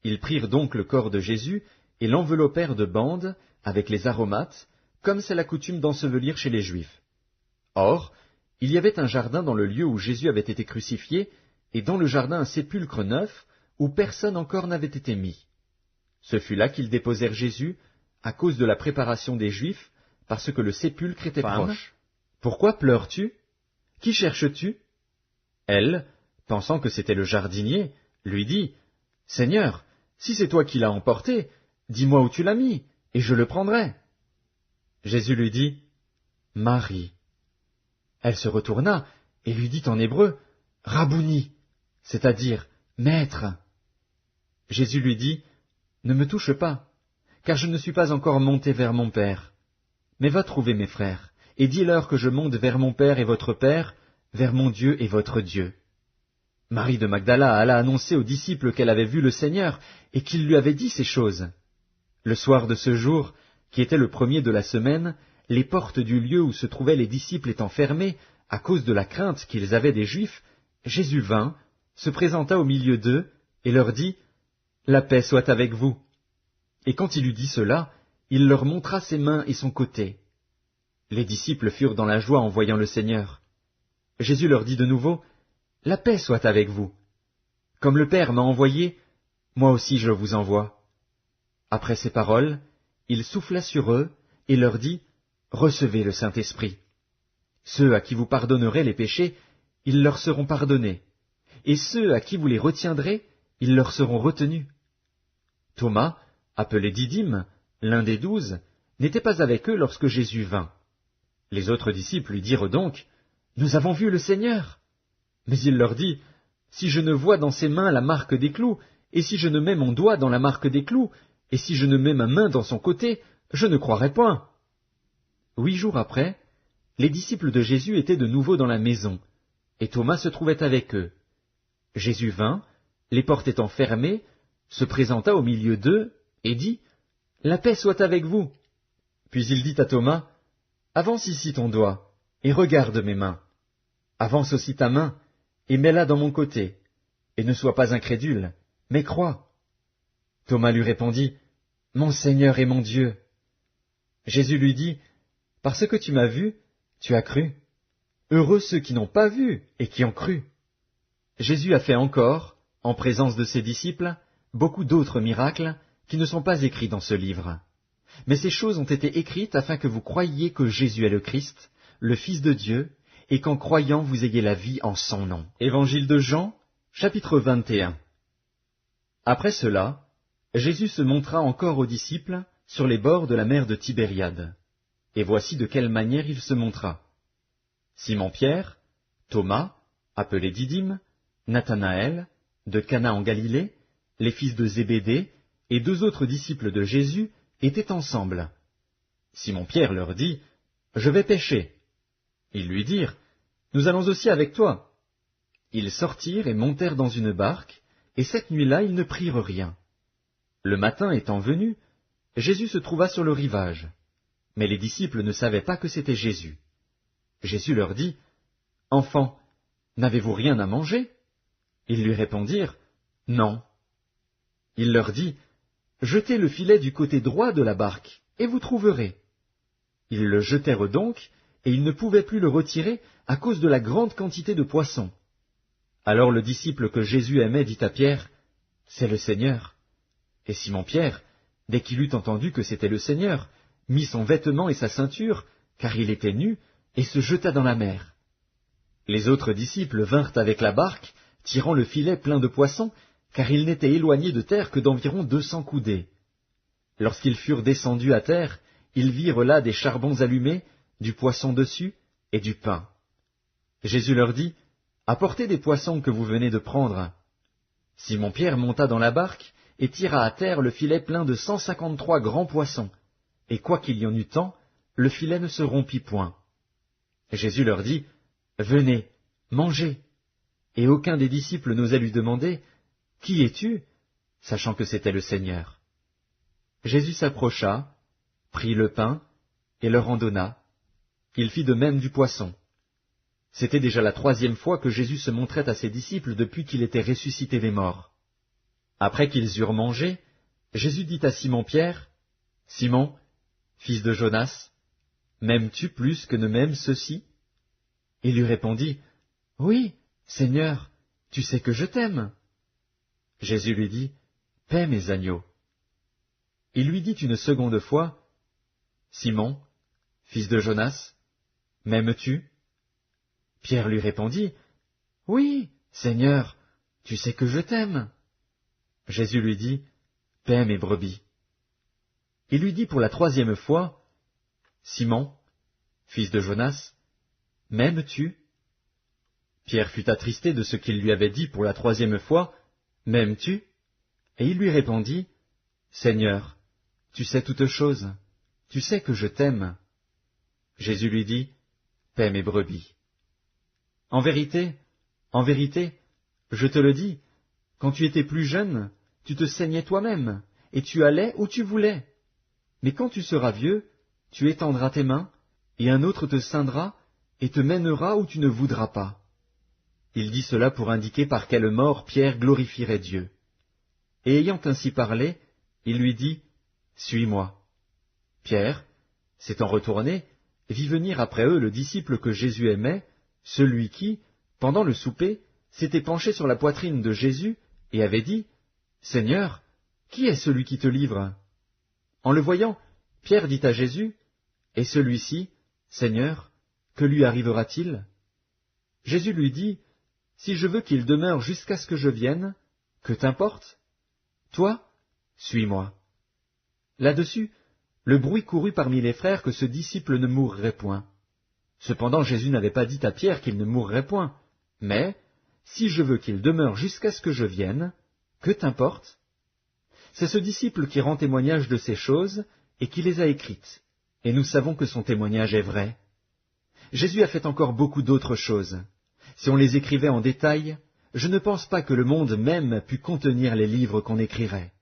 Ils prirent donc le corps de Jésus et l'enveloppèrent de bandes avec les aromates, comme c'est la coutume d'ensevelir chez les Juifs. Or, il y avait un jardin dans le lieu où Jésus avait été crucifié, et dans le jardin un sépulcre neuf, où personne encore n'avait été mis. Ce fut là qu'ils déposèrent Jésus, à cause de la préparation des Juifs, parce que le sépulcre était proche. Pourquoi pleures-tu? Qui cherches-tu? Elle, pensant que c'était le jardinier, lui dit, Seigneur, si c'est toi qui l'as emporté, dis-moi où tu l'as mis, et je le prendrai. Jésus lui dit, Marie. Elle se retourna et lui dit en hébreu, Rabouni, c'est-à-dire Maître. Jésus lui dit, Ne me touche pas, car je ne suis pas encore monté vers mon Père. Mais va trouver mes frères, et dis-leur que je monte vers mon Père et votre Père, vers mon Dieu et votre Dieu. Marie de Magdala alla annoncer aux disciples qu'elle avait vu le Seigneur, et qu'il lui avait dit ces choses. Le soir de ce jour, qui était le premier de la semaine, les portes du lieu où se trouvaient les disciples étant fermées, à cause de la crainte qu'ils avaient des Juifs, Jésus vint, se présenta au milieu d'eux, et leur dit, La paix soit avec vous. Et quand il eut dit cela, il leur montra ses mains et son côté. Les disciples furent dans la joie en voyant le Seigneur. Jésus leur dit de nouveau, La paix soit avec vous. Comme le Père m'a envoyé, moi aussi je vous envoie. Après ces paroles, il souffla sur eux et leur dit, Recevez le Saint-Esprit. Ceux à qui vous pardonnerez les péchés, ils leur seront pardonnés, et ceux à qui vous les retiendrez, ils leur seront retenus. Thomas, appelé Didyme, l'un des 12, n'était pas avec eux lorsque Jésus vint. Les autres disciples lui dirent donc, Nous avons vu le Seigneur. Mais il leur dit, Si je ne vois dans ses mains la marque des clous, et si je ne mets mon doigt dans la marque des clous, et si je ne mets ma main dans son côté, je ne croirai point. 8 jours après, les disciples de Jésus étaient de nouveau dans la maison, et Thomas se trouvait avec eux. Jésus vint, les portes étant fermées, se présenta au milieu d'eux, et dit, La paix soit avec vous. Puis il dit à Thomas, Avance ici ton doigt, et regarde mes mains. Avance aussi ta main, et mets-la dans mon côté, et ne sois pas incrédule, mais crois. Thomas lui répondit, Mon Seigneur et mon Dieu. Jésus lui dit, Parce que tu m'as vu, tu as cru. Heureux ceux qui n'ont pas vu et qui ont cru. Jésus a fait encore, en présence de ses disciples, beaucoup d'autres miracles qui ne sont pas écrits dans ce livre. Mais ces choses ont été écrites afin que vous croyiez que Jésus est le Christ, le Fils de Dieu, et qu'en croyant vous ayez la vie en son nom. Évangile de Jean, chapitre 21. Après cela, Jésus se montra encore aux disciples sur les bords de la mer de Tibériade. Et voici de quelle manière il se montra. Simon-Pierre, Thomas, appelé Didyme, Nathanaël, de Cana en Galilée, les fils de Zébédée, et 2 autres disciples de Jésus étaient ensemble. Simon-Pierre leur dit, « Je vais pêcher. » Ils lui dirent, « Nous allons aussi avec toi. » Ils sortirent et montèrent dans une barque, et cette nuit-là ils ne prirent rien. Le matin étant venu, Jésus se trouva sur le rivage. Mais les disciples ne savaient pas que c'était Jésus. Jésus leur dit, « Enfants, n'avez-vous rien à manger ?» Ils lui répondirent, « Non. » Il leur dit, « Jetez le filet du côté droit de la barque, et vous trouverez. » Ils le jetèrent donc, et ils ne pouvaient plus le retirer à cause de la grande quantité de poissons. Alors le disciple que Jésus aimait dit à Pierre, « C'est le Seigneur. » Et Simon-Pierre, dès qu'il eut entendu que c'était le Seigneur, mit son vêtement et sa ceinture, car il était nu, et se jeta dans la mer. Les autres disciples vinrent avec la barque, tirant le filet plein de poissons, car ils n'étaient éloignés de terre que d'environ 200 coudées. Lorsqu'ils furent descendus à terre, ils virent là des charbons allumés, du poisson dessus et du pain. Jésus leur dit, « Apportez des poissons que vous venez de prendre. » Simon-Pierre monta dans la barque et tira à terre le filet plein de 153 grands poissons, et quoiqu'il y en eût tant, le filet ne se rompit point. Jésus leur dit, « Venez, mangez. » et aucun des disciples n'osait lui demander « Qui es-tu ?» sachant que c'était le Seigneur. Jésus s'approcha, prit le pain, et leur en donna. Il fit de même du poisson. C'était déjà la 3e fois que Jésus se montrait à ses disciples depuis qu'il était ressuscité des morts. Après qu'ils eurent mangé, Jésus dit à Simon-Pierre, « Simon, fils de Jonas, m'aimes-tu plus que ne m'aiment ceux-ci » Il lui répondit, « Oui, Seigneur, tu sais que je t'aime. » Jésus lui dit, « Paie mes agneaux. » Il lui dit une seconde fois, « Simon, fils de Jonas, m'aimes-tu » Pierre lui répondit, « Oui, Seigneur, tu sais que je t'aime. » Jésus lui dit, « Paie mes brebis. » Il lui dit pour la 3e fois, « Simon, fils de Jonas, m'aimes-tu » Pierre fut attristé de ce qu'il lui avait dit pour la 3e fois, « M'aimes-tu » Et il lui répondit, « Seigneur, tu sais toutes choses, tu sais que je t'aime. » Jésus lui dit, « Paie mes brebis. » En vérité, je te le dis, quand tu étais plus jeune, tu te saignais toi-même, et tu allais où tu voulais. Mais quand tu seras vieux, tu étendras tes mains, et un autre te ceindra, et te mènera où tu ne voudras pas. Il dit cela pour indiquer par quelle mort Pierre glorifierait Dieu. Et ayant ainsi parlé, il lui dit, « Suis-moi. » Pierre, s'étant retourné, vit venir après eux le disciple que Jésus aimait, celui qui, pendant le souper, s'était penché sur la poitrine de Jésus et avait dit, « Seigneur, qui est celui qui te livre » En le voyant, Pierre dit à Jésus, « Et celui-ci, Seigneur, que lui arrivera-t-il » Jésus lui dit, « Si je veux qu'il demeure jusqu'à ce que je vienne, que t'importe? Toi, suis-moi. » Là-dessus, le bruit courut parmi les frères que ce disciple ne mourrait point. Cependant Jésus n'avait pas dit à Pierre qu'il ne mourrait point, mais « Si je veux qu'il demeure jusqu'à ce que je vienne, que t'importe » C'est ce disciple qui rend témoignage de ces choses et qui les a écrites, et nous savons que son témoignage est vrai. Jésus a fait encore beaucoup d'autres choses. Si on les écrivait en détail, je ne pense pas que le monde même pût contenir les livres qu'on écrirait.